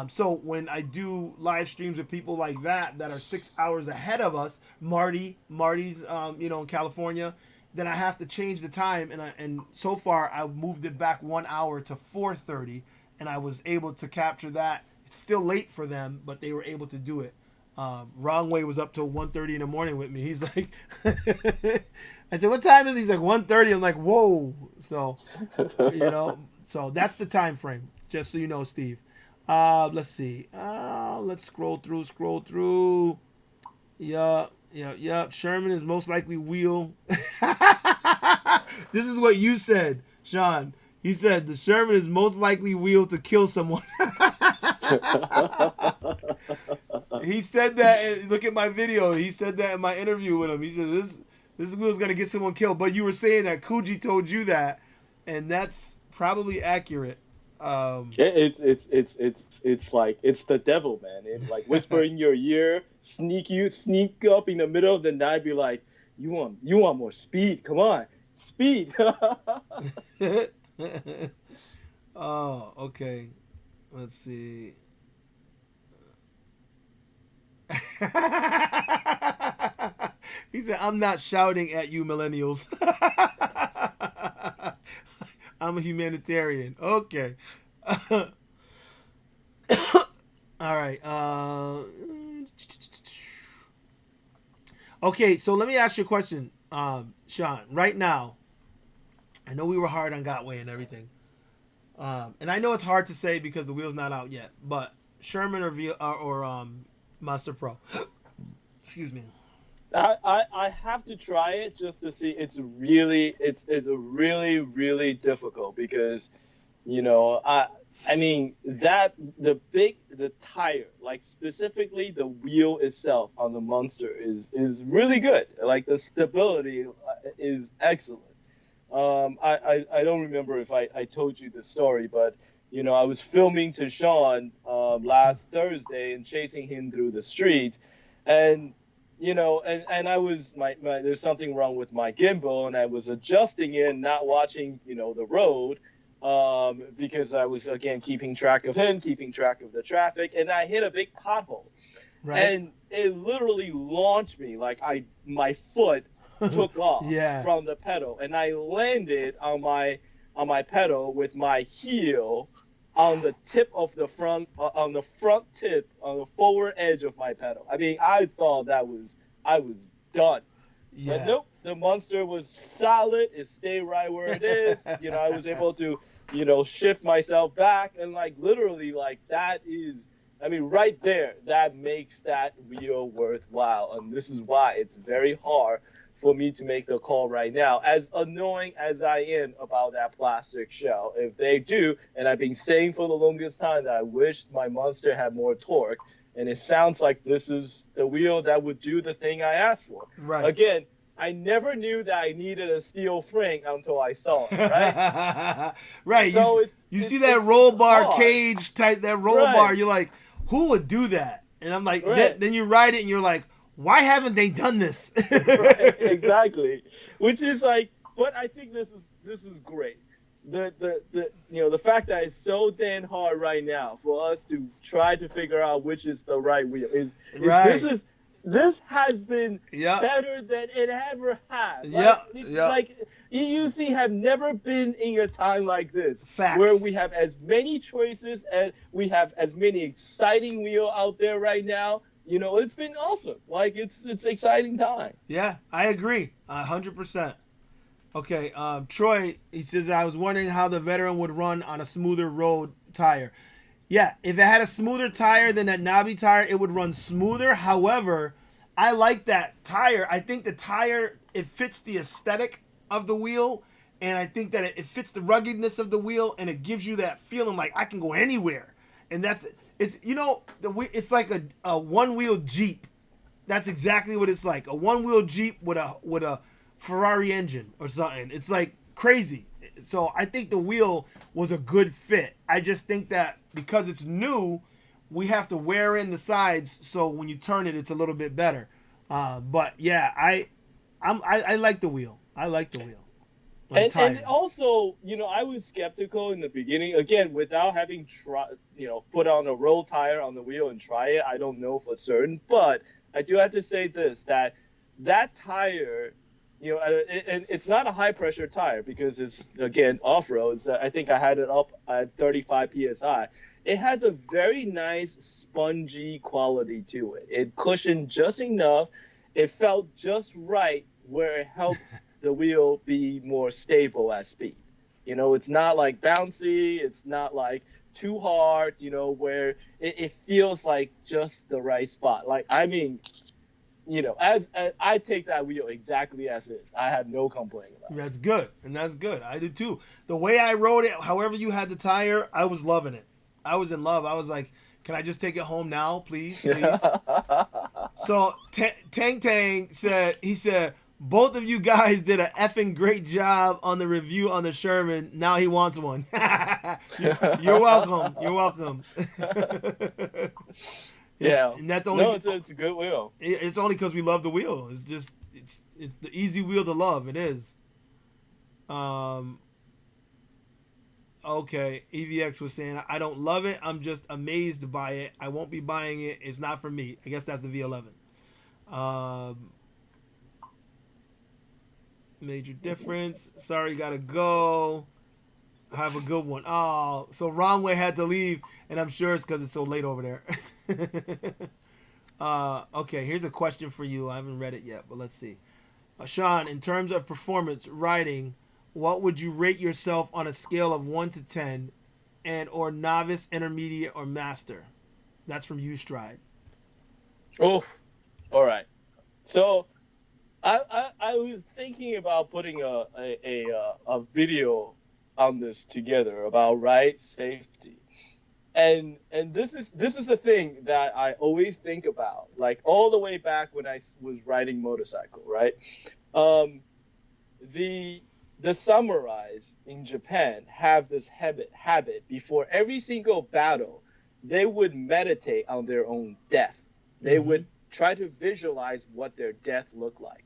So when I do live streams with people like that are 6 hours ahead of us, Marty's in California, then I have to change the time, and so far I moved it back 1 hour to 4:30, and I was able to capture that. It's still late for them, but they were able to do it. Wrong Way was up till 1:30 in the morning with me. He's like, I said, what time is it? He's like 1:30. I'm like, whoa. So, so that's the time frame, just so you know, Steve. Let's see. Let's scroll through. Yeah. Sherman is most likely wheel. This is what you said, Sean. He said the Sherman is most likely wheel to kill someone. He said that. Look at my video. He said that in my interview with him. He said this wheel's gonna get someone killed. But you were saying that Kuji told you that, and that's probably accurate. It's like it's the devil, man. It's like whisper in your ear, sneak up in the middle of the night, be like, you want more speed? Come on, speed. Oh, okay. Let's see. He said, I'm not shouting at you millennials. I'm a humanitarian. Okay. All right. Okay, so let me ask you a question, Sean. Right now, I know we were hard on Gotway and everything. And I know it's hard to say because the wheel's not out yet, but Sherman or Monster Pro. Excuse me. I have to try it just to see. It's really difficult because, I mean that the tire, like specifically the wheel itself on the Monster is really good. Like the stability is excellent. I don't remember if I told you the story, but I was filming to Sean last Thursday and chasing him through the streets, and and I was there's something wrong with my gimbal, and I was adjusting it and not watching the road, because I was again keeping track of him, keeping track of the traffic, and I hit a big pothole, right. And it literally launched me, like my foot took off from the pedal, and I landed on my pedal with my heel on the tip of the front, on the forward edge of my pedal. I mean, I thought I was done. Yeah. But nope, the Monster was solid. It stayed right where it is. I was able to, shift myself back, and like literally, like that is, I mean, right there, that makes that wheel worthwhile. And this is why it's very hard for me to make the call right now, as annoying as I am about that plastic shell. If they do, and I've been saying for the longest time that I wish my Monster had more torque, and it sounds like this is the wheel that would do the thing I asked for. Right. Again, I never knew that I needed a steel frame until I saw it, right? Right. So you see that roll bar cage type, that roll bar, you're like, who would do that? And I'm like, then you ride it and you're like, why haven't they done this? Right, exactly. Which is like, but I think this is great. The fact that it's so damn hard right now for us to try to figure out which is the right wheel is this has been better than it ever has. Like EUC have never been in a time like this. Facts. Where we have as many choices and we have as many exciting wheels out there right now. It's been awesome. Like it's exciting time. Yeah, I agree, 100%. Okay, Troy, he says, I was wondering how the Veteran would run on a smoother road tire. Yeah, if it had a smoother tire than that knobby tire, it would run smoother. However, I like that tire. I think the tire, it fits the aesthetic of the wheel, and I think that it fits the ruggedness of the wheel, and it gives you that feeling like I can go anywhere. And it's it's like a one wheel Jeep. That's exactly what it's like. A one wheel Jeep with a Ferrari engine or something. It's like crazy. So I think the wheel was a good fit. I just think that because it's new, we have to wear in the sides so when you turn it, it's a little bit better. But yeah, I like the wheel. I like the wheel. And also, I was skeptical in the beginning. Again, without having put on a roll tire on the wheel and try it, I don't know for certain. But I do have to say this, that tire, and it's not a high pressure tire because it's, again, off-road. So I think I had it up at 35 PSI. It has a very nice spongy quality to it. It cushioned just enough. It felt just right where it helps the wheel be more stable at speed. It's not like bouncy. It's not like too hard, where it feels like just the right spot. Like, I mean, as I take that wheel exactly as is. I have no complaint about it. That's good. And that's good. I did too. The way I rode it, however you had the tire, I was loving it. I was in love. I was like, can I just take it home now, please? So Tang said, both of you guys did an effing great job on the review on the Sherman. Now he wants one. You're welcome. You're welcome. Yeah. And that's only it's a good wheel. It's only because we love the wheel. It's just it's the easy wheel to love. It is. Okay, EVX was saying, I don't love it. I'm just amazed by it. I won't be buying it. It's not for me. I guess that's the V11. Major difference. Sorry, gotta go. Have a good one. Oh, so Ronway had to leave, and I'm sure it's because it's so late over there. Okay, here's a question for you. I haven't read it yet, but let's see. Sean, in terms of performance riding, what would you rate yourself on a scale of 1 to 10 and or novice, intermediate, or master? That's from Ustride. Oh, all right. So I was thinking about putting a video on this together about ride safety. And this is the thing that I always think about, like all the way back when I was riding motorcycle, right? The samurais in Japan have this habit before every single battle, they would meditate on their own death. They would try to visualize what their death looked like.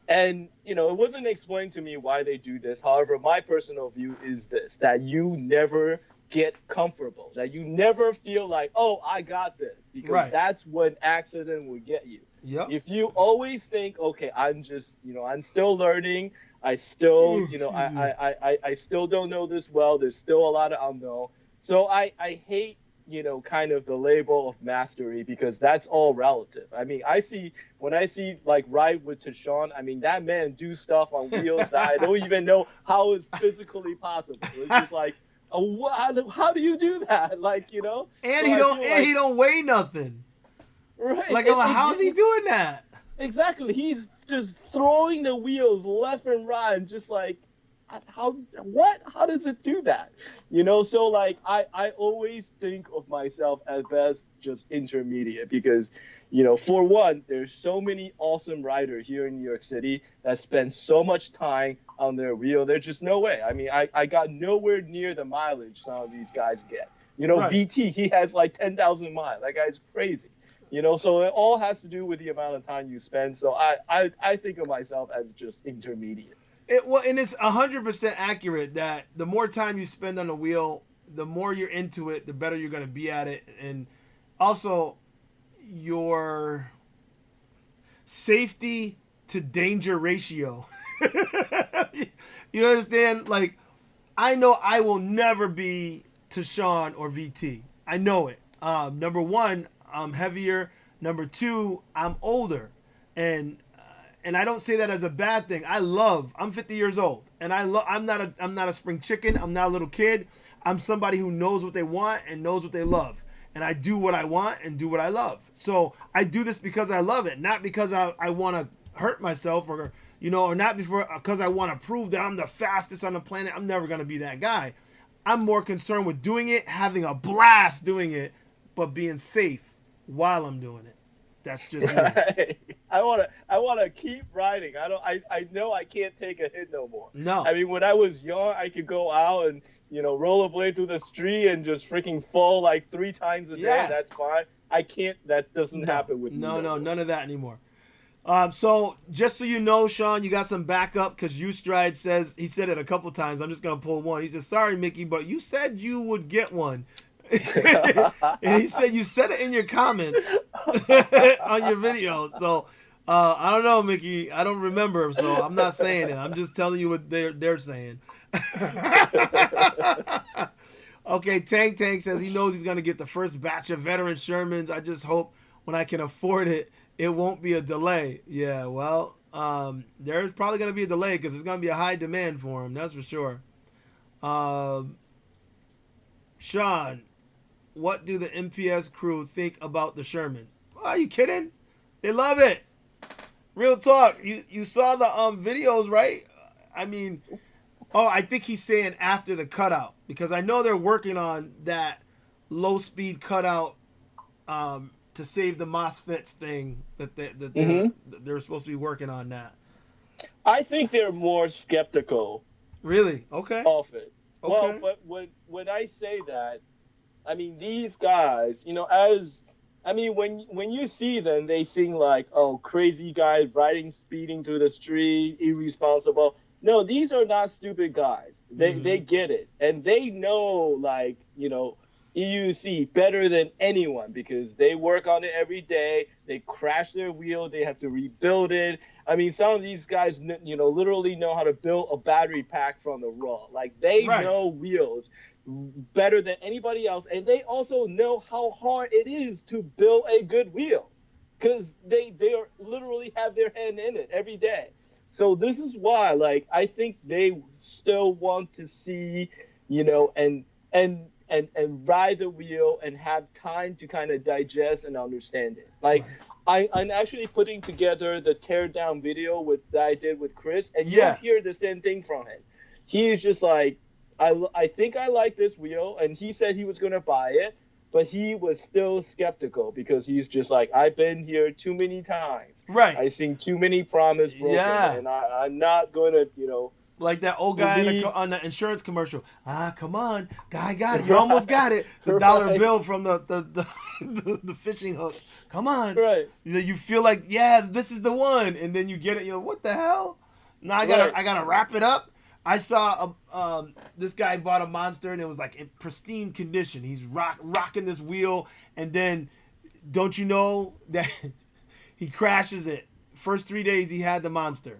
And, it wasn't explained to me why they do this. However, my personal view is this, that you never get comfortable, that you never feel like, oh, I got this, because that's when accident will get you. Yep. If you always think, okay, I'm just, I'm still learning. I still, I still don't know this well. There's still a lot of unknown. So I hate, kind of the label of mastery, because that's all relative. I mean, when I see like ride with Tashawn, I mean, that man do stuff on wheels that I don't even know how it's physically possible. It's just like, how do you do that? Like, And so he don't weigh nothing. Right. Like, how's he doing that? Exactly. He's just throwing the wheels left and right, and just like, how does it do that? So like I always think of myself as best just intermediate, because for one, there's so many awesome riders here in New York City that spend so much time on their wheel. There's just no way. I mean, I got nowhere near the mileage some of these guys get. VT, he has like 10,000 miles. That guy's crazy. So it all has to do with the amount of time you spend. So I think of myself as just intermediate. And it's 100% accurate that the more time you spend on the wheel, the more you're into it, the better you're going to be at it. And also your safety to danger ratio. You understand? Like, I know I will never be Tashawn or VT. I know it. Number one, I'm heavier. Number two, I'm older. And I don't say that as a bad thing. I'm 50 years old, and I'm not a spring chicken. I'm not a little kid. I'm somebody who knows what they want and knows what they love. And I do what I want and do what I love. So I do this because I love it, not because I want to hurt myself or or not because I want to prove that I'm the fastest on the planet. I'm never going to be that guy. I'm more concerned with doing it, having a blast doing it, but being safe while I'm doing it. That's just me. I wanna keep riding. I know I can't take a hit no more. No. I mean, when I was young, I could go out and rollerblade through the street and just freaking fall like 3 times a day. Yeah. That's fine. I can't. That doesn't happen with me. No, more. none of that anymore. So just so you know, Sean, you got some backup because Ustride says he said it a couple times. I'm just gonna pull one. He says, "Sorry, Mickey, but you said you would get one." And he said you said it in your comments on your video. So I don't know, Mickey. I don't remember, so I'm not saying it. I'm just telling you what they're saying. Okay, Tank says he knows he's gonna get the first batch of veteran Shermans. I just hope when I can afford it, it won't be a delay. Yeah, well, there's probably gonna be a delay because there's gonna be a high demand for them. That's for sure. Sean, what do the MPS crew think about the Sherman? Are you kidding? They love it. Real talk. You saw the videos, right? I mean, I think he's saying after the cutout because I know they're working on that low speed cutout to save the MOSFETs thing that they're supposed to be working on that. I think they're more skeptical. Really? Okay. Of it. Okay. Well, but when I say that, I mean these guys, when you see them, they seem like, oh, crazy guys riding, speeding through the street, irresponsible. No, these are not stupid guys. They get it, and they know EUC better than anyone because they work on it every day. They crash their wheel, they have to rebuild it. I mean, some of these guys, literally know how to build a battery pack from the raw. Like they know wheels better than anybody else, and they also know how hard it is to build a good wheel because they literally have their hand in it every day. So this is why, I think they still want to see, and ride the wheel and have time to kind of digest and understand it. I'm actually putting together the teardown video that I did with Chris, and you'll hear the same thing from him. He's just like, I think I like this wheel, and he said he was going to buy it, but he was still skeptical because he's just like, I've been here too many times. Right. I've seen too many promises broken, and I'm not going to, like that old guy on the insurance commercial. Come on, guy got it. You almost got it. The dollar bill from the fishing hook. Come on. Right. You feel like, this is the one, and then you get it. What the hell? Now I gotta wrap it up. I saw this guy bought a Monster and it was like in pristine condition. He's rocking this wheel, and then don't you know that he crashes it. First 3 days he had the Monster.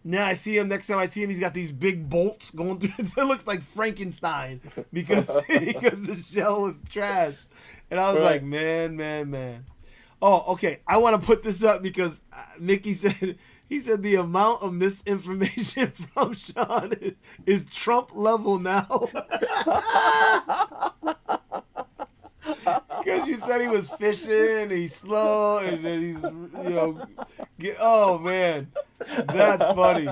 Now I see him. Next time I see him, he's got these big bolts going through. It looks like Frankenstein because the shell was trash. And I was like, man. Oh, okay. I want to put this up because Mickey said the amount of misinformation from Sean is Trump level now. Because you said he was fishing and he's slow and then he's oh man. That's funny.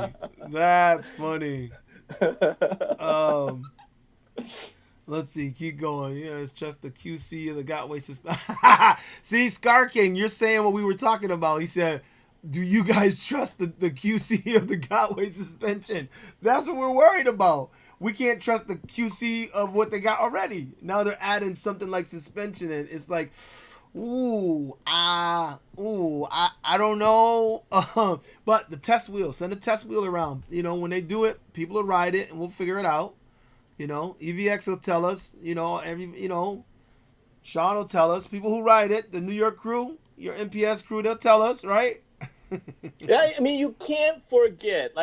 Let's see, keep going. Yeah, it's just the QC of the Gotway suspension. See, Scar King, you're saying what we were talking about. He said, do you guys trust the QC of the Gotway suspension? That's what we're worried about. We can't trust the QC of what they got already. Now they're adding something like suspension in. It's like, I don't know. But the test wheel, send a test wheel around. When they do it, people will ride it and we'll figure it out. EVX will tell us, Sean will tell us. People who ride it, the New York crew, your MPS crew, they'll tell us, right? Yeah, I mean, you can't forget.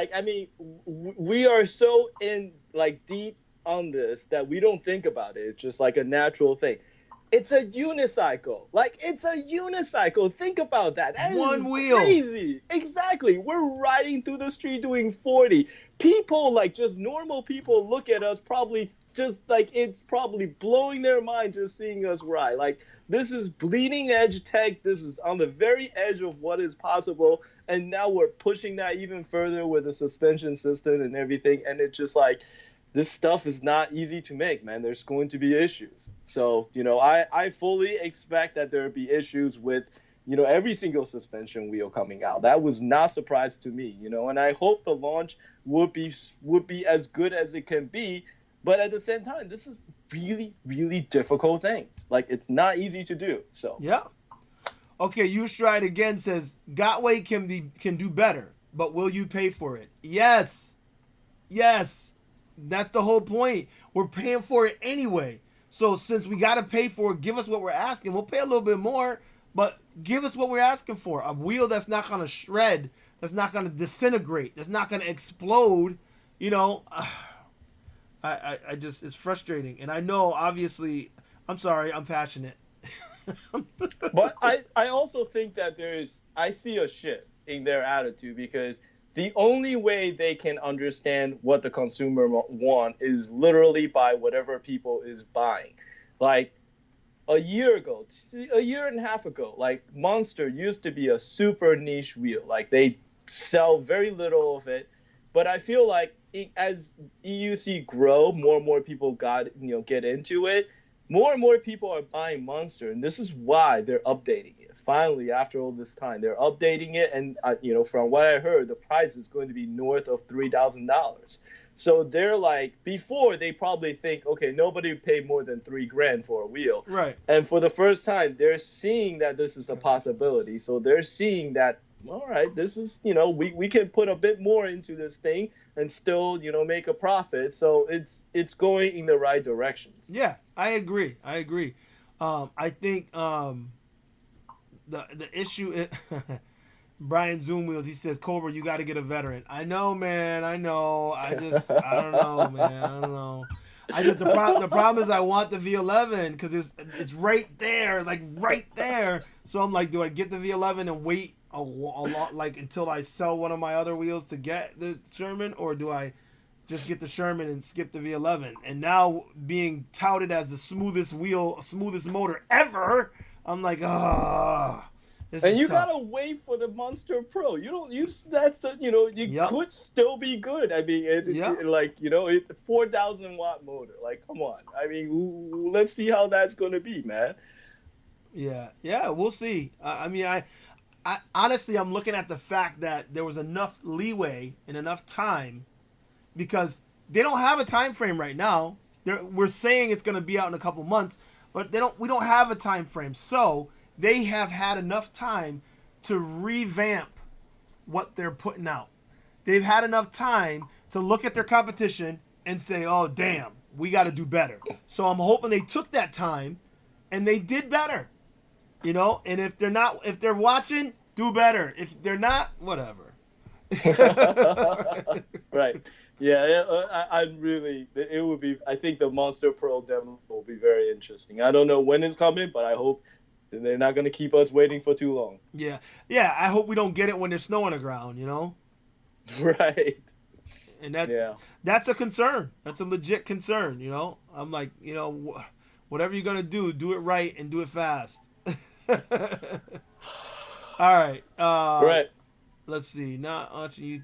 We are so deep on this that we don't think about it. It's just like a natural thing. It's a unicycle. Like, it's a unicycle. Think about that. That is One wheel. crazy. Exactly. We're riding through the street doing 40. People, like just normal people, look at us probably just like it's probably blowing their mind just seeing us ride. Like, this is bleeding edge tech. This is on the very edge of what is possible. And now we're pushing that even further with the suspension system and everything. And it's just like, this stuff is not easy to make, man. There's going to be issues. So, I fully expect that there will be issues with, every single suspension wheel coming out. That was not a surprise to me, and I hope the launch would be as good as it can be. But at the same time, this is really, really difficult things. Like, it's not easy to do. So Yeah. Okay, you stride again says Gotway can do better, but will you pay for it? Yes. Yes. That's the whole point. We're paying for it anyway. So since we got to pay for it, give us what we're asking. We'll pay a little bit more, but give us what we're asking for. A wheel that's not going to shred, that's not going to disintegrate, that's not going to explode. I just, it's frustrating. And I know, obviously, I'm sorry, I'm passionate. But I also think that I see a shift in their attitude, because the only way they can understand what the consumer want is literally by whatever people is buying. Like, a year and a half ago, like, Monster used to be a super niche wheel. Like, they sell very little of it. But I feel like as EUC grow, more and more people get into it. More and more people are buying Monster, and this is why they're updating it. Finally, after all this time, they're updating it, and from what I heard, the price is going to be north of $3,000. So they're like, before they probably think, okay, nobody would pay more than $3,000 for a wheel, Right. And for the first time, they're seeing that this is a possibility. So they're seeing that, all right, this is, we can put a bit more into this thing and still, make a profit. So it's going in the right directions. Yeah, I agree. I think the issue Brian Zoom Wheels, he says, Cobra, you got to get a veteran. I know, man. I know. I don't know, man. I don't know. The problem is I want the V11 because it's right there, like right there. So I'm like, do I get the V11 and wait a lot, like until I sell one of my other wheels to get the Sherman, or do I just get the Sherman and skip the V11? And now being touted as the smoothest motor ever, I'm like, And you tough. gotta wait for the Monster Pro. That's the, Yep. could still be good. I mean, it's 4,000 watt motor. Like, come on. I mean, let's see how that's gonna be, man. Yeah, we'll see. I mean, I honestly, I'm looking at the fact that there was enough leeway and enough time, because they don't have a time frame right now. We're saying it's going to be out in a couple months, but we don't have a time frame. So they have had enough time to revamp what they're putting out. They've had enough time to look at their competition and say, oh, damn, we got to do better. So I'm hoping they took that time and they did better. And if they're watching, do better. If they're not, whatever. Right. Yeah, it would be, I think the Monster Pro demo will be very interesting. I don't know when it's coming, but I hope they're not going to keep us waiting for too long. Yeah, I hope we don't get it when there's snow on the ground, Right. And that's a concern. That's a legit concern, I'm like, whatever you're going to do it right and do it fast. All right. Right. Let's see. Not watching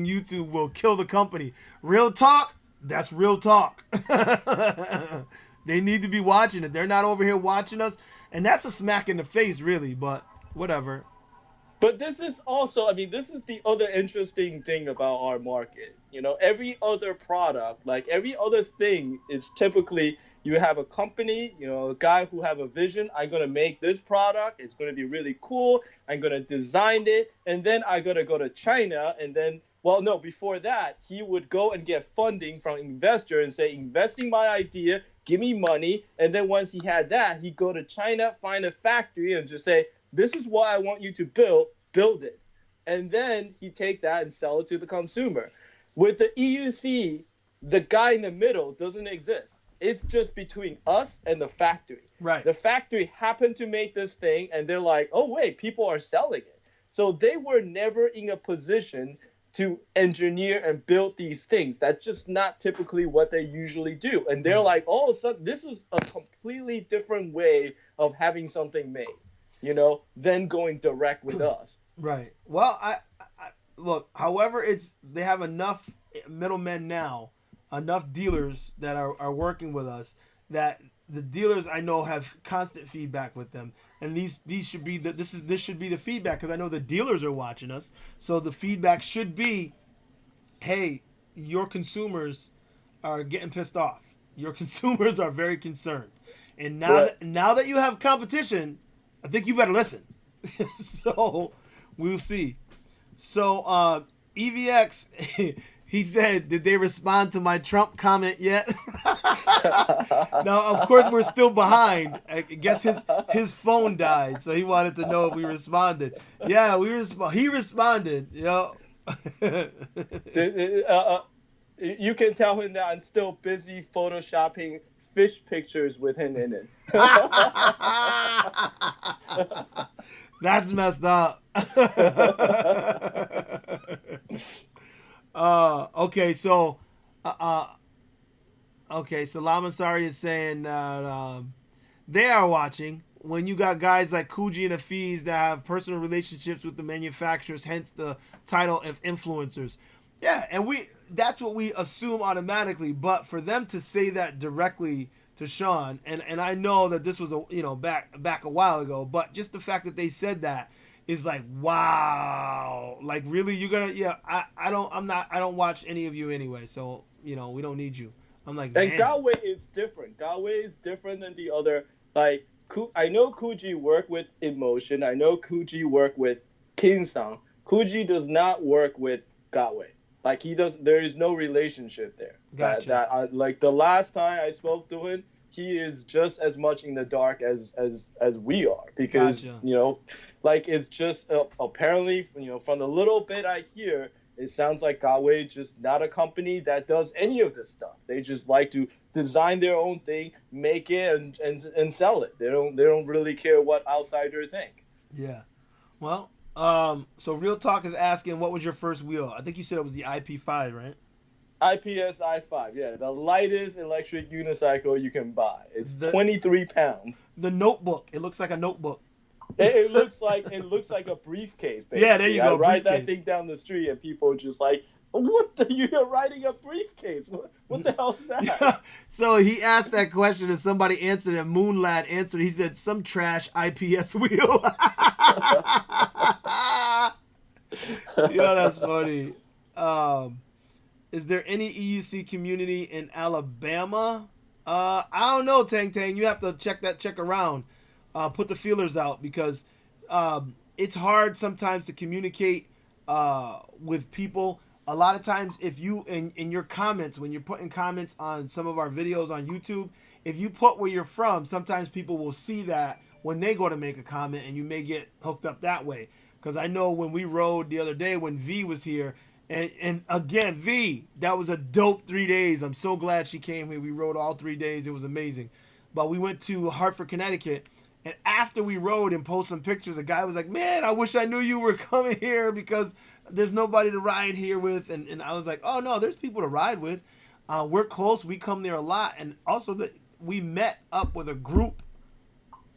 YouTube will kill the company. Real talk. That's real talk. They need to be watching it. They're not over here watching us, and that's a smack in the face, really. But whatever. But this is the other interesting thing about our market. Every other product, like every other thing, is typically you have a company, a guy who have a vision. I'm going to make this product. It's going to be really cool. I'm going to design it. And then I got to go to China. And then, before that, he would go and get funding from investor and say, investing my idea, give me money. And then once he had that, he'd go to China, find a factory and just say, this is what I want you to build it. And then he take that and sell it to the consumer. With the EUC, the guy in the middle doesn't exist. it's just between us and the factory. Right. The factory happened to make this thing, and they're like, oh wait, people are selling it. So they were never in a position to engineer and build these things. That's just not typically what they usually do. And they're like, oh, so this is a completely different way of having something made, than going direct with us. Right. Well, I look. However, they have enough middlemen now, enough dealers that are working with us, that the dealers I know have constant feedback with them, and these should be this should be the feedback, because I know the dealers are watching us. So the feedback should be, hey, your consumers are getting pissed off. Your consumers are very concerned, and now that you have competition, I think you better listen. So we'll see. So EVX, he said, did they respond to my Trump comment yet? Now, of course, we're still behind. I guess his phone died, so he wanted to know if we responded. Yeah, he responded. You can tell him that I'm still busy photoshopping fish pictures with him in it. That's messed up. Okay, so Salam Ansari is saying that they are watching. When you got guys like Kuji and Afiz that have personal relationships with the manufacturers, hence the title of influencers. Yeah, and that's what we assume automatically. But for them to say that directly to Sean, and I know that this was back a while ago, but just the fact that they said that is like, wow, like really you're gonna I don't watch any of you anyway, so we don't need you. I'm like, and man. Gotway is different. Gotway is different than the other. Like I know Kuji work with InMotion. I know Kuji work with Kingsang. Kuji does not work with Gotway. Like he does. There is no relationship there. Gotcha. Like the last time I spoke to him, he is just as much in the dark as we are, because gotcha. Like it's just apparently from the little bit I hear, it sounds like Gotway just not a company that does any of this stuff. They just like to design their own thing, make it, and sell it. They don't really care what outsiders think. Yeah. Well, so Real Talk is asking, what was your first wheel? I think you said it was the IP5, right? IPS i5, yeah, the lightest electric unicycle you can buy. It's 23 pounds. The notebook. It looks like a notebook. It looks like a briefcase. Basically. Yeah, there you go. I ride that thing down the street, and people just like, you're riding a briefcase? What the hell is that? Yeah. So he asked that question, and somebody answered, and Moonlad answered. He said, some trash IPS wheel. That's funny. Is there any EUC community in Alabama? I don't know, Tang. You have to check around. Put the feelers out, because it's hard sometimes to communicate with people. A lot of times, if you in your comments, when you're putting comments on some of our videos on YouTube, if you put where you're from, sometimes people will see that when they go to make a comment, and you may get hooked up that way. Because I know when we rode the other day, when V was here, and again, V, that was a dope 3 days. I'm so glad she came here. We rode all 3 days. It was amazing. But we went to Hartford, Connecticut, and after we rode and posted some pictures, a guy was like, man, I wish I knew you were coming here, because there's nobody to ride here with. And I was like, oh, no, there's people to ride with. We're close. We come there a lot. And also that we met up with a group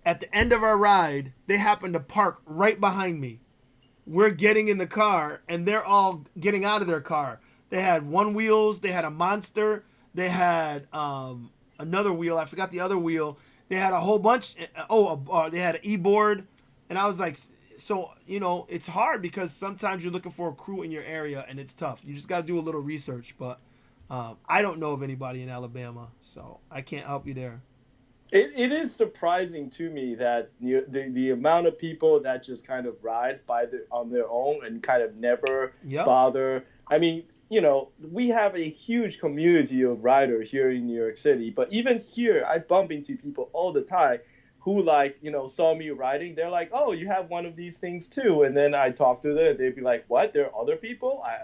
at the end of our ride. They happened to park right behind me. We're getting in the car, and they're all getting out of their car. They had one wheels. They had a Monster. They had another wheel. I forgot the other wheel. They had a whole bunch. They had an e-board. And I was like, so, it's hard, because sometimes you're looking for a crew in your area, and it's tough. You just got to do a little research. But I don't know of anybody in Alabama, so I can't help you there. It is surprising to me that the amount of people that just kind of ride on their own and kind of never bother. I mean, we have a huge community of riders here in New York City, but even here, I bump into people all the time who saw me riding. They're like, oh, you have one of these things too. And then I talk to them, and they'd be like, what? There are other people? I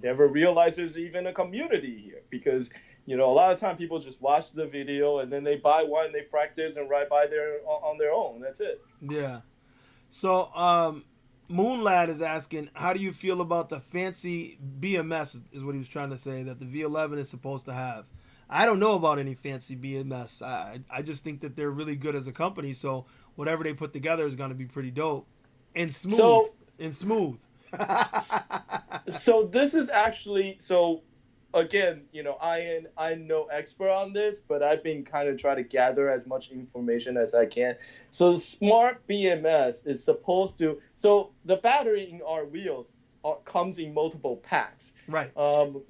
never realized there's even a community here, because a lot of time people just watch the video and then they buy one, they practice and ride by their on their own. That's it. Yeah. So, Moonlad is asking, how do you feel about the fancy BMS? Is what he was trying to say that the V11 is supposed to have. I don't know about any fancy BMS. I just think that they're really good as a company. So whatever they put together is going to be pretty dope and smooth. So this is actually again, I'm no expert on this, but I've been kind of trying to gather as much information as I can. So the smart BMS is supposed to. So the battery in our wheels comes in multiple packs. Right. For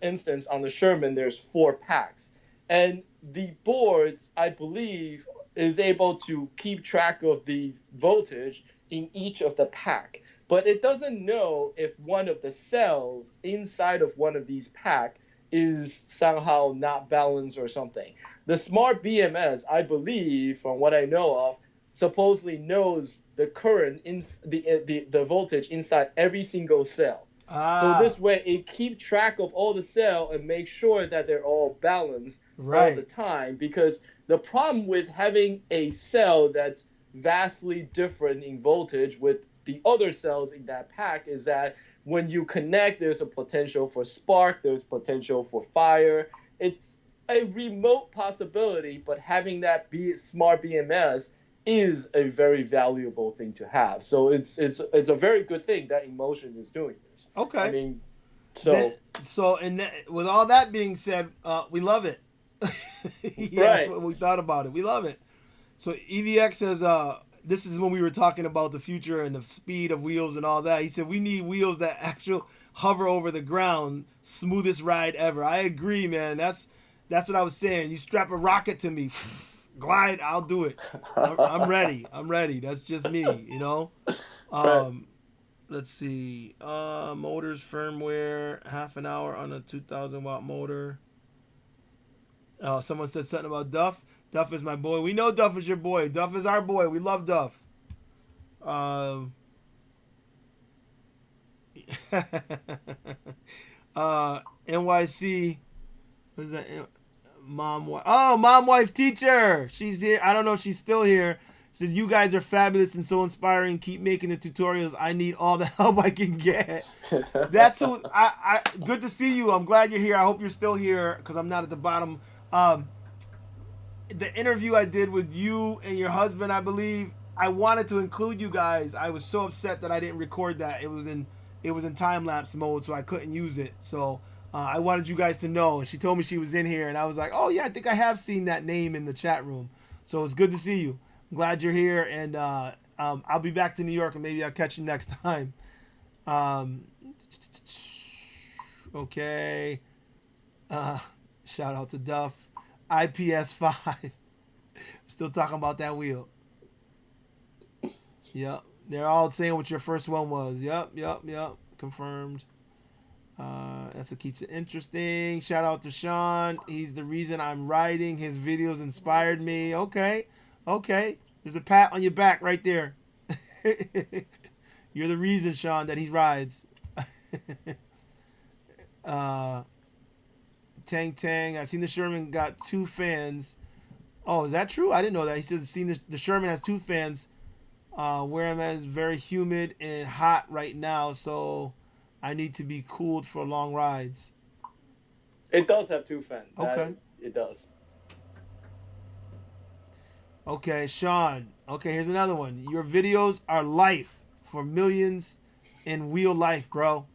instance, on the Sherman, there's 4 packs, and the boards, I believe, is able to keep track of the voltage in each of the pack. But it doesn't know if one of the cells inside of one of these packs is somehow not balanced or something. The smart BMS, I believe, from what I know of, supposedly knows the current in the voltage inside every single cell. So this way it keeps track of all the cells and make sure that they're all balanced all the time. Because the problem with having a cell that's vastly different in voltage with the other cells in that pack is that when you connect, there's a potential for spark, there's potential for fire. It's a remote possibility, but having that smart BMS is a very valuable thing to have. So it's a very good thing that InMotion is doing this. Okay. I mean, with all that being said, we love it. That's what we thought about it. We love it. So EVX says, this is when we were talking about the future and the speed of wheels and all that. He said, we need wheels that actually hover over the ground, smoothest ride ever. I agree, man. That's what I was saying. You strap a rocket to me, glide, I'll do it. I'm ready. That's just me, Let's see. Motors, firmware, half an hour on a 2,000 watt motor. Someone said something about Duff. Duff is my boy. We know Duff is your boy. Duff is our boy. We love Duff. NYC. What is that? Mom wife teacher. She's here. I don't know if she's still here. Says, you guys are fabulous and so inspiring. Keep making the tutorials. I need all the help I can get. That's who. I good to see you. I'm glad you're here. I hope you're still here because I'm not at the bottom. The interview I did with you and your husband, I believe, I wanted to include you guys. I was so upset that I didn't record that. It was in time lapse mode, so I couldn't use it. So I wanted you guys to know. And she told me she was in here, and I was like, oh yeah, I think I have seen that name in the chat room. So it's good to see you. I'm glad you're here, and I'll be back to New York, and maybe I'll catch you next time. Okay. Shout out to Duff. IPS 5. Still talking about that wheel. Yep. They're all saying what your first one was. Yep. Confirmed. That's what keeps it interesting. Shout out to Sean. He's the reason I'm riding. His videos inspired me. Okay. There's a pat on your back right there. You're the reason, Sean, that he rides. Tang. I seen the Sherman got 2 fans. Oh, is that true? I didn't know that. He said the Sherman has 2 fans. Where I'm at is very humid and hot right now, so I need to be cooled for long rides. It does have 2 fans. Okay. It does. Okay, Sean. Okay, here's another one. Your videos are life for millions in wheel life, bro.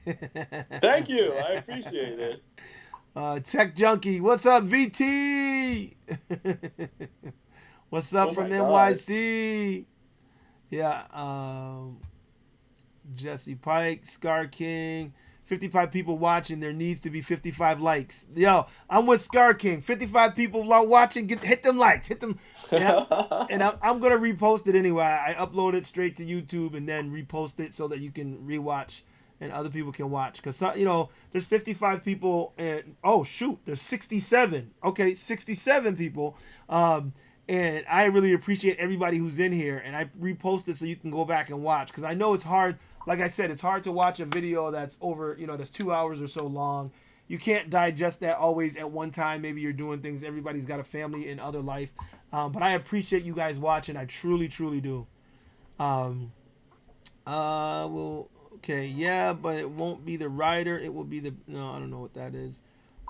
Thank you. I appreciate it. Tech Junkie, what's up, VT? What's up from NYC? Yeah, Jesse Pike, Scar King, 55 people watching. There needs to be 55 likes. Yo, I'm with Scar King. 55 people watching. Hit them likes. Hit them. And I'm gonna repost it anyway. I upload it straight to YouTube and then repost it so that you can rewatch and other people can watch, because there's 55 people, and there's 67. Okay, 67 people, and I really appreciate everybody who's in here, and I reposted so you can go back and watch, because I know it's hard. Like I said, it's hard to watch a video that's over, that's 2 hours or so long, you can't digest that always at one time. Maybe you're doing things. Everybody's got a family and other life. But I appreciate you guys watching. I truly, truly do. Well, okay, yeah, but it won't be the rider. It will be the, no, I don't know what that is.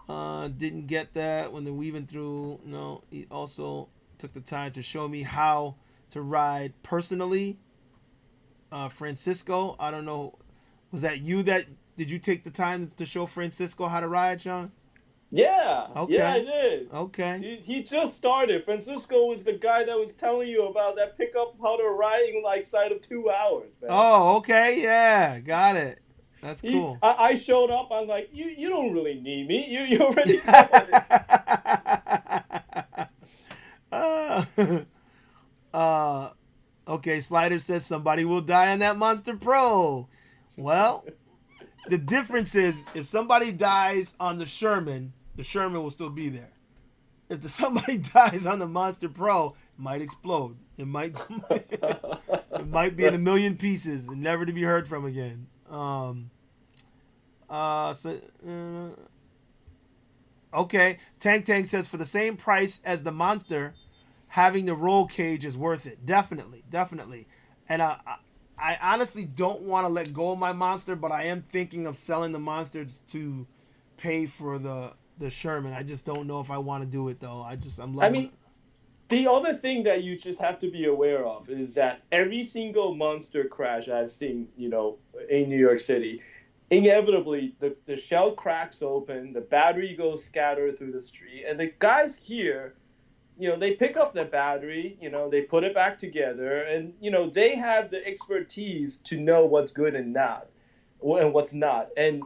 Didn't get that when they're weaving through. No, he also took the time to show me how to ride personally. Francisco, I don't know. Was that you that, did you take the time to show Francisco how to ride, Sean? Yeah, Okay. yeah, I did. Okay. He just started. Francisco was the guy that was telling you about that pickup how to ride in like side of 2 hours, man. Oh, okay. Yeah, got it. That's cool. I showed up. I'm like, you don't really need me. You already got it. Okay, Slider says somebody will die on that Monster Pro. Well, the difference is if somebody dies on the Sherman will still be there. If somebody dies on the Monster Pro, it might explode. It might it might be in a million pieces and never to be heard from again. Okay, Tank says for the same price as the Monster, having the roll cage is worth it. Definitely. And I honestly don't want to let go of my Monster, but I am thinking of selling the Monsters to pay for the Sherman. I just don't know if I want to do it though. I'm loving. I mean, the other thing that you just have to be aware of is that every single Monster crash I've seen, in New York City, inevitably the shell cracks open, the battery goes scattered through the street, and the guys here, they pick up the battery, they put it back together, and they have the expertise to know what's good and what's not. And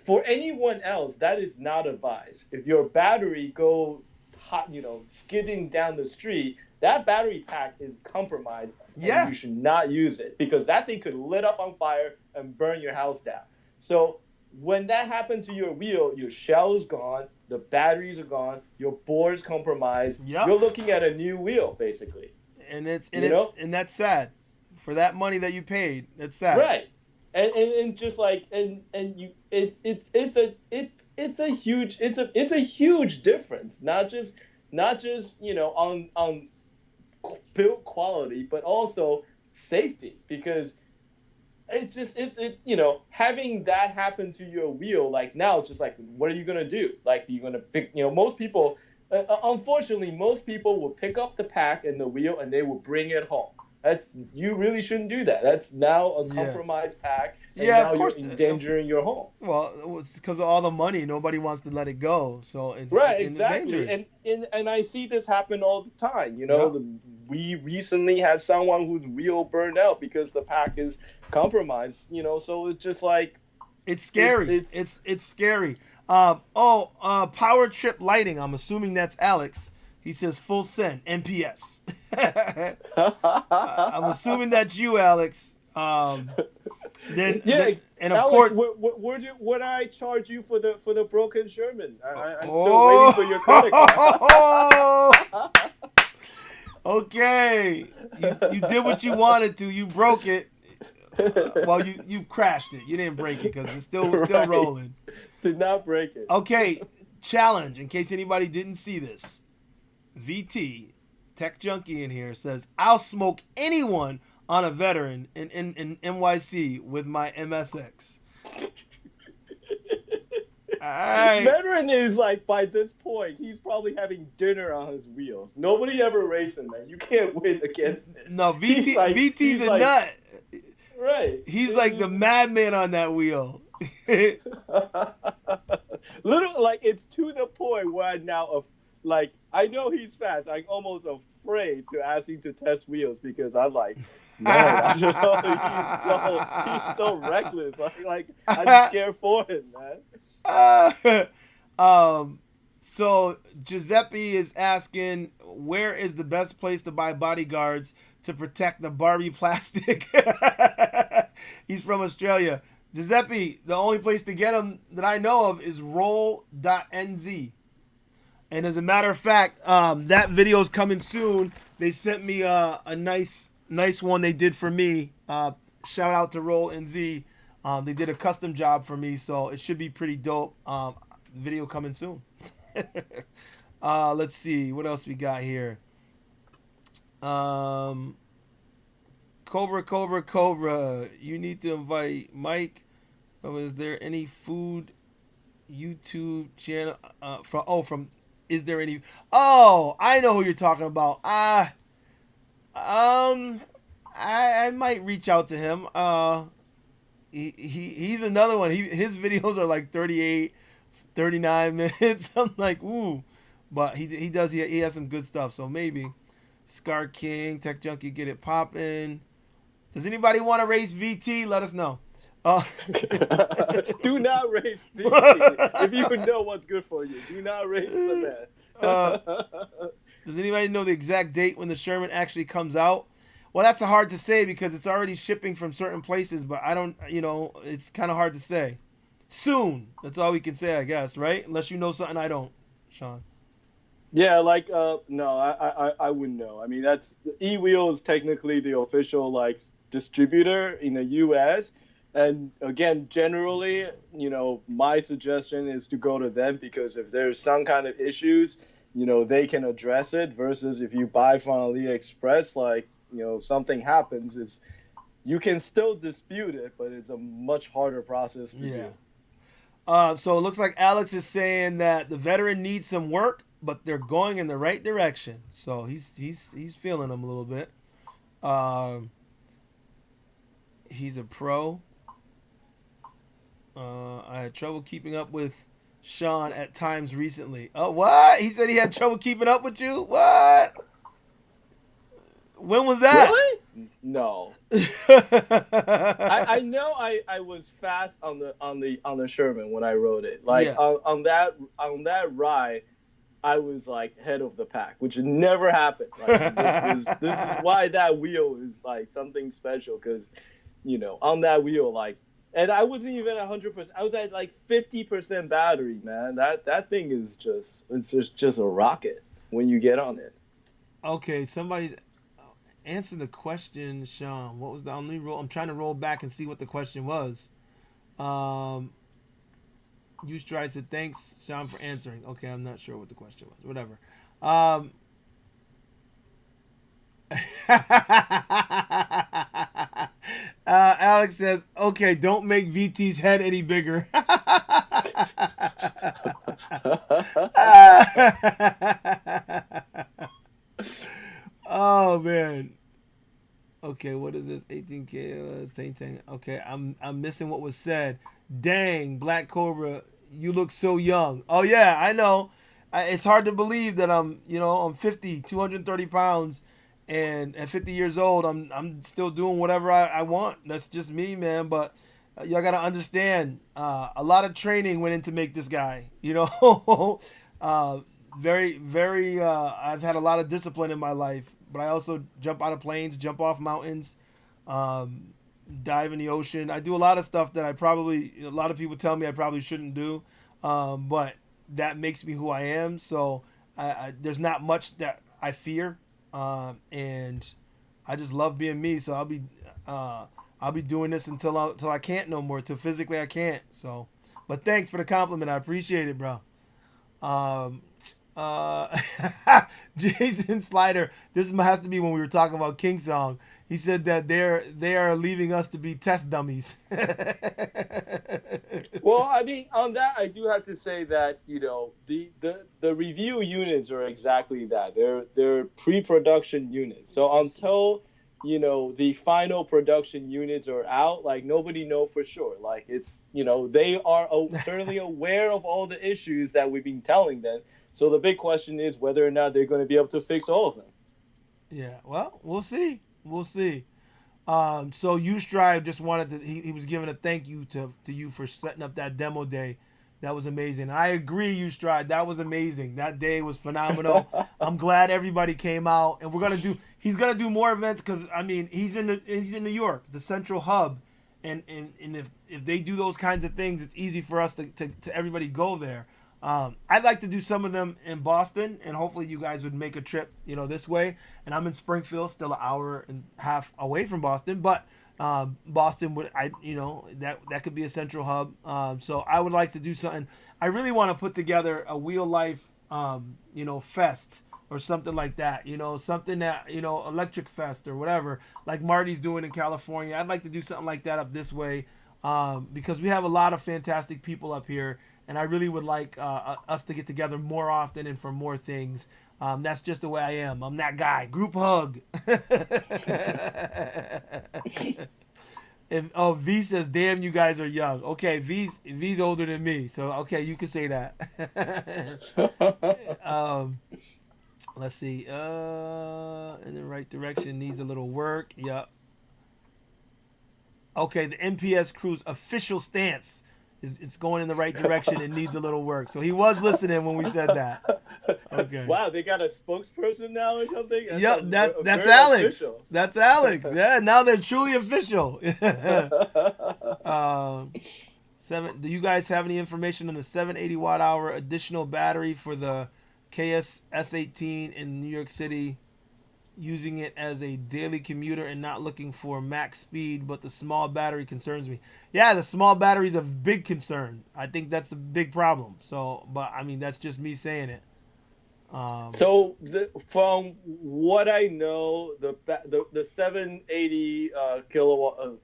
for anyone else, that is not advised. If your battery go hot, skidding down the street, that battery pack is compromised. Yeah. And you should not use it because that thing could lit up on fire and burn your house down. So when that happens to your wheel, your shell is gone, the batteries are gone, your board's compromised. Yep. You're looking at a new wheel, basically. And that's sad. For that money that you paid, that's sad. Right. And just like it's a huge difference, not just on build quality, but also safety, because having that happen to your wheel, like now it's just like, what are you gonna do? Like, you're gonna pick, most people, unfortunately, most people will pick up the pack and the wheel and they will bring it home. You really shouldn't do that. That's now a compromised pack, and now you're endangering your home. Well, it's because of all the money. Nobody wants to let it go, so it's exactly. dangerous. And I see this happen all the time. We recently had someone whose wheel burned out because the pack is compromised. So it's just like, it's scary. It's scary. Power Trip Lighting. I'm assuming that's Alex. He says full send NPS. I'm assuming that's you, Alex. And of Alex, course, what I charge you for the broken Sherman? I'm still waiting for your credit card. Okay, you did what you wanted to. You broke it. Well, you crashed it. You didn't break it because it's still rolling. Did not break it. Okay, challenge. In case anybody didn't see this. VT, Tech Junkie in here, says, I'll smoke anyone on a veteran in NYC with my MSX. Right. Veteran is like, by this point, he's probably having dinner on his wheels. Nobody ever raced him, man. You can't win against him. No, VT's a nut. Right. He's like the madman on that wheel. Literally, like, it's to the point where I now, I know he's fast. I'm almost afraid to ask him to test wheels because I'm like, man, he's so reckless. Like I'm scared for him, man. So Giuseppe is asking, where is the best place to buy bodyguards to protect the Barbie plastic? He's from Australia. Giuseppe, the only place to get them that I know of is roll.nz. And as a matter of fact, that video is coming soon. They sent me a nice one they did for me. Shout out to Roll NZ. They did a custom job for me, so it should be pretty dope. video coming soon. Let's see what else we got here. Um, Cobra. You need to invite Mike. Oh, is there any food YouTube channel from is there any Oh, I know who you're talking about. I might reach out to him. He's another one. His videos are like 38, 39 minutes. I'm like, ooh. But he has some good stuff. So maybe Scar King, Tech Junkie, get it poppin'. Does anybody want to race VT? Let us know. Do not race VT. If you know what's good for you, do not race the man. Does anybody know the exact date when the Sherman actually comes out? Well, that's hard to say because it's already shipping from certain places, but I don't, it's kind of hard to say. Soon. That's all we can say, I guess, right? Unless you know something I don't, Sean. Yeah, no, I wouldn't know. I mean, that's eWheel is technically the official distributor in the U.S. And again, generally, my suggestion is to go to them because if there's some kind of issues, they can address it. Versus if you buy from AliExpress, something happens, you can still dispute it, but it's a much harder process to do. So it looks like Alex is saying that the veteran needs some work, but they're going in the right direction. So he's feeling them a little bit. He's a pro. I had trouble keeping up with Sean at times recently. Oh, what? He said he had trouble keeping up with you? What? When was that? Really? No. I know I was fast on the Sherman when I rode it. On that ride, I was head of the pack, which never happened. This is why that wheel is something special because, on that wheel and I wasn't even 100%. I was at 50% battery, man. That thing is just a rocket when you get on it. Okay, somebody's answer the question, Sean. What was the only roll? I'm trying to roll back and see what the question was. You Stride said thanks, Sean, for answering. Okay, I'm not sure what the question was. Whatever. Alex says, okay, don't make VT's head any bigger. Oh man. Okay, what is this? 18K. Okay, I'm missing what was said. Dang, Black Cobra, you look so young. Oh yeah, I know. It's hard to believe that I'm 50, 230 pounds, and at 50 years old, I'm still doing whatever I want. That's just me, man. But y'all gotta understand, a lot of training went into make this guy. Very, very. I've had a lot of discipline in my life, but I also jump out of planes, jump off mountains, dive in the ocean. I do a lot of stuff that a lot of people tell me I probably shouldn't do, but that makes me who I am. So there's not much that I fear, and I just love being me. So I'll be doing this until I can't no more. Till physically I can't. So, but thanks for the compliment. I appreciate it, bro. Jason Slider. This has to be when we were talking about King Song. He said that they are leaving us to be test dummies. Well, I mean, on that, I do have to say that the review units are exactly that. They're pre-production units. So until the final production units are out, nobody know for sure. It's they are certainly aware of all the issues that we've been telling them. So the big question is whether or not they're going to be able to fix all of them. Yeah, well, we'll see. We'll see. So Ustrive just wanted to. He was giving a thank you to you for setting up that demo day. That was amazing. I agree, Ustrive. That was amazing. That day was phenomenal. I'm glad everybody came out, and he's gonna do more events because he's in New York, the central hub, and if they do those kinds of things, it's easy for us to everybody go there. I'd like to do some of them in Boston, and hopefully you guys would make a trip, this way. And I'm in Springfield, still an hour and a half away from Boston, but Boston would, that could be a central hub. So I would like to do something. I really want to put together a wheel life, fest or something like that. Something that electric fest or whatever, like Marty's doing in California. I'd like to do something like that up this way, because we have a lot of fantastic people up here, and I really would like us to get together more often and for more things. That's just the way I am. I'm that guy. Group hug. And V says, "Damn, you guys are young." Okay, V's older than me, so okay, you can say that. um, let's see. In the right direction needs a little work. Yep. Okay, the NPS crew's official stance is it's going in the right direction. It needs a little work. So he was listening when we said that. Okay. Wow, they got a spokesperson now or something? Yep, that's Alex. Official. That's Alex. Yeah, now they're truly official. Do you guys have any information on the 780 watt hour additional battery for the KS S18 in New York City? Using it as a daily commuter and not looking for max speed, but the small battery concerns me. Yeah, the small battery is a big concern. I think that's a big problem. So, but I mean, that's just me saying it. From what I know, the 780 kilowatt,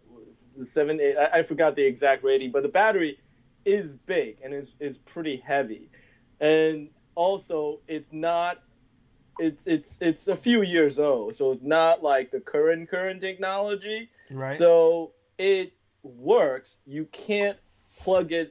the 780, I forgot the exact rating, but the battery is big and is pretty heavy, and also it's not. It's a few years old, so it's not like the current technology. Right. So it works. You can't plug the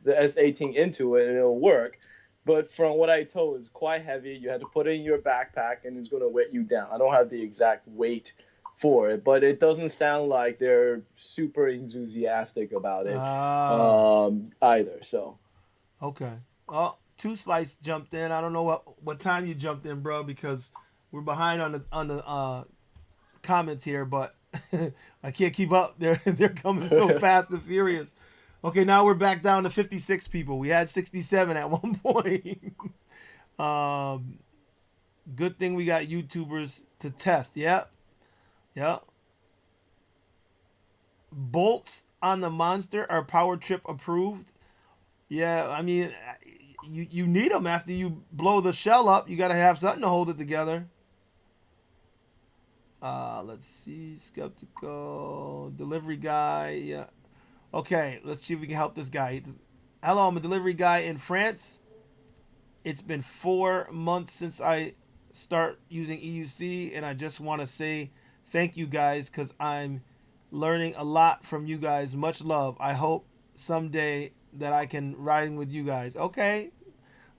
S18 into it and it'll work. But from what I told, it's quite heavy. You have to put it in your backpack and it's going to weight you down. I don't have the exact weight for it, but it doesn't sound like they're super enthusiastic about it either. So. Okay. Oh. Two Slice jumped in. I don't know what time you jumped in, bro, because we're behind on the comments here, but I can't keep up. They're coming so fast and furious. Okay, now we're back down to 56 people. We had 67 at one point. Good thing we got YouTubers to test. Yep. Bolts on the Monster are Power Trip approved. Yeah, I mean, you need them after you blow the shell up. You got to have something to hold it together. Let's see. Skeptical. Delivery guy. Yeah. Okay, let's see if we can help this guy. Hello, I'm a delivery guy in France. It's been 4 months since I start using EUC, and I just want to say thank you guys because I'm learning a lot from you guys. Much love. I hope someday that I can riding with you guys. Okay.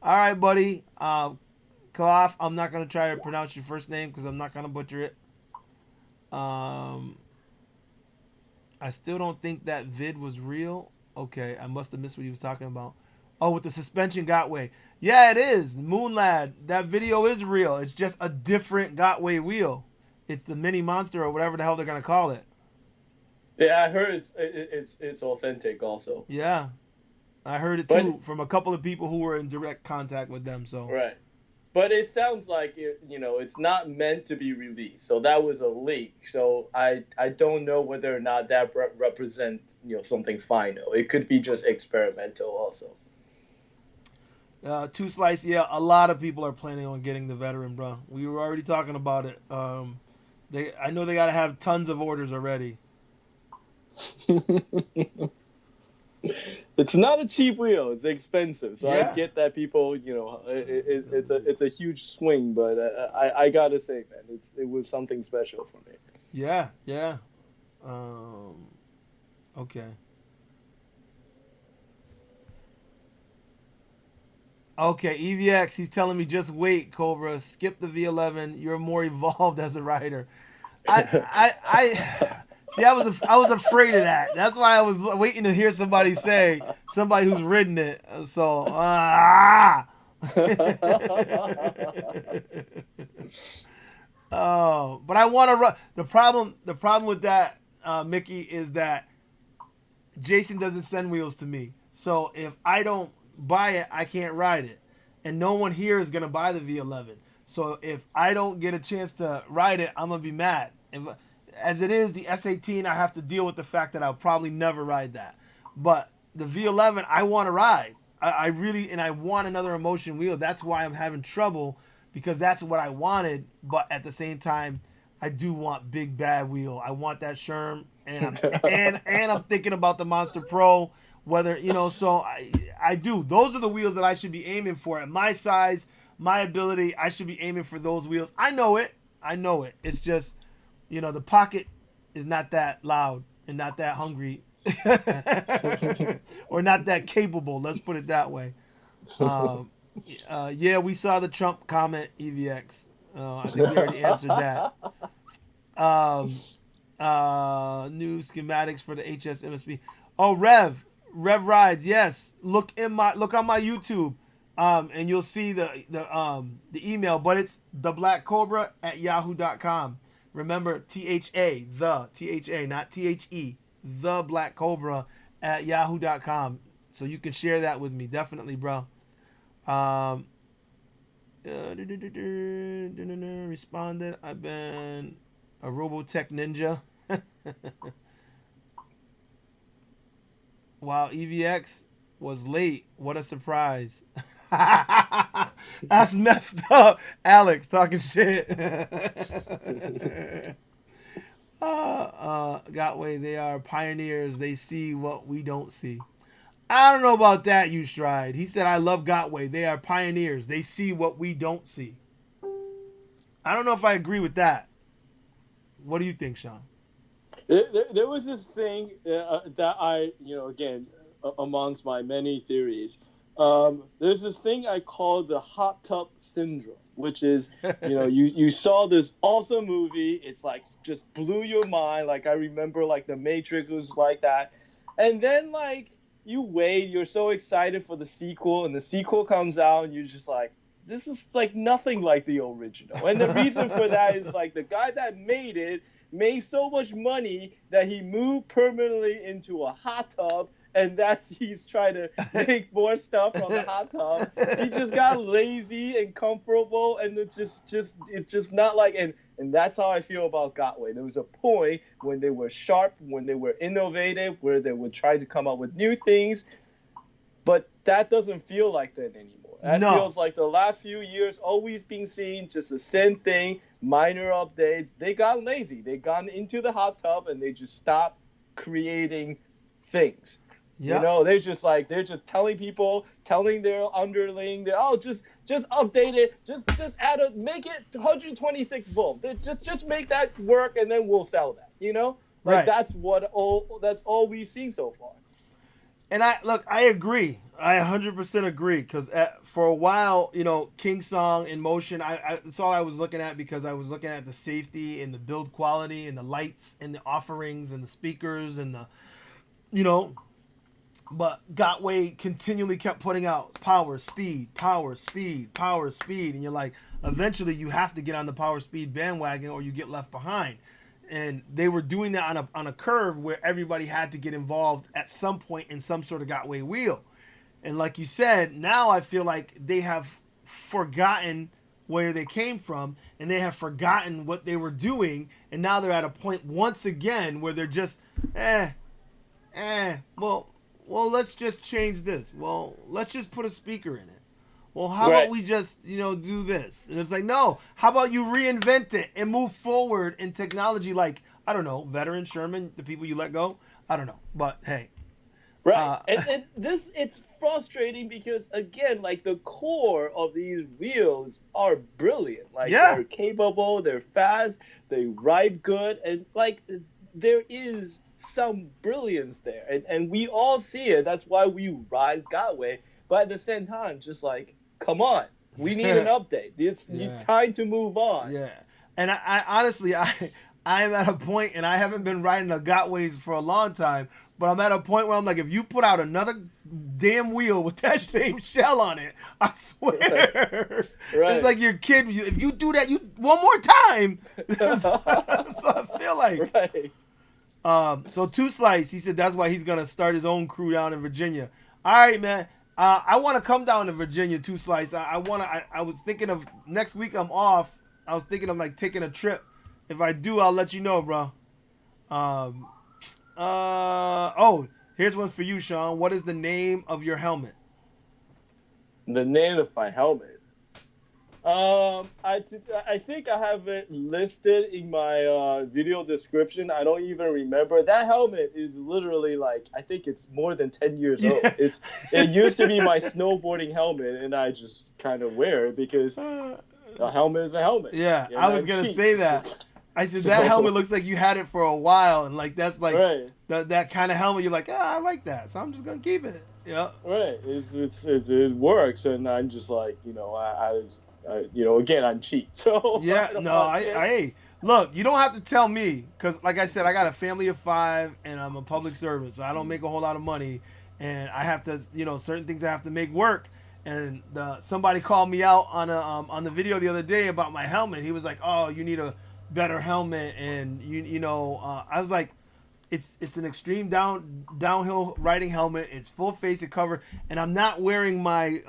All right, buddy. Kalaf, I'm not going to try to pronounce your first name because I'm not going to butcher it. I still don't think that vid was real. Okay, I must have missed what he was talking about. Oh, with the suspension Gotway. Yeah, it is. Moonlad, that video is real. It's just a different Gotway wheel. It's the mini monster or whatever the hell they're going to call it. Yeah, I heard it's authentic also. Yeah. I heard it too from a couple of people who were in direct contact with them. So right, but it sounds like it's not meant to be released. So that was a leak. So I don't know whether or not that represents something final. It could be just experimental also. Two Slice, yeah, a lot of people are planning on getting the veteran, bro. We were already talking about it. I know they got to have tons of orders already. It's not a cheap wheel. It's expensive. So yeah. I get that people, it's a huge swing, but I gotta say, man, it was something special for me. Yeah. Okay. Okay, EVX, he's telling me just wait, Cobra. Skip the V11. You're more evolved as a rider. See, I was afraid of that. That's why I was waiting to hear somebody who's ridden it. So, oh, but I want to run. The problem with that, Mickey, is that Jason doesn't send wheels to me. So if I don't buy it, I can't ride it, and no one here is gonna buy the V11. So if I don't get a chance to ride it, I'm gonna be mad. As it is, the S18, I have to deal with the fact that I'll probably never ride that. But the V11, I want to ride. I really, and I want another InMotion wheel. That's why I'm having trouble, because that's what I wanted. But at the same time, I do want big bad wheel. I want that Sherm, and I'm thinking about the Monster Pro. Whether so I do. Those are the wheels that I should be aiming for at my size, my ability. I should be aiming for those wheels. I know it. It's just, the pocket is not that loud and not that hungry. Or not that capable, let's put it that way. Yeah, we saw the Trump comment, EVX. I think we already answered that. New schematics for the HS MSP. Oh, Rev rides. Yes, look on my YouTube, and you'll see the email. But it's ThaBlackCobra@yahoo.com. Remember, THA, not THE. ThaBlackCobra@yahoo.com. So you can share that with me, definitely, bro. Responded. I've been a Robotech ninja. Wow, EVX was late. What a surprise. That's messed up. Alex talking shit. Gotway, they are pioneers. They see what we don't see. I don't know about that, you stride. He said, I love Gotway. They are pioneers. They see what we don't see. I don't know if I agree with that. What do you think, Sean? There was this thing that I, again, amongst my many theories, there's this thing I call the hot tub syndrome, which is, you saw this awesome movie. It's like just blew your mind. Like I remember like The Matrix was like that. And then like you wait, you're so excited for the sequel, and the sequel comes out and you're just like, this is like nothing like the original. And the reason for that is like the guy that made it made so much money that he moved permanently into a hot tub, and he's trying to make more stuff from the hot tub. He just got lazy and comfortable, and it's just not like, and that's how I feel about Gotway. There was a point when they were sharp, when they were innovative, where they would try to come up with new things, but that doesn't feel like that anymore. That feels like the last few years always being seen, just the same thing, minor updates. They got lazy. They got into the hot tub and they just stopped creating things. Yep. They're just telling people, telling their underling, just update it, just add make it 126 volt. Just make that work and then we'll sell that. Right. That's all we've seen so far. And I agree. I 100% agree, because for a while, King Song InMotion, that's all I was looking at, because I was looking at the safety and the build quality and the lights and the offerings and the speakers and the, but Gotway continually kept putting out power, speed, and you're like, eventually you have to get on the power speed bandwagon or you get left behind. And they were doing that on a curve where everybody had to get involved at some point in some sort of Gotway wheel. And like you said, now I feel like they have forgotten where they came from, and they have forgotten what they were doing, and now they're at a point once again where they're just, well, let's just change this. Well, let's just put a speaker in it. Well, how about we just, do this? And it's like, no, how about you reinvent it and move forward in technology like, I don't know, veteran Sherman, the people you let go? I don't know. But, hey. Right. And it's frustrating because, again, like the core of these wheels are brilliant. Like they're capable, they're fast, they ride good, and like there is some brilliance there. And we all see it. That's why we ride Gotway. But at the same time, just like, come on, we need an update. It's time to move on. Yeah. And I honestly, I'm at a point, and I haven't been riding a Gotways for a long time, but I'm at a point where I'm like, if you put out another damn wheel with that same shell on it, I swear. Right. It's like your kid. If you do that one more time, that's what I feel like. Right. So Two Slice, he said that's why he's going to start his own crew down in Virginia. All right, man. I want to come down to Virginia, Two Slice. I was thinking of next week. I'm off. I was thinking of like taking a trip. If I do, I'll let you know, bro. Here's one for you, Sean. What is the name of your helmet? The name of my helmet. I think I have it listed in my video description. I don't even remember. That helmet is literally like, I think it's more than 10 years old. It used to be my snowboarding helmet, and I just kind of wear it because a helmet is a helmet. Yeah, I was gonna say that. I said that helmet looks like you had it for a while, and like that's like right. that kind of helmet. You're like, I like that, so I'm just gonna keep it. Yeah. Right. It works, and I'm just like, again, I'm cheap. So yeah, I look, you don't have to tell me, because like I said, I got a family of 5 and I'm a public servant, so I don't make a whole lot of money, and I have to, certain things I have to make work. And somebody called me out on the video the other day about my helmet. He was like, "Oh, you need a better helmet," and I was like, it's an extreme downhill riding helmet. It's full face and cover, and I'm not wearing my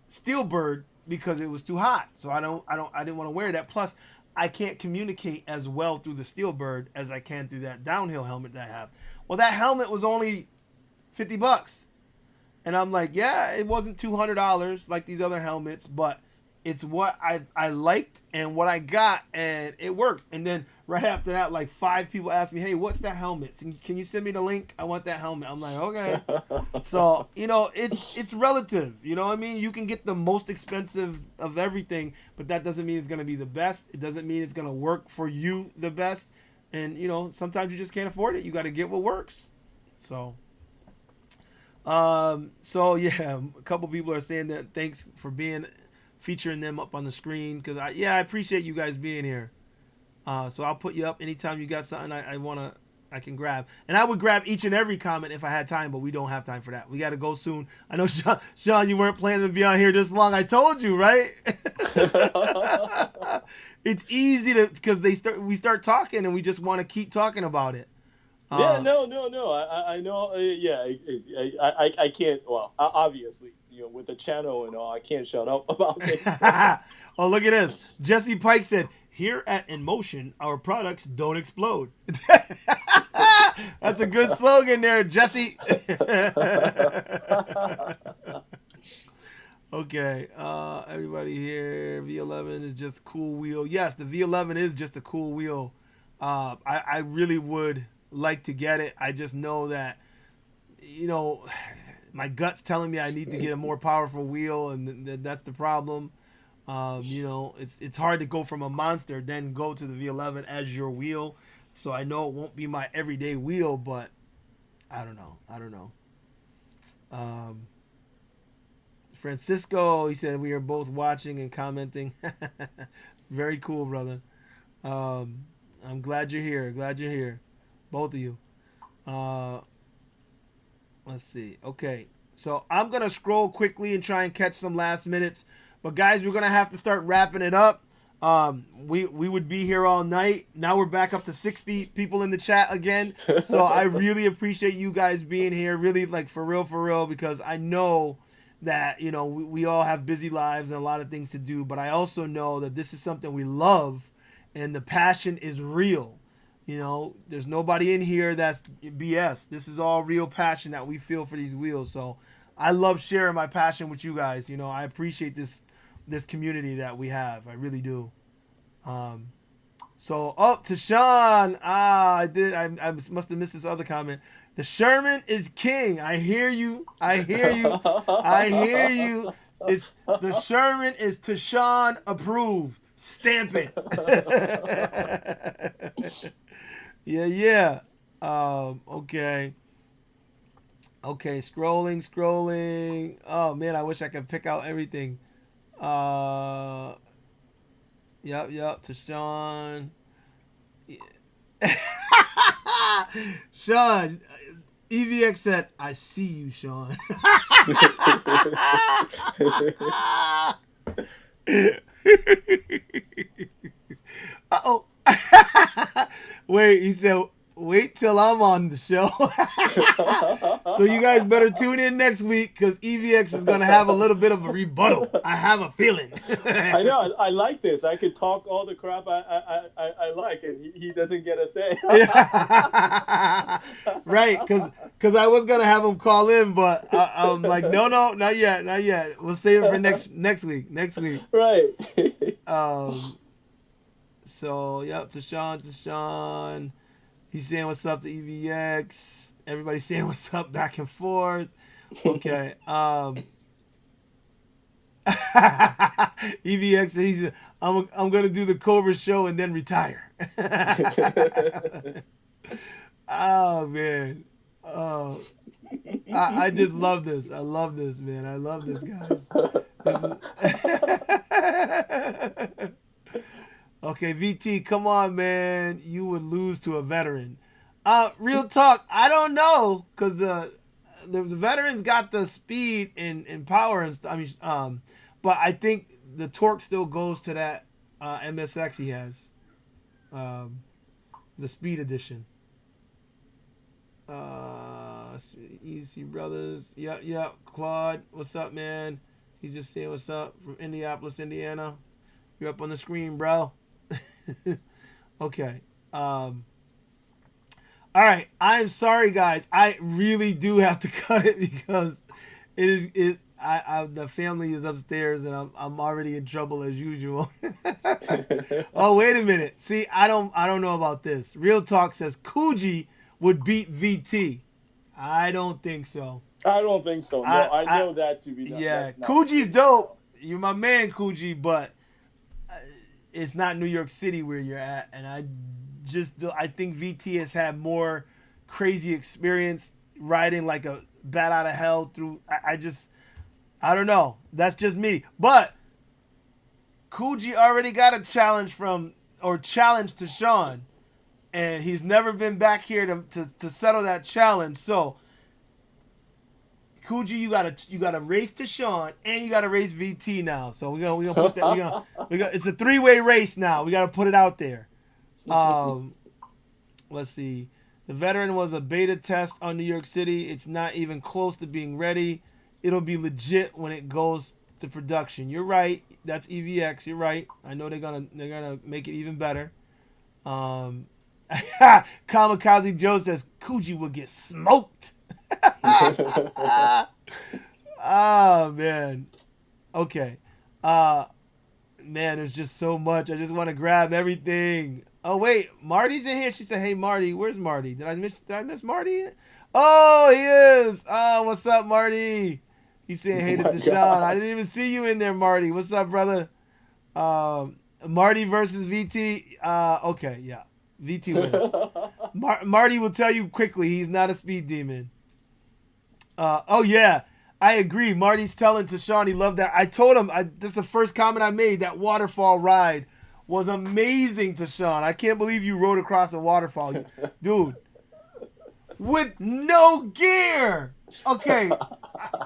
Steelbird because it was too hot. So I didn't want to wear that. Plus, I can't communicate as well through the Steelbird as I can through that downhill helmet that I have. Well, that helmet was only $50. And I'm like, yeah, it wasn't $200 like these other helmets, but it's what I liked and what I got, and it works. And then right after that, like 5 people asked me, hey, what's that helmet? Can you send me the link? I want that helmet. I'm like, okay. So, it's relative. You know what I mean? You can get the most expensive of everything, but that doesn't mean it's going to be the best. It doesn't mean it's going to work for you the best. And, sometimes you just can't afford it. You got to get what works. So yeah, a couple people are saying that thanks for featuring them up on the screen, because I appreciate you guys being here. So I'll put you up anytime you got something I can grab, and I would grab each and every comment if I had time, but we don't have time for that. We got to go soon. I know Sean, you weren't planning to be on here this long. I told you, right? It's easy because we start talking and we just want to keep talking about it. Yeah, no. I know. I can't. Well, obviously, with the channel and all, I can't shut up about it. Oh, look at this. Jesse Pike said, "Here at InMotion, our products don't explode." That's a good slogan there, Jesse. Okay, everybody here. V11 is just a cool wheel. Yes, the V11 is just a cool wheel. I really would like to get it. I just know that my gut's telling me I need to get a more powerful wheel, and that's the problem. It's hard to go from a monster then go to the V11 as your wheel. So I know it won't be my everyday wheel, but I don't know. Francisco, he said we are both watching and commenting. Very cool, brother. I'm glad you're here. Both of you. Let's see. Okay. So I'm going to scroll quickly and try and catch some last minutes. But guys, we're going to have to start wrapping it up. We would be here all night. Now we're back up to 60 people in the chat again. So I really appreciate you guys being here. Really, like, for real, because I know that, we all have busy lives and a lot of things to do. But I also know that this is something we love and the passion is real. There's nobody in here that's BS. This is all real passion that we feel for these wheels. So I love sharing my passion with you guys. I appreciate this community that we have. I really do. So to Sean. I must have missed this other comment. The Sherman is king. I hear you. The Sherman is to Sean approved. Stamp it. Yeah. Okay. Scrolling. Oh man, I wish I could pick out everything. Yep. To Sean. Yeah. Sean. EVX said, "I see you, Sean." Uh-oh. Wait, he said, wait till I'm on the show. So you guys better tune in next week because EVX is gonna have a little bit of a rebuttal. I have a feeling. I know. I like this. I could talk all the crap I like, and he doesn't get a say. Yeah. Right, because I was gonna have him call in, but I'm like, no, not yet, not yet. We'll save it for next week. Next week. Right. So yep, Tashawn. He's saying what's up to EVX. Everybody's saying what's up back and forth. Okay. EVX, he's I'm gonna do the Cobra show and then retire. Oh man. Oh, I just love this. I love this, man. I love this, guys. Okay, VT, come on, man. You would lose to a veteran. Real talk. I don't know, cause the veterans got the speed and power and stuff. I mean, but I think the torque still goes to that MSX he has, the speed edition. Easy brothers. Yep. Claude, what's up, man? He's just saying what's up from Indianapolis, Indiana. You're up on the screen, bro. Okay. All right. I'm sorry, guys. I really do have to cut it because the family is upstairs and I'm already in trouble as usual. Oh, wait a minute. See, I don't know about this. Real Talk says Kuji would beat VT. I don't think so. I don't think so. No, I know that to be done. Yeah, Kuji's dope. You're my man, Kuji, but it's not New York City where you're at, and I think VT has had more crazy experience riding like a bat out of hell through. I don't know. That's just me. But Kuji already got a challenge to Sean, and he's never been back here to settle that challenge. So Kuji, you gotta race to Sean, and you gotta race VT now. So we're gonna put that. It's a 3-way race now. We gotta put it out there. Let's see. The veteran was a beta test on New York City. It's not even close to being ready. It'll be legit when it goes to production. You're right. That's EVX. You're right. I know they're gonna make it even better. Kamikaze Joe says Kuji will get smoked. Oh man. Okay. Man, there's just so much. I just want to grab everything. Oh wait, Marty's in here. She said, "Hey Marty, where's Marty? Did I miss Marty? Oh, he is. Oh, what's up, Marty? He's saying hey to Tashawn. I didn't even see you in there, Marty. What's up, brother? Marty versus VT. Okay, yeah. VT wins. Marty will tell you quickly he's not a speed demon. Oh yeah, I agree. Marty's telling Tashawn he loved that. I told him this is the first comment I made. That waterfall ride was amazing, Tashawn. I can't believe you rode across a waterfall, dude. With no gear. Okay,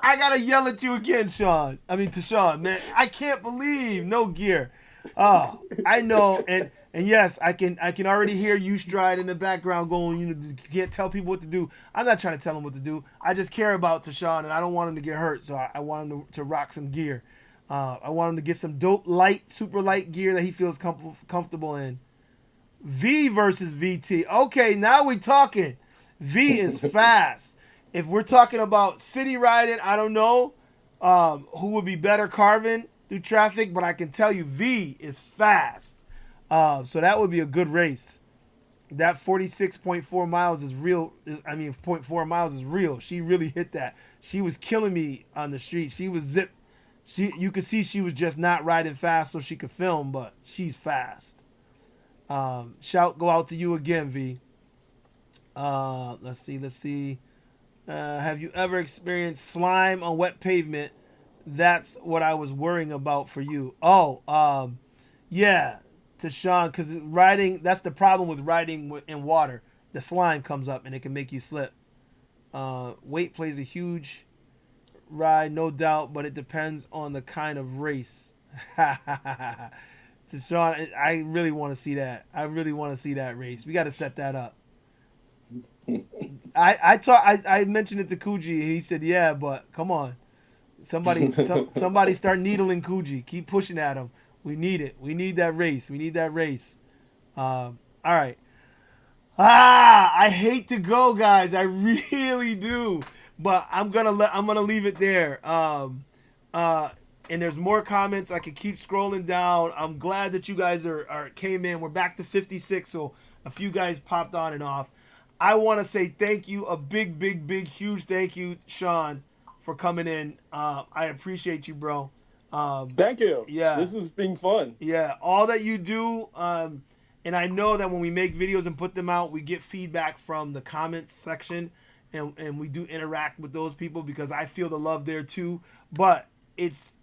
I gotta yell at you again, Sean. I mean, Tashawn, man, I can't believe no gear. Oh, I know, and yes, I can already hear you stride in the background going, you can't tell people what to do. I'm not trying to tell him what to do. I just care about Tashawn, and I don't want him to get hurt, so I want him to rock some gear. I want him to get some dope, super light gear that he feels comfortable in. V versus VT. Okay, now we're talking. V is fast. If we're talking about city riding, I don't know who would be better carving through traffic, but I can tell you V is fast. So that would be a good race. That 46.4 miles is real. I mean, 0.4 miles is real. She really hit that. She was killing me on the street. She was zip. You could see she was just not riding fast so she could film, but she's fast. Shout go out to you again, V. Let's see. Have you ever experienced slime on wet pavement? That's what I was worrying about for you. Oh, yeah, Tashawn, because riding, that's the problem with riding in water. The slime comes up and it can make you slip. Weight plays a huge ride, no doubt, but it depends on the kind of race. Tashawn, I really want to see that. I really want to see that race. We got to set that up. I mentioned it to Kuji. He said, "Yeah, but come on, somebody start needling Kuji. Keep pushing at him. We need it. We need that race. We need that race." All right. I hate to go, guys. I really do, but I'm gonna leave it there. And there's more comments. I can keep scrolling down. I'm glad that you guys are came in. We're back to 56, so a few guys popped on and off. I want to say thank you, a big, big, big, huge thank you, Sean, for coming in. I appreciate you, bro. Thank you. Yeah. This has been fun. Yeah, all that you do. And I know that when we make videos and put them out, we get feedback from the comments section, and we do interact with those people because I feel the love there too. But it's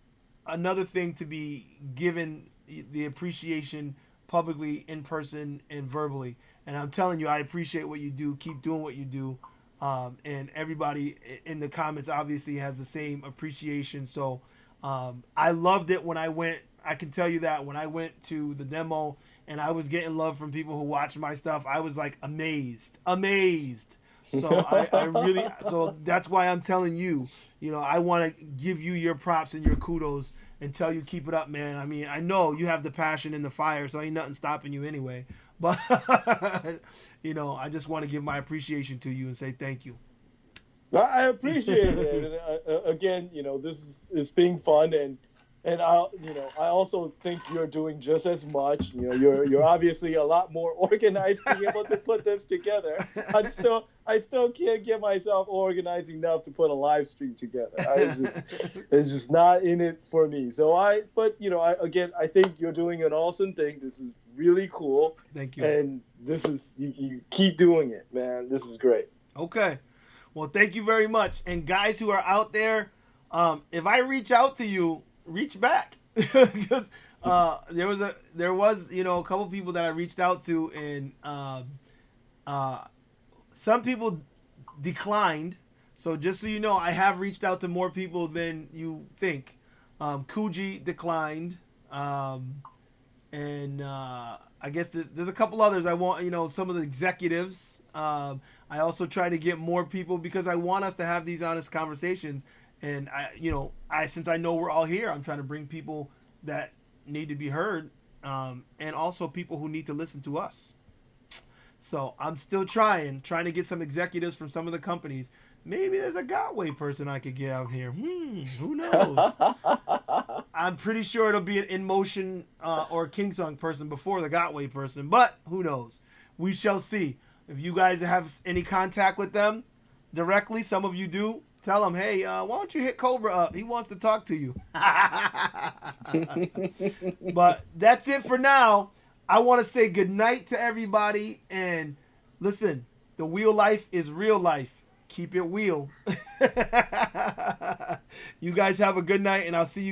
another thing to be given the appreciation publicly, in person, and verbally. And I'm telling you, I appreciate what you do. Keep doing what you do. And everybody in the comments obviously has the same appreciation. So I loved it when I went. I can tell you that when I went to the demo and I was getting love from people who watch my stuff, I was like amazed. So I really, so that's why I'm telling you, I want to give you your props and your kudos and tell you keep it up, man. I mean, I know you have the passion and the fire, so ain't nothing stopping you anyway. But, I just want to give my appreciation to you and say thank you. I appreciate it. And, again, this is being fun, and I also think you're doing just as much. You're obviously a lot more organized, being able to put this together. I still can't get myself organized enough to put a live stream together. It's just not in it for me. So I think you're doing an awesome thing. This is really cool. Thank you. And this is you keep doing it, man. This is great. Okay. Well, thank you very much. And guys who are out there, if I reach out to you, reach back because there was a couple people that I reached out to, and some people declined. So just so you know, I have reached out to more people than you think. Kuji declined, and I guess there's a couple others. I want some of the executives. I also try to get more people because I want us to have these honest conversations. And since I know we're all here, I'm trying to bring people that need to be heard, and also people who need to listen to us. So I'm still trying to get some executives from some of the companies. Maybe there's a Gotway person I could get out here. Who knows? I'm pretty sure it'll be an InMotion or Kingsong person before the Gotway person, but who knows? We shall see. If you guys have any contact with them directly, some of you do, tell him, hey, why don't you hit Cobra up? He wants to talk to you. But that's it for now. I want to say good night to everybody. And listen, the wheel life is real life. Keep it wheel. You guys have a good night, and I'll see you